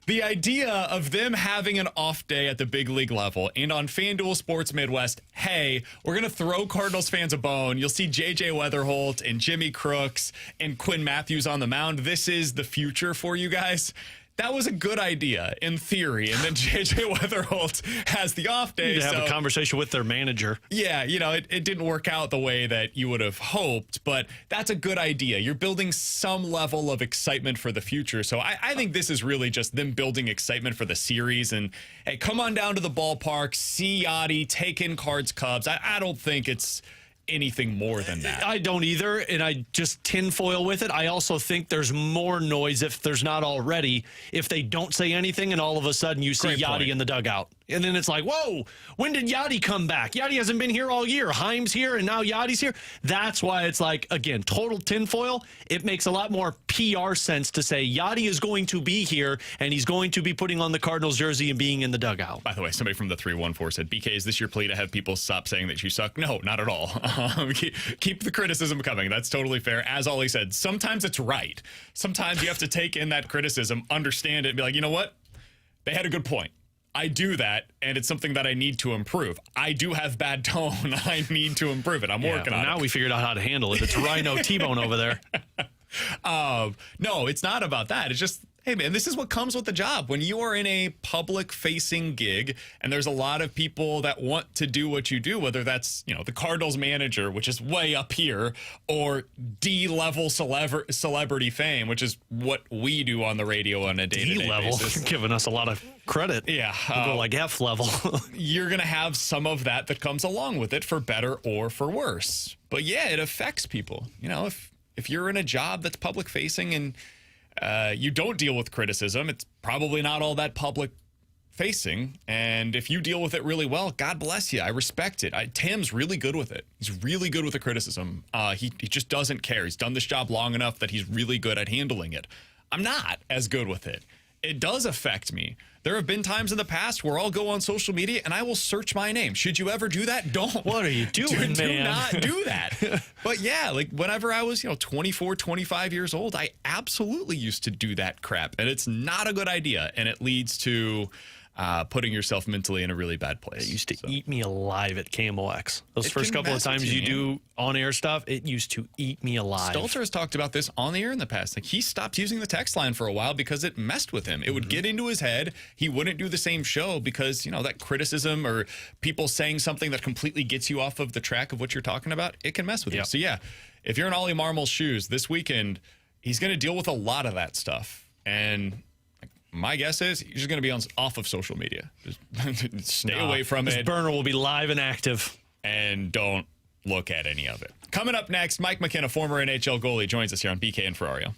the idea of them having an off day at the big league level and on FanDuel Sports Midwest, hey, we're going to throw Cardinals fans a bone. You'll see J.J. Weatherholt and Jimmy Crooks and Quinn Matthews on the mound. This is the future for you guys. That was a good idea in theory. And then J.J. Weatherholt has the off day. To have a conversation with their manager. Yeah, it didn't work out the way that you would have hoped, but that's a good idea. You're building some level of excitement for the future. So I think this is really just them building excitement for the series. And, hey, come on down to the ballpark, see Yachty, take in Cards Cubs. I don't think it's anything more than that. I don't either, and I just tinfoil with it. I also think there's more noise, if there's not already, if they don't say anything and all of a sudden you see Yachty in the dugout. And then it's like, whoa, when did Yachty come back? Yachty hasn't been here all year. Heim's here, and now Yachty's here. That's why it's like, again, total tinfoil. It makes a lot more PR sense to say Yachty is going to be here, and he's going to be putting on the Cardinals jersey and being in the dugout. By the way, somebody from the 314 said, BK, is this your plea to have people stop saying that you suck? No, not at all. Keep the criticism coming. That's totally fair. As Oli said, sometimes it's right. Sometimes you have to take in that criticism, understand it, and be like, you know what? They had a good point. I do that, and it's something that I need to improve. I do have bad tone. I need to improve it. I'm working on it. Now we figured out how to handle it. It's Rhino T-Bone over there. No, it's not about that. It's just, Hey, man, this is what comes with the job. When you are in a public-facing gig, and there's a lot of people that want to do what you do, whether that's, the Cardinals manager, which is way up here, or D-level celebrity fame, which is what we do on the radio on a day-to-day D-level? basis. You're giving us a lot of credit. Yeah. We'll go like F level. You're going to have some of that comes along with it, for better or for worse. But, yeah, it affects people. If you're in a job that's public-facing and you don't deal with criticism, it's probably not all that public facing. And if you deal with it really well, God bless you. I respect it. Tim's really good with it. He's really good with the criticism. He just doesn't care. He's done this job long enough that he's really good at handling it. I'm not as good with it. It does affect me. There have been times in the past where I'll go on social media and I will search my name. Should you ever do that? Don't. What are you doing, man? Do not do that. But yeah, like whenever I was, 24, 25 years old, I absolutely used to do that crap. And it's not a good idea. And it leads to putting yourself mentally in a really bad place. It used to eat me alive at KMOX. Those It first can couple of mess with times you, you do on-air stuff, it used to eat me alive. Stelter has talked about this on the air in the past. Like, he stopped using the text line for a while because it messed with him. It would get into his head. He wouldn't do the same show because, that criticism or people saying something that completely gets you off of the track of what you're talking about, it can mess with you. So, yeah, if you're in Oli Marmol's shoes this weekend, he's going to deal with a lot of that stuff. And my guess is he's just going to be off of social media. Just stay away from it. His burner will be live and active. And don't look at any of it. Coming up next, Mike McKenna, former NHL goalie, joins us here on BK and Ferrario.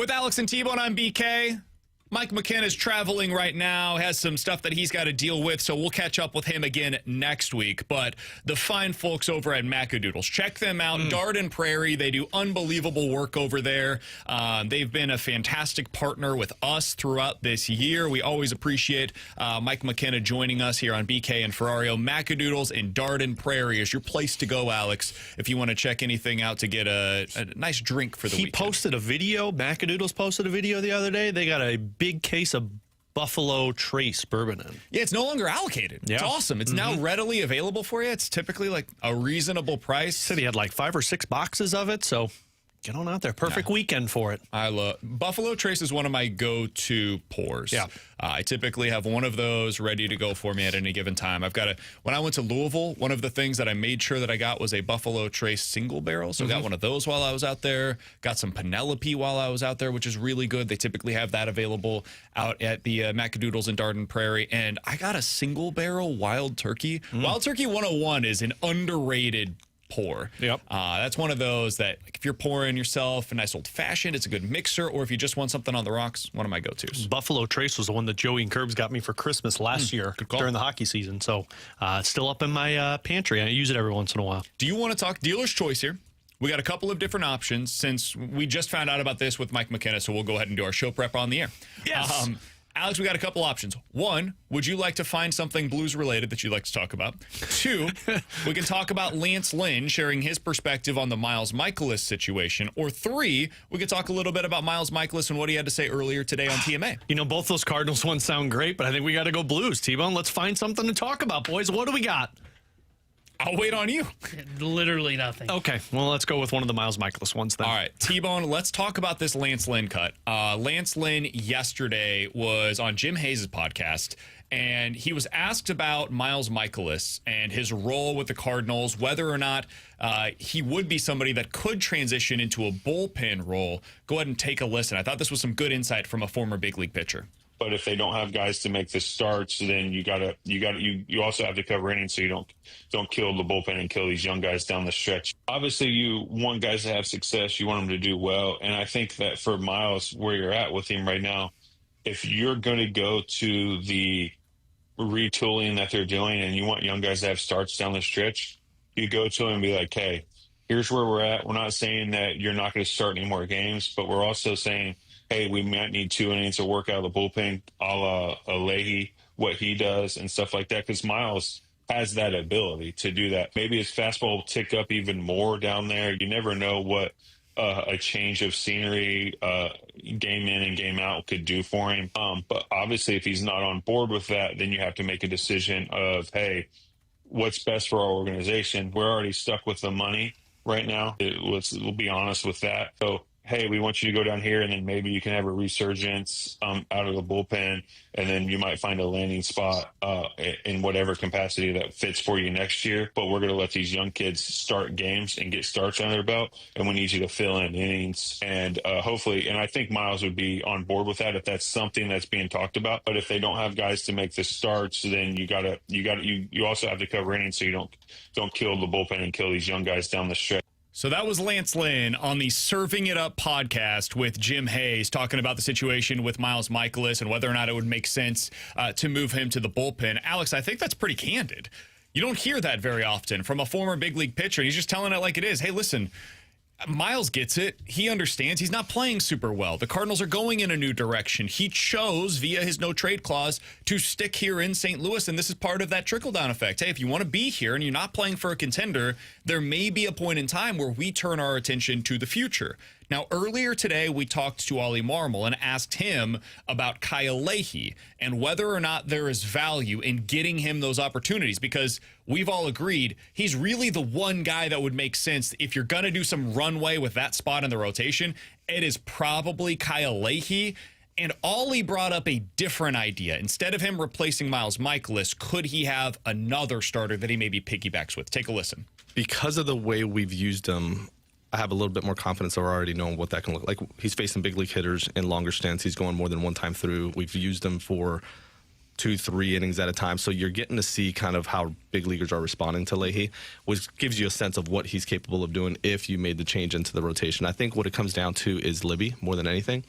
With Alex and T-Bone, I'm BK. Mike McKenna is traveling right now, has some stuff that he's got to deal with, so we'll catch up with him again next week. But the fine folks over at Macadoodles, check them out. Darden Prairie, they do unbelievable work over there. They've been a fantastic partner with us throughout this year. We always appreciate Mike McKenna joining us here on BK and Ferrario. Macadoodles in Darden Prairie is your place to go, Alex, if you want to check anything out to get a nice drink for the weekend. He posted a video. Macadoodles posted a video the other day. They got a big case of Buffalo Trace bourbon in. Yeah, it's no longer allocated. Yeah. It's awesome. It's now readily available for you. It's typically like a reasonable price. Said he had like 5 or 6 boxes of it, so get on out there. Perfect weekend for it. I love Buffalo Trace is one of my go-to pours. Yeah. I typically have one of those ready to go for me at any given time. When I went to Louisville, one of the things that I made sure that I got was a Buffalo Trace single barrel. So I got one of those while I was out there. Got some Penelope while I was out there, which is really good. They typically have that available out at the Macadoodles in Darden Prairie. And I got a single barrel Wild Turkey. Wild Turkey 101 is an underrated pour. Yep. That's one of those that, like, if you're pouring yourself a nice old fashioned, it's a good mixer, or if you just want something on the rocks, one of my go-tos. Buffalo Trace was the one that Joey and Curbs got me for Christmas last year during the hockey season. So it's still up in my pantry. I use it every once in a while. Do you want to talk dealer's choice here? We got a couple of different options since we just found out about this with Mike McKenna, so we'll go ahead and do our show prep on the air. Yes. Alex, we got a couple options. One, would you like to find something Blues related that you'd like to talk about? 2, we can talk about Lance Lynn sharing his perspective on the Miles Mikolas situation. Or 3, we could talk a little bit about Miles Mikolas and what he had to say earlier today on TMA. You know, both those Cardinals ones sound great, but I think we got to go Blues. T-Bone, let's find something to talk about, boys. What do we got? I'll wait on you. Literally nothing. Okay, well, let's go with one of the Miles Mikolas ones then. All right, T-Bone, let's talk about this Lance Lynn cut. Lance Lynn yesterday was on Jim Hayes' podcast, and he was asked about Miles Mikolas and his role with the Cardinals, whether or not he would be somebody that could transition into a bullpen role. Go ahead and take a listen. I thought this was some good insight from a former big league pitcher. But if they don't have guys to make the starts, then you also have to cover innings so you don't kill the bullpen and kill these young guys down the stretch. Obviously, you want guys to have success. You want them to do well. And I think that for Miles, where you're at with him right now, if you're going to go to the retooling that they're doing and you want young guys to have starts down the stretch, you go to them and be like, hey, here's where we're at. We're not saying that you're not going to start any more games, but we're also saying, hey, we might need 2 innings to work out of the bullpen, a la Leahy, what he does and stuff like that, because Miles has that ability to do that. Maybe his fastball will tick up even more down there. You never know what a change of scenery, game in and game out could do for him. But obviously, if he's not on board with that, then you have to make a decision of, hey, what's best for our organization? We're already stuck with the money right now. We'll be honest with that. So, hey, we want you to go down here, and then maybe you can have a resurgence out of the bullpen, and then you might find a landing spot in whatever capacity that fits for you next year. But we're going to let these young kids start games and get starts under their belt, and we need you to fill in innings. And hopefully, and I think Miles would be on board with that if that's something that's being talked about. But if they don't have guys to make the starts, then you also have to cover innings so you don't kill the bullpen and kill these young guys down the stretch. So that was Lance Lynn on the Serving It Up podcast with Jim Hayes talking about the situation with Miles Mikolas and whether or not it would make sense to move him to the bullpen. Alex, I think that's pretty candid. You don't hear that very often from a former big league pitcher. He's just telling it like it is. Hey, listen, Miles gets it. He understands. He's not playing super well. The Cardinals are going in a new direction. He chose, via his no-trade clause, to stick here in St. Louis, and this is part of that trickle-down effect. Hey, if you want to be here and you're not playing for a contender, there may be a point in time where we turn our attention to the future. Now, earlier today, we talked to Oli Marmol and asked him about Kyle Leahy and whether or not there is value in getting him those opportunities, because we've all agreed he's really the one guy that would make sense. If you're going to do some runway with that spot in the rotation, it is probably Kyle Leahy. And Oli brought up a different idea. Instead of him replacing Miles Mikolas, could he have another starter that he maybe piggybacks with? Take a listen. Because of the way we've used him, I have a little bit more confidence of already knowing what that can look like. He's facing big league hitters in longer stints. He's going more than one time through. We've used him for 2-3 innings at a time. So you're getting to see kind of how big leaguers are responding to Leahy, which gives you a sense of what he's capable of doing if you made the change into the rotation. I think what it comes down to is Libby more than anything,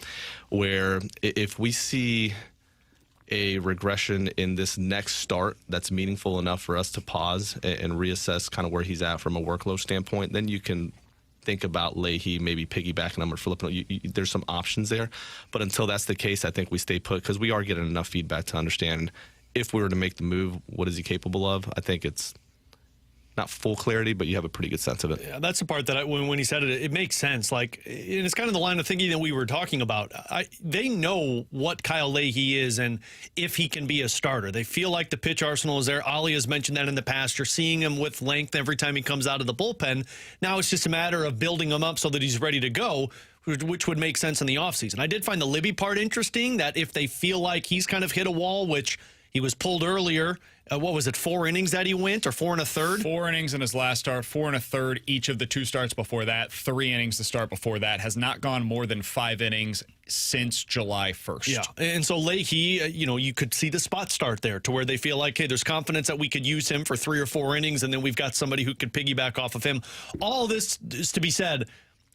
where if we see a regression in this next start that's meaningful enough for us to pause and reassess kind of where he's at from a workload standpoint, then you can think about Leahy maybe piggybacking him or flipping him. There's some options there. But until that's the case, I think we stay put because we are getting enough feedback to understand if we were to make the move, what is he capable of? I think it's not full clarity, but you have a pretty good sense of it. Yeah, that's the part that when he said it, it makes sense. Like, and it's kind of the line of thinking that we were talking about. They know what Kyle Leahy is and if he can be a starter. They feel like the pitch arsenal is there. Oli has mentioned that in the past. You're seeing him with length every time he comes out of the bullpen. Now it's just a matter of building him up so that he's ready to go, which would make sense in the offseason. I did find the Libby part interesting, that if they feel like he's kind of hit a wall, which he was pulled earlier. What was it, 4 innings that he went, or 4 1/3? 4 innings in his last start, 4 1/3 each of the 2 starts before that, 3 innings to start before that. Has not gone more than 5 innings since July 1st. Yeah, and so Leahy, you could see the spot start there to where they feel like, hey, there's confidence that we could use him for 3 or 4 innings, and then we've got somebody who could piggyback off of him. All this is to be said.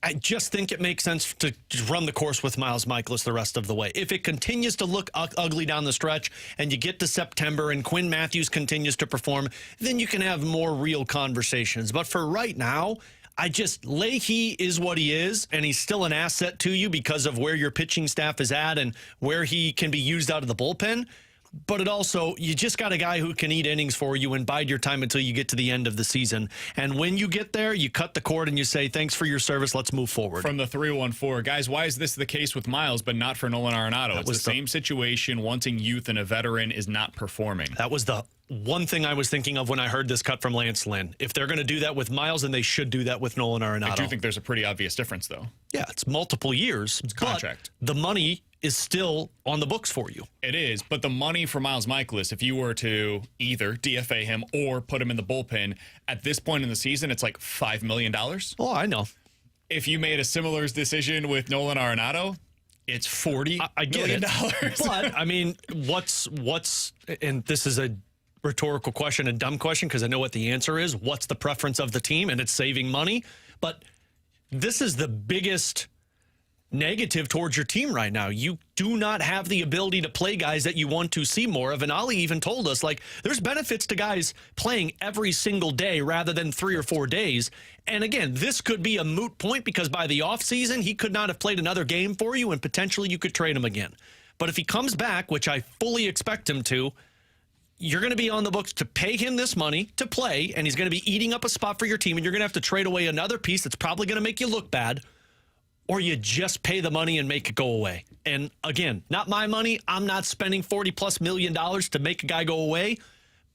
I just think it makes sense to run the course with Miles Mikolas the rest of the way. If it continues to look ugly down the stretch and you get to September and Quinn Matthews continues to perform, then you can have more real conversations. But for right now, Leahy is what he is, and he's still an asset to you because of where your pitching staff is at and where he can be used out of the bullpen. But you just got a guy who can eat innings for you and bide your time until you get to the end of the season. And when you get there, you cut the cord and you say, thanks for your service, let's move forward. From the 314, guys, why is this the case with Miles but not for Nolan Arenado? It's the same situation. Wanting youth and a veteran is not performing. That was the one thing I was thinking of when I heard this cut from Lance Lynn. If they're going to do that with Miles, then they should do that with Nolan Arenado. I do think there's a pretty obvious difference, though. Yeah, it's multiple years. It's contract. But the money is still on the books for you. It is, but the money for Miles Mikolas, if you were to either DFA him or put him in the bullpen, at this point in the season, it's like $5 million. Oh, I know. If you made a similar decision with Nolan Arenado, it's $40 million. But, I mean, what's, and this is a rhetorical question, a dumb question, because I know what the answer is. What's the preference of the team? And it's saving money. But this is the biggest negative towards your team right now. You do not have the ability to play guys that you want to see more of. And Oli even told us, there's benefits to guys playing every single day rather than 3 or 4 days. And again, this could be a moot point because by the offseason, he could not have played another game for you and potentially you could trade him again. But if he comes back, which I fully expect him to, you're going to be on the books to pay him this money to play, and he's going to be eating up a spot for your team, and you're going to have to trade away another piece that's probably going to make you look bad, or you just pay the money and make it go away. And again, not my money. I'm not spending $40+ million to make a guy go away.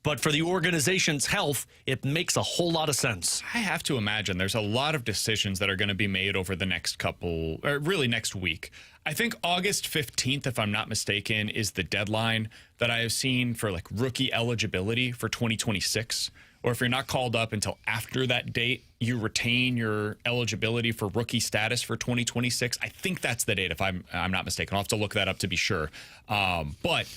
But for the organization's health, it makes a whole lot of sense. I have to imagine there's a lot of decisions that are going to be made over the next next week. I think August 15th, if I'm not mistaken, is the deadline that I have seen for rookie eligibility for 2026. Or if you're not called up until after that date, you retain your eligibility for rookie status for 2026. I think that's the date, if I'm not mistaken. I'll have to look that up to be sure. But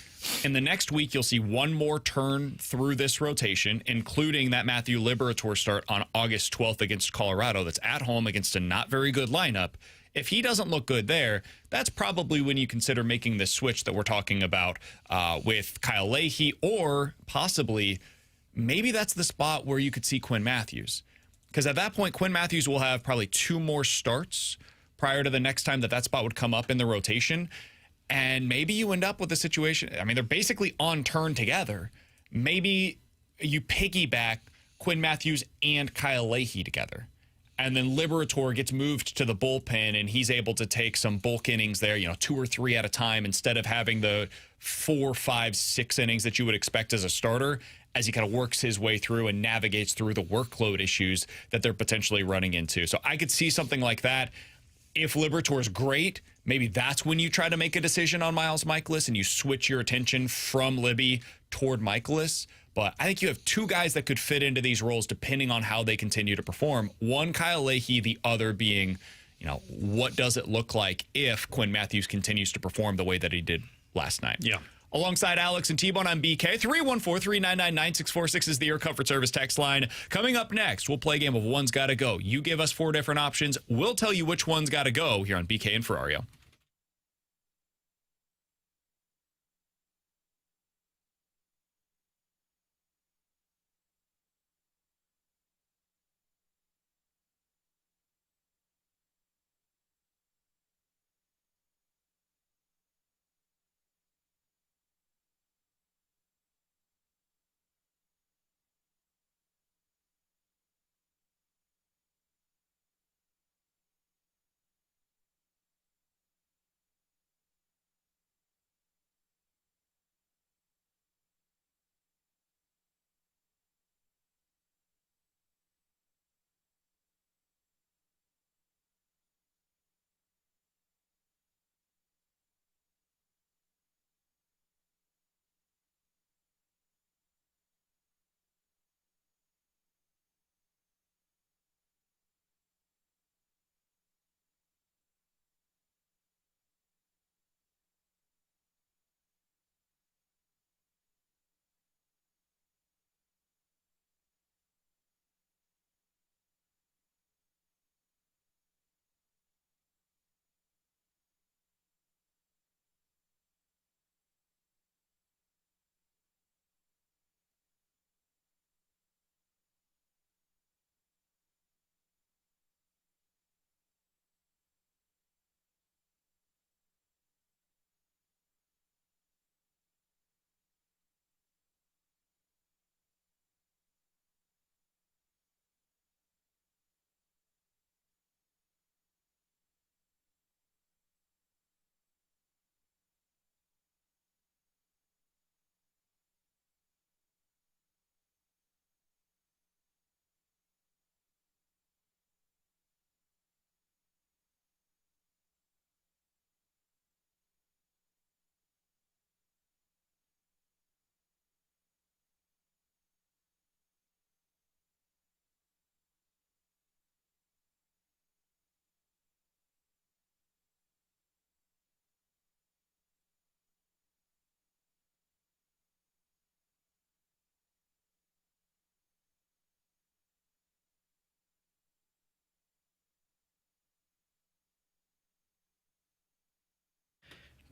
in the next week, you'll see one more turn through this rotation, including that Matthew Liberatore start on August 12th against Colorado. That's at home against a not very good lineup. If he doesn't look good there, that's probably when you consider making the switch that we're talking about with Kyle Leahy, or possibly maybe that's the spot where you could see Quinn Matthews. Because at that point, Quinn Matthews will have probably 2 more starts prior to the next time that spot would come up in the rotation. And maybe you end up with a situation. I mean, they're basically on turn together. Maybe you piggyback Quinn Matthews and Kyle Leahy together. And then Liberatore gets moved to the bullpen, and he's able to take some bulk innings there, 2 or 3 at a time, instead of having the 4, 5, 6 innings that you would expect as a starter, as he kind of works his way through and navigates through the workload issues that they're potentially running into. So I could see something like that. If Liberatore's great, maybe that's when you try to make a decision on Miles Mikolas and you switch your attention from Libby toward Mikolas. But I think you have 2 guys that could fit into these roles depending on how they continue to perform. One, Kyle Leahy, the other being, what does it look like if Quinn Matthews continues to perform the way that he did last night? Yeah. Alongside Alex and T-Bone, I'm BK. 314-399-9646 is the Air Comfort Service text line. Coming up next, we'll play a game of One's Gotta Go. You give us 4 different options. We'll tell you which one's gotta go here on BK and Ferrario.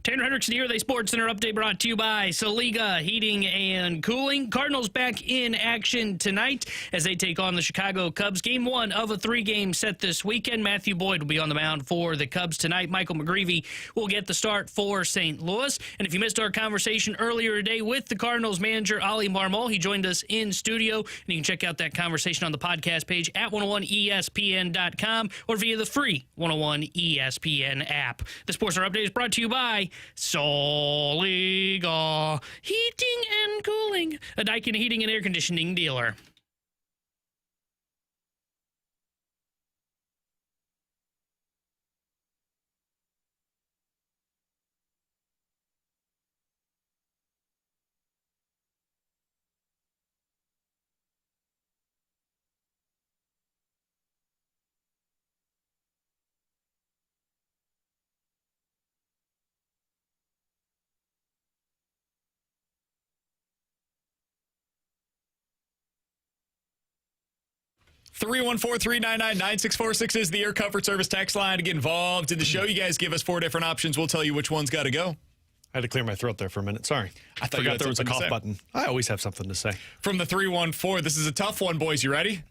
Tanner Hendrickson here, the Sports Center update brought to you by Saliga Heating and Cooling. Cardinals back in action tonight as they take on the Chicago Cubs. Game 1 of a 3-game set this weekend. Matthew Boyd will be on the mound for the Cubs tonight. Michael McGreevy will get the start for St. Louis. And if you missed our conversation earlier today with the Cardinals manager, Oli Marmol, he joined us in studio. And you can check out that conversation on the podcast page at 101ESPN.com or via the free 101 ESPN app. The Sports Center update is brought to you by Saliga Heating and Cooling, a Daikin heating and air conditioning dealer. Three 314-399-9646 is the Air Comfort Service text line to get involved in the show. You guys give us 4 different options. We'll tell you which one's got to go. I had to clear my throat there for a minute. Sorry. I thought forgot there was a cough button. I always have something to say. From the 314, this is a tough one, boys. You ready?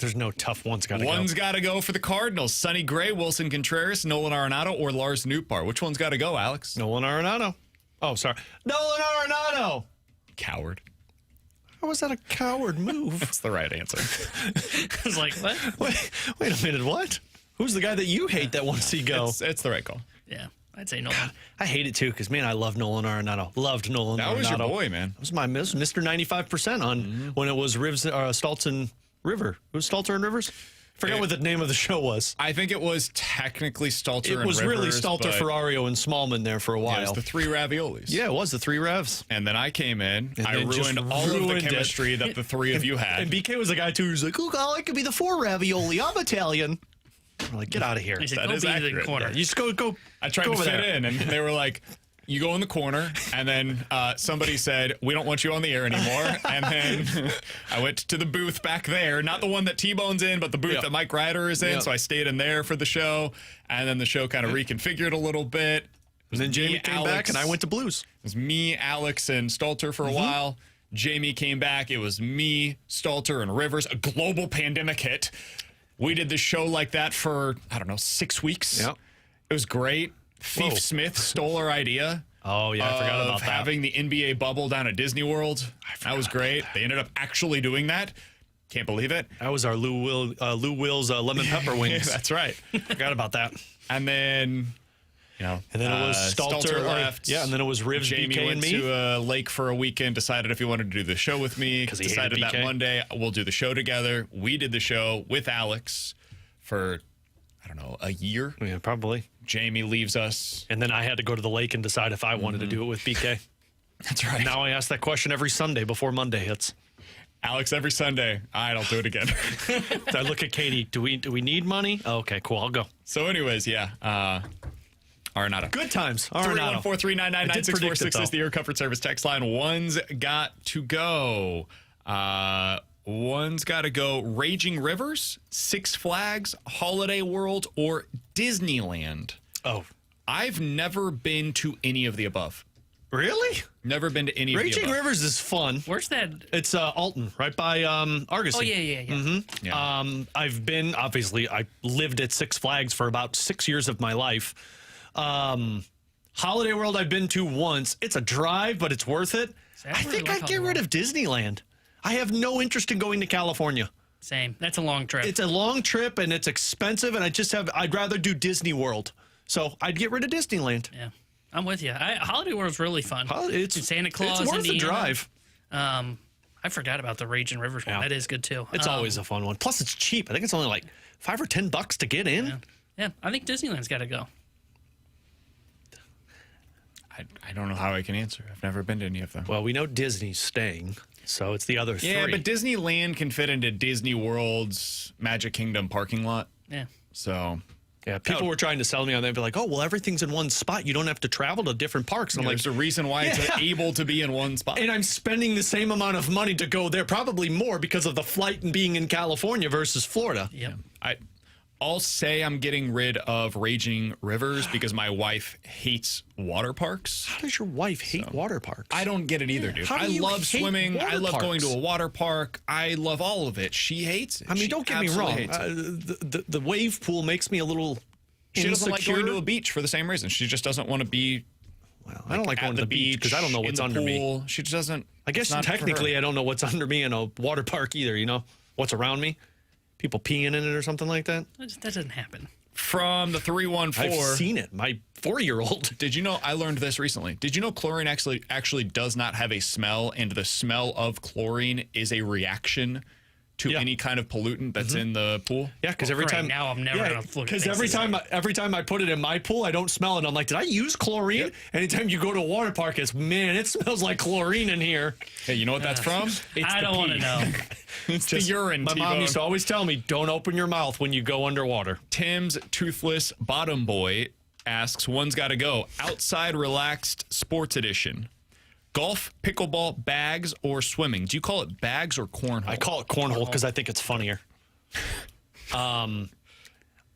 There's no tough one's got to go. One's got to go for the Cardinals. Sonny Gray, Wilson Contreras, Nolan Arenado, or Lars Nootbaar. Which one's got to go, Alex? Nolan Arenado. Oh, sorry. Nolan Arenado. Coward. How was that a coward move? That's the right answer. I was like, what? Wait a minute, what? Who's the guy that you hate that wants to go? It's the right call. Yeah, I'd say Nolan. I hate it too because, man, I love Nolan Arenado. Loved Nolan Arenado. That was your boy, man. That was my Mr. 95% on when it was Stalton River. It was Stalter and Rivers? Forgot what the name of the show was. I think it was technically Stalter and Rivers. It was really Stalter, Ferrario, and Smallman there for a while. Yeah, it was the 3 raviolis. Yeah, it was the 3 Revs. And then I came in. And I ruined all of the chemistry that the 3 of you had. And BK was the guy, too, who's like, oh, I could be the 4 ravioli. I'm Italian. I'm like, get out of here. He said, that go is be accurate. the corner. Yeah, you just go. I tried to fit in, and they were like, you go in the corner, and then somebody said, we don't want you on the air anymore. And then I went to the booth back there, not the one that T-Bone's in, but the booth that Mike Ryder is in. So I stayed in there for the show, and then the show kind of reconfigured a little bit. And then Jamie came back, and I went to Blues. It was me, Alex, and Stalter for a while. Jamie came back. It was me, Stalter, and Rivers. A global pandemic hit. We did the show like that for, 6 weeks. Yep. It was great. Thief Smith stole our idea. Oh, yeah, I forgot about that. Having the NBA bubble down at Disney World. That was great. They ended up actually doing that. Can't believe it. That was our Lou Will's lemon pepper wings. That's right. Forgot about that. And then, and then it was Stalter left. Yeah, and then it was Rivs, Jamie BK, went and me. to a lake for a weekend, decided if he wanted to do the show with me. Because he decided hated that BK. Monday we'll do the show together. We did the show with Alex for, a year. Yeah, probably. Jamie leaves us. And then I had to go to the lake and decide if I wanted to do it with BK. That's right. Now I ask that question every Sunday before Monday hits. Alex, every Sunday, all right, I'll do it again. I look at Katie. Do we need money? Oh, okay, cool. I'll go. So anyways, Arenado. Good times. Arenado. 314-399-9646 is the Air Comfort Service text line. One's got to go. One's got to go Raging Rivers, Six Flags, Holiday World, or Disneyland. Oh. I've never been to any of the above. Really? Never been to any of the above. Raging Rivers is fun. Where's that? It's Alton, right by Argosy. Oh, yeah. Mm-hmm. Yeah. I've been, obviously, I lived at Six Flags for about 6 years of my life. Holiday World I've been to once. It's a drive, but it's worth it. I think I'd get rid of Disneyland. I have no interest in going to California. Same. That's a long trip. It's a long trip, and it's expensive, and I'd rather do Disney World. So I'd get rid of Disneyland. Yeah, I'm with you. Holiday World's really fun. It's in Santa Claus, it's worth Indiana. the drive. I forgot about the Raging Rivers one. Yeah. That is good, too. It's always a fun one. Plus, it's cheap. I think it's only like $5 or $10 to get in. Yeah, I think Disneyland's got to go. I don't know how I can answer. I've never been to any of them. Well, we know Disney's staying, so it's the other three. Yeah, but Disneyland can fit into Disney World's Magic Kingdom parking lot. Yeah. So, yeah, people were trying to sell me on that. Be like, oh, well, everything's in one spot. You don't have to travel to different parks. And I'm like, there's a reason why it's able to be in one spot. And I'm spending the same amount of money to go there, probably more because of the flight and being in California versus Florida. Yep. I'll say I'm getting rid of Raging Rivers because my wife hates water parks. How does your wife hate water parks? I don't get it either, dude. I love swimming. I love going to a water park. I love all of it. She hates it. I mean, don't get me wrong. The wave pool makes me a little She doesn't like insecure. going to a beach for the same reason. She just doesn't want to be. Well, I don't like going to the beach because I don't know what's under me. She just doesn't. I guess technically I don't know what's under me in a water park either. You know what's around me? People peeing in it or something like that? That doesn't happen. From the 314. I've seen it. My 4-year-old. Did you know, I learned this recently. Did you know chlorine actually does not have a smell, and the smell of chlorine is a reaction to any kind of pollutant that's in the pool? Yeah, because every time now I'm never gonna look at because every time I put it in my pool, I don't smell it. I'm like, did I use chlorine? Yep. Anytime you go to a water park, it smells like chlorine in here. Hey, you know what that's from? I don't want to know. It's just the urine. My mom used to always tell me, don't open your mouth when you go underwater. Tim's Toothless Bottom Boy asks, one's got to go. Outside Relaxed Sports Edition. Golf, pickleball, bags, or swimming? Do you call it bags or cornhole? I call it cornhole because I think it's funnier. I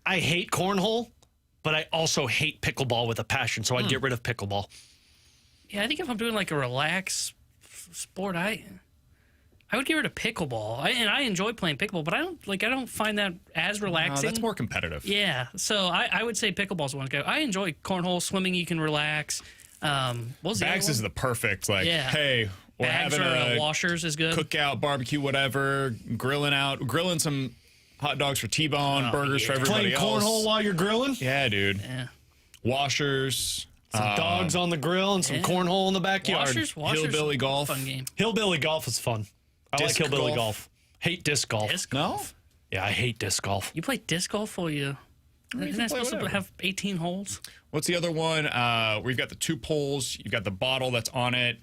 hate cornhole, but I also hate pickleball with a passion, so I'd get rid of pickleball. Yeah, I think if I'm doing like a relaxed sport, I would get rid of pickleball. I enjoy playing pickleball, but I don't find that as relaxing. No, that's more competitive. Yeah, so I would say pickleball's one to go. I enjoy cornhole, swimming. You can relax. Bags is the perfect, hey, we're bags having or washers is good. Cookout, barbecue, whatever, grilling some hot dogs for T-bone, burgers for everybody Playing else. cornhole while you're grilling? Yeah, dude. Yeah. Washers. Some dogs on the grill and some cornhole in the backyard. Washers, Hillbilly golf. Fun game. Hillbilly golf is fun. I like hillbilly golf. Hate disc golf. Disc golf? No? Yeah, I hate disc golf. You play disc golf or you? Isn't that supposed to have 18 holes? What's the other one? We've got the 2 poles. You've got the bottle that's on it.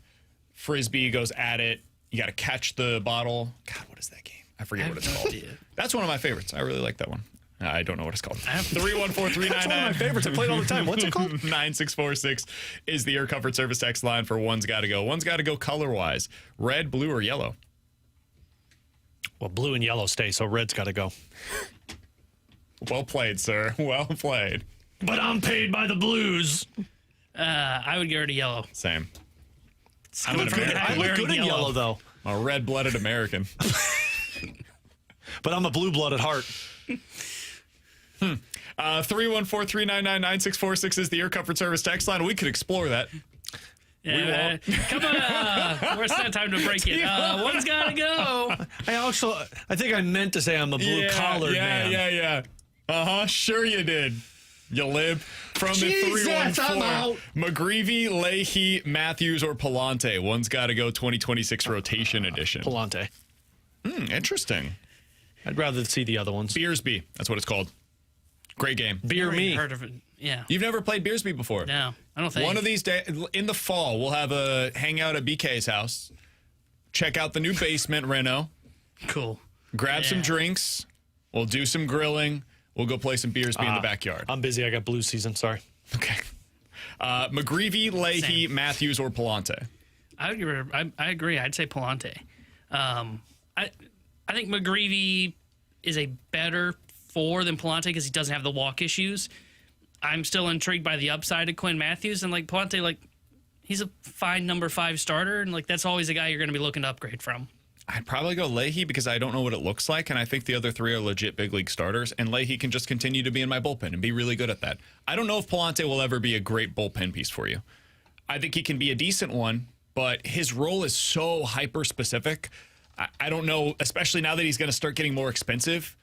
Frisbee goes at it. You got to catch the bottle. God, what is that game? I forget what it's called. That's one of my favorites. I really like that one. I don't know what it's called. 314-399. That's one of my favorites. I play it all the time. What's it called? 9646 is the Air Comfort Service text line for One's Gotta Go. One's Gotta Go color-wise. Red, blue, or yellow? Well, blue and yellow stay, so red's got to go. Well played, sir. Well played. But I'm paid by the Blues. I would get rid of yellow. Same. I look good in yellow, though. A red-blooded American. But I'm a blue-blood at heart. 314-399-9646 is the Air Comfort Service text line. We could explore that. Yeah, come on. Where's that time to break it? One's got to go. I think I meant to say I'm a blue-collared man. Yeah. Uh-huh, sure you did. You lib. From Jesus, the 314. I'm out. McGreevy, Leahy, Matthews, or Palante. One's got to go 2026 rotation edition. Palante. Interesting. I'd rather see the other ones. Beersby. That's what it's called. Great game. Beer me. Heard of it? Yeah. You've never played Beersby before? No, I don't think. One of these days, in the fall, we'll have a hangout at BK's house. Check out the new basement reno. Cool. Grab some drinks. We'll do some grilling. We'll go play some Beersby in the backyard. I'm busy. I got blue season. Sorry. Okay. McGreevy, Leahy, Matthews, or Palante? I agree. I'd say Palante. I think McGreevy is a better 4 than Palante because he doesn't have the walk issues. I'm still intrigued by the upside of Quinn Matthews, and Palante, he's a fine number 5 starter, and that's always a guy you're going to be looking to upgrade from. I'd probably go Leahy because I don't know what it looks like, and I think the other 3 are legit big league starters, and Leahy can just continue to be in my bullpen and be really good at that. I don't know if Palante will ever be a great bullpen piece for you. I think he can be a decent one, but his role is so hyper-specific. I don't know, especially now that he's going to start getting more expensive.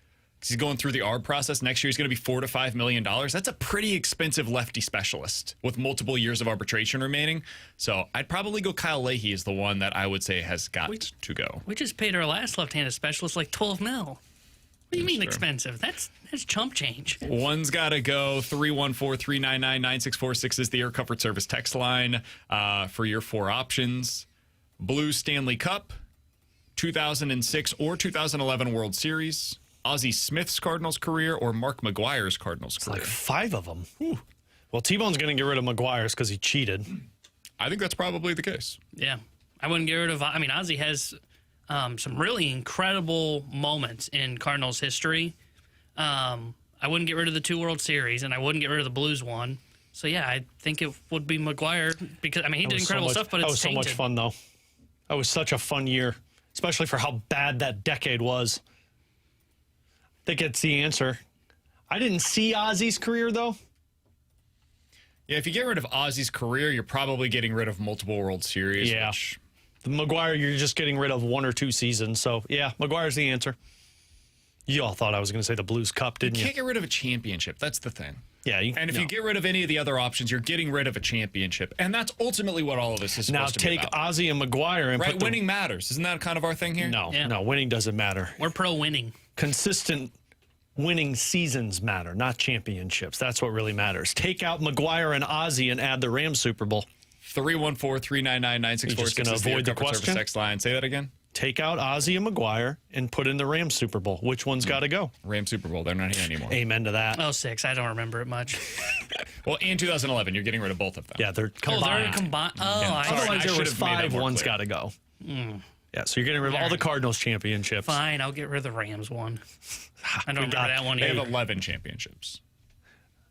He's going through the ARB process. Next year, he's going to be $4 to $5 million. That's a pretty expensive lefty specialist with multiple years of arbitration remaining. So I'd probably go Kyle Leahy is the one that I would say has got to go. We just paid our last left-handed specialist $12 million. What do you mean expensive? That's chump change. One's got to go. 314-399-9646 is the Air Comfort Service text line for your 4 options. Blue Stanley Cup, 2006 or 2011 World Series, Ozzie Smith's Cardinals career, or Mark McGwire's Cardinals career. It's 5 of them. Whew. Well, T-Bone's going to get rid of McGwire's because he cheated. I think that's probably the case. Yeah. I wouldn't get rid of... Ozzie has some really incredible moments in Cardinals history. I wouldn't get rid of the 2 World Series, and I wouldn't get rid of the Blues one. So, yeah, I think it would be McGwire because, he did incredible stuff, but it's tainted. That was so much fun, though. That was such a fun year, especially for how bad that decade was. I think it's the answer. I didn't see Ozzie's career, though. Yeah, if you get rid of Ozzie's career, you're probably getting rid of multiple World Series. Yeah. The McGwire, you're just getting rid of 1 or 2 seasons. So, yeah, McGwire's the answer. You all thought I was going to say the Blues Cup, didn't you? You can't get rid of a championship. That's the thing. Yeah. And if you get rid of any of the other options, you're getting rid of a championship. And that's ultimately what all of this is supposed to be about. Now take Ozzie and McGwire and put winning matters. Isn't that kind of our thing here? No, winning doesn't matter. We're pro-winning. Consistent winning seasons matter, not championships. That's what really matters. Take out McGwire and Ozzie and add the Rams Super Bowl. 314-399-9646 You're just going to avoid the question? Text line. Say that again. Take out Ozzie and McGwire and put in the Rams Super Bowl. Which one's got to go? Rams Super Bowl. They're not here anymore. Amen to that. 06. I don't remember it much. Well, in 2011, you're getting rid of both of them. Yeah, they're combined. They're combined. Oh, Yeah. Otherwise, there was 5. One's clear. got to go. Yeah, so you're getting rid of all the Cardinals championships. Fine, I'll get rid of the Rams one. I don't remember that one They either. have 11 championships.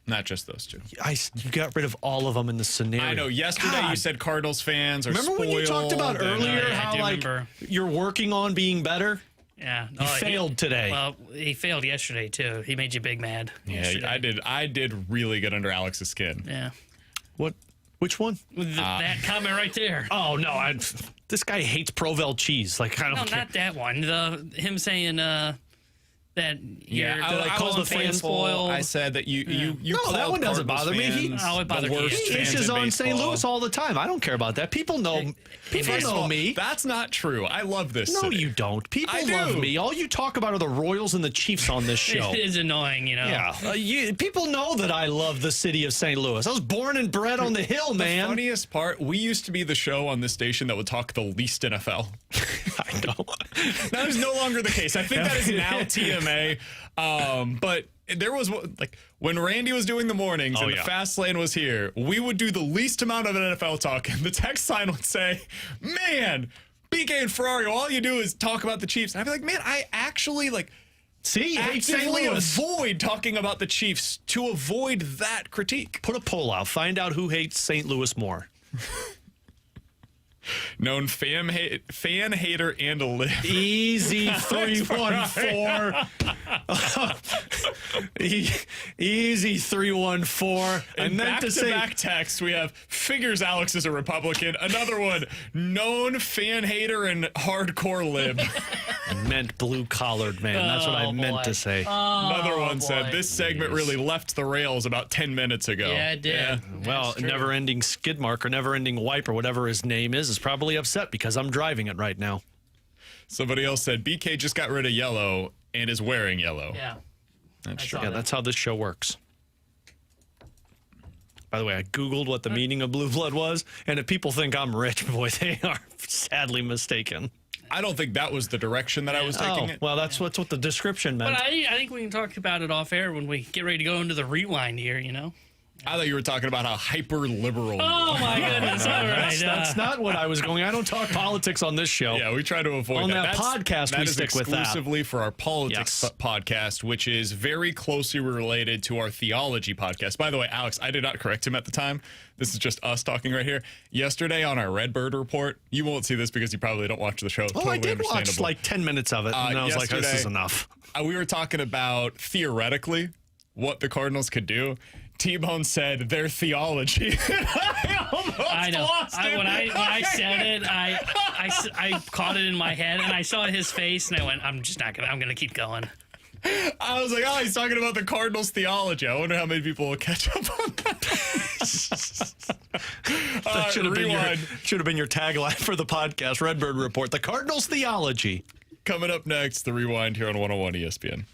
Not just those 2. You got rid of all of them in the scenario. I know. Yesterday you said Cardinals fans are Remember when you talked about earlier how you're working on being better? Yeah. You failed today. Well, he failed yesterday too. He made you big mad. Yeah, yesterday. I did really good under Alex's skin. Yeah. What? Which one? That comment right there. Oh no, this guy hates Provel cheese. I don't care. Not that one. Him saying that I call the fans spoiled. I said that you No, that one doesn't bother me. He fishes on St. Louis all the time. I don't care about that. People know. People know me. That's not true. I love this. No, city. you don't. People love me. All you talk about are the Royals and the Chiefs on this show. It is annoying, Yeah. People know that I love the city of St. Louis. I was born and bred on the hill, man. The funniest part, we used to be the show on this station that would talk the least NFL. I know. That is no longer the case. I think that is now TMA. But there was like when Randy was doing the mornings and the fast lane was here, we would do the least amount of NFL talk, and the text line would say, "Man, BK and Ferrario, all you do is talk about the Chiefs." And I'd be like, "Man, I actually actively avoid talking about the Chiefs to avoid that critique." Put a poll out. Find out who hates St. Louis more. Known fan hater and a lib. Easy 314. Easy 314. And back to back text, we have figures Alex is a Republican. Another one, known fan hater and hardcore lib. I meant blue collared man. That's what I meant to say. Another one said this segment really left the rails about 10 minutes ago. Yeah, it did. Yeah. Well, never ending skid mark or never ending wipe or whatever his name is probably upset because I'm driving it right now. Somebody else said BK just got rid of yellow and is wearing yellow. Yeah. That's true. Yeah, that's how this show works. By the way, I Googled what the meaning of blue blood was, and if people think I'm rich, boy, they are sadly mistaken. I don't think that was the direction that I was taking it. Well, that's what the description meant. But I think we can talk about it off air when we get ready to go into the rewind here, you know? I thought you were talking about how hyper-liberal. Oh, my goodness. All right. That's not what I was going. I don't talk politics on this show. Yeah, we try to avoid on that. that podcast, we stick with that. That is exclusively for our politics podcast, which is very closely related to our theology podcast. By the way, Alex, I did not correct him at the time. This is just us talking right here. Yesterday on our Redbird report, you won't see this because you probably don't watch the show. Oh, I did watch like 10 minutes of it, and I was like, this is enough. We were talking about, theoretically, what the Cardinals could do. T-Bone said their theology. I know. When I said it, I caught it in my head, and I saw his face, and I went, I'm going to keep going. I was like, oh, he's talking about the Cardinals theology. I wonder how many people will catch up on that. That should have been your tagline for the podcast, Redbird Report, the Cardinals theology. Coming up next, the Rewind here on 101 ESPN.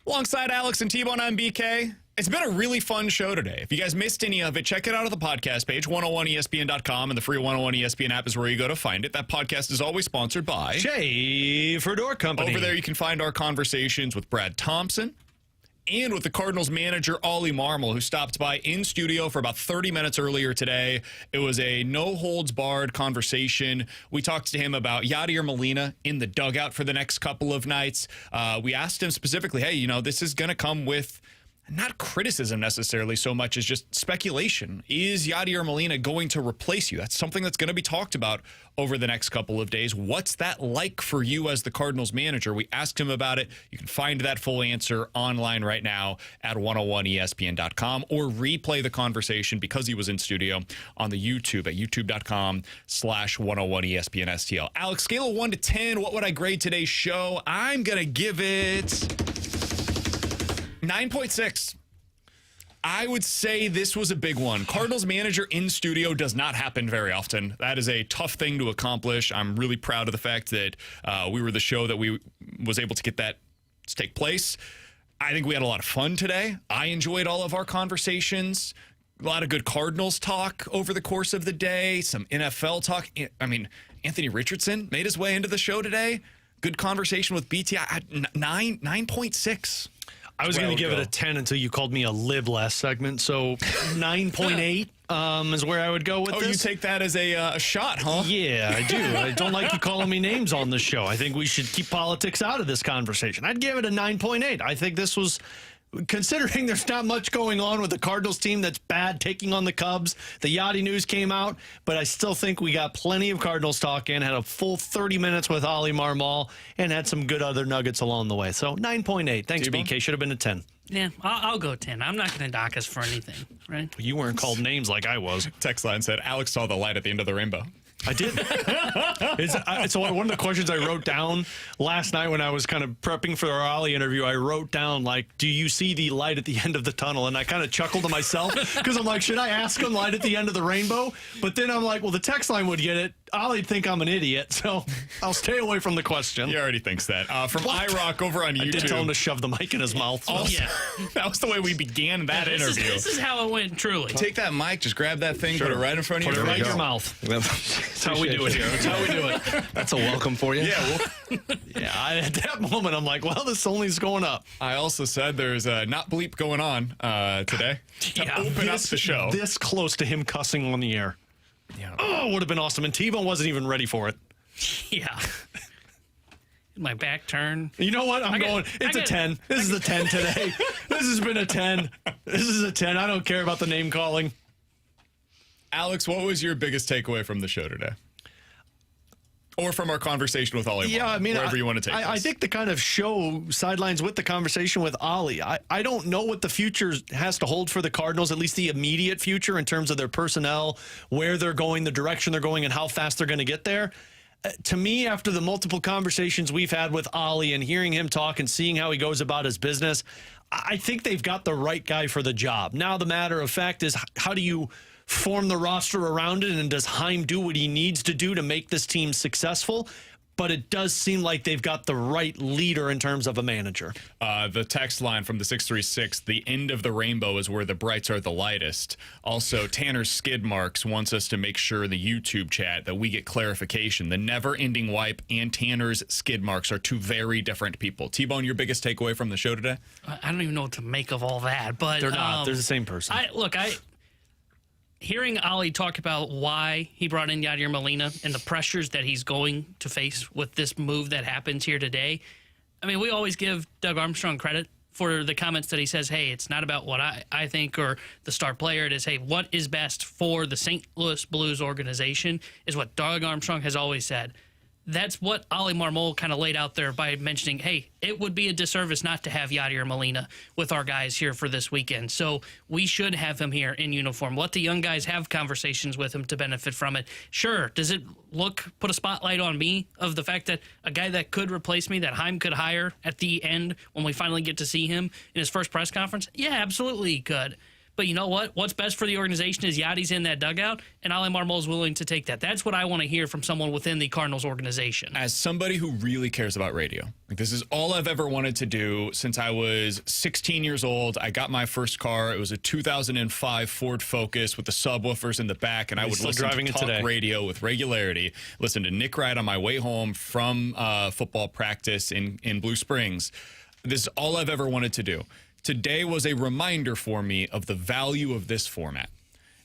Alongside Alex and T-Bone, I'm BK. It's been a really fun show today. If you guys missed any of it, check it out on the podcast page, 101ESPN.com, and the free 101 ESPN app is where you go to find it. That podcast is always sponsored by Schaefer Door Company. Over there, you can find our conversations with Brad Thompson and with the Cardinals manager, Oli Marmol, who stopped by in studio for about 30 minutes earlier today. It was a no-holds-barred conversation. We talked to him about Yader Molina in the dugout for the next couple of nights. We asked him specifically, hey, this is going to come with not criticism necessarily so much as just speculation. Is Yader Molina going to replace you? That's something that's going to be talked about over the next couple of days. What's that like for you as the Cardinals manager? We asked him about it. You can find that full answer online right now at 101ESPN.com or replay the conversation because he was in studio on the YouTube at youtube.com/101ESPNSTL. Alex, scale of 1 to 10, what would I grade today's show? I'm going to give it 9.6. I would say this was a big one. Cardinals manager in studio does not happen very often. That is a tough thing to accomplish. I'm really proud of the fact that we were the show that we was able to get that to take place. I think we had a lot of fun today. I enjoyed all of our conversations. A lot of good Cardinals talk over the course of the day. Some NFL talk. I mean, Anthony Richardson made his way into the show today. Good conversation with BT. 9.6. I was going to give it a 10 until you called me a lib last segment, so 9.8 is where I would go with this. Oh, you take that as a shot, huh? Yeah, I do. I don't like you calling me names on the show. I think we should keep politics out of this conversation. I'd give it a 9.8. I think this was, considering there's not much going on with the Cardinals team that's bad, taking on the Cubs. The Yachty news came out, but I still think we got plenty of Cardinals talk in, had a full 30 minutes with Oli Marmol, and had some good other nuggets along the way. So 9.8. Thanks, BK. Should have been a 10. Yeah, I'll go 10. I'm not going to dock us for anything, right? You weren't called names like I was. Text line said, Alex saw the light at the end of the rainbow. I did. So one of the questions I wrote down last night when I was kind of prepping for our Ollie interview, I wrote down, do you see the light at the end of the tunnel? And I kind of chuckled to myself because I'm like, should I ask him light at the end of the rainbow? But then I'm like, well, the text line would get it. Ollie'd think I'm an idiot, so I'll stay away from the question. He already thinks that. From iRock over on YouTube. I did tell him to shove the mic in his mouth. So. Also, yeah. That was the way we began that interview. This is how it went, truly. Take that mic, just grab that thing, put it right in front of you. Put it right in your mouth. That's how we do it here. That's how we do it. That's a welcome for you. Yeah. At that moment, I'm like, well, this only's going up. I also said there's a not bleep going on today to open up the show. This close to him cussing on the air. Yeah. Oh, would have been awesome. And T-Bone wasn't even ready for it. Yeah. My back turn. You know what? It's a 10. This is a 10 today. This has been a 10. This is a 10. I don't care about the name calling. Alex, what was your biggest takeaway from the show today? Or from our conversation with Oli? Yeah, I mean, wherever you want to take I think the kind of show sidelines with the conversation with Oli. I don't know what the future has to hold for the Cardinals, at least the immediate future in terms of their personnel, where they're going, the direction they're going, and how fast they're going to get there. To me, after the multiple conversations we've had with Oli and hearing him talk and seeing how he goes about his business, I think they've got the right guy for the job. Now, the matter of fact is, how do you form the roster around it, and does Heim do what he needs to do to make this team successful? But it does seem like they've got the right leader in terms of a manager. The text line from the 636, the end of the rainbow is where the brights are the lightest. Also, Tanner's skid marks wants us to make sure in the YouTube chat that we get clarification. The never-ending wipe and Tanner's skid marks are two very different people. T-Bone, your biggest takeaway from the show today? I don't even know what to make of all that. But they're not. They're the same person. Hearing Oli talk about why he brought in Yader Molina and the pressures that he's going to face with this move that happens here today, I mean, we always give Doug Armstrong credit for the comments that he says, hey, it's not about what I think or the star player. It is, hey, what is best for the St. Louis Blues organization is what Doug Armstrong has always said. That's what Oli Marmol kind of laid out there by mentioning, hey, it would be a disservice not to have Yader Molina with our guys here for this weekend. So we should have him here in uniform. Let the young guys have conversations with him to benefit from it. Sure, does it put a spotlight on me of the fact that a guy that could replace me, that Heim could hire at the end when we finally get to see him in his first press conference? Yeah, absolutely he could. But you know what? What's best for the organization is Yadi's in that dugout, and Oli Marmol is willing to take that. That's what I want to hear from someone within the Cardinals organization. As somebody who really cares about radio, like this is all I've ever wanted to do since I was 16 years old. I got my first car. It was a 2005 Ford Focus with the subwoofers in the back, and I would listen to talk radio with regularity. Listen to Nick Wright on my way home from football practice in Blue Springs. This is all I've ever wanted to do. Today was a reminder for me of the value of this format.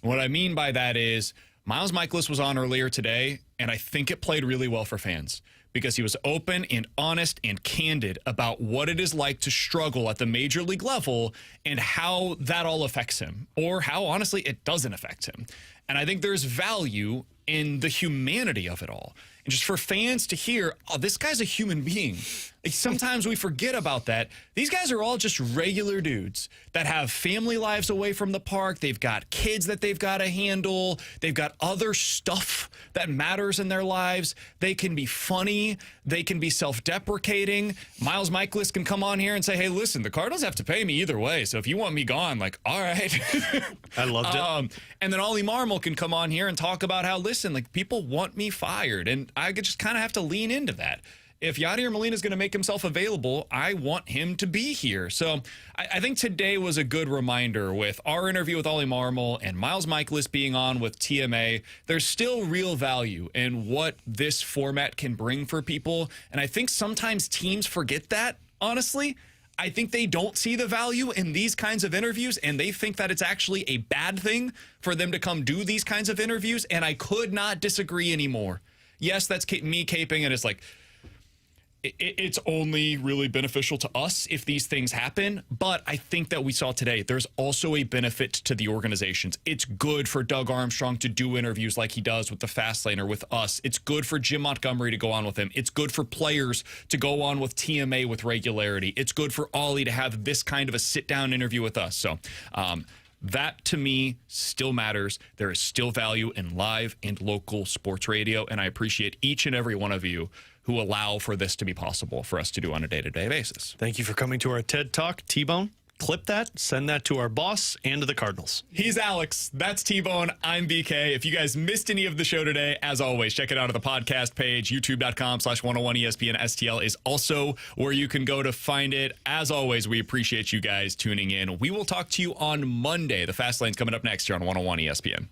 And what I mean by that is Miles Mikolas was on earlier today, and I think it played really well for fans because he was open and honest and candid about what it is like to struggle at the major league level and how that all affects him, or how, honestly, it doesn't affect him. And I think there's value in the humanity of it all. And just for fans to hear, oh, this guy's a human being. Like, sometimes we forget about that. These guys are all just regular dudes that have family lives away from the park. They've got kids that they've got to handle. They've got other stuff that matters in their lives. They can be funny. They can be self-deprecating. Miles Mikolas can come on here and say, hey, listen, the Cardinals have to pay me either way. So if you want me gone, like, all right. I loved it. And then Oli Marmol can come on here and talk about how, listen, like, people want me fired. And I just kind of have to lean into that. If Yader Molina is going to make himself available, I want him to be here. So I think today was a good reminder with our interview with Oli Marmol and Miles Mikolas being on with TMA. There's still real value in what this format can bring for people. And I think sometimes teams forget that, honestly. I think they don't see the value in these kinds of interviews, and they think that it's actually a bad thing for them to come do these kinds of interviews. And I could not disagree anymore. Yes, that's me caping, and it's like, it's only really beneficial to us if these things happen. But I think that we saw today, there's also a benefit to the organizations. It's good for Doug Armstrong to do interviews like he does with the Fast Lane or with us. It's good for Jim Montgomery to go on with him. It's good for players to go on with TMA with regularity. It's good for Oli to have this kind of a sit-down interview with us. So that, to me, still matters. There is still value in live and local sports radio, and I appreciate each and every one of you who allow for this to be possible for us to do on a day-to-day basis. Thank you for coming to our TED Talk. T-Bone, clip that, send that to our boss and to the Cardinals. He's Alex. That's T-Bone. I'm BK. If you guys missed any of the show today, as always, check it out on the podcast page. YouTube.com/101ESPN STL is also where you can go to find it. As always, we appreciate you guys tuning in. We will talk to you on Monday. The Fast Lane's coming up next here on 101 ESPN.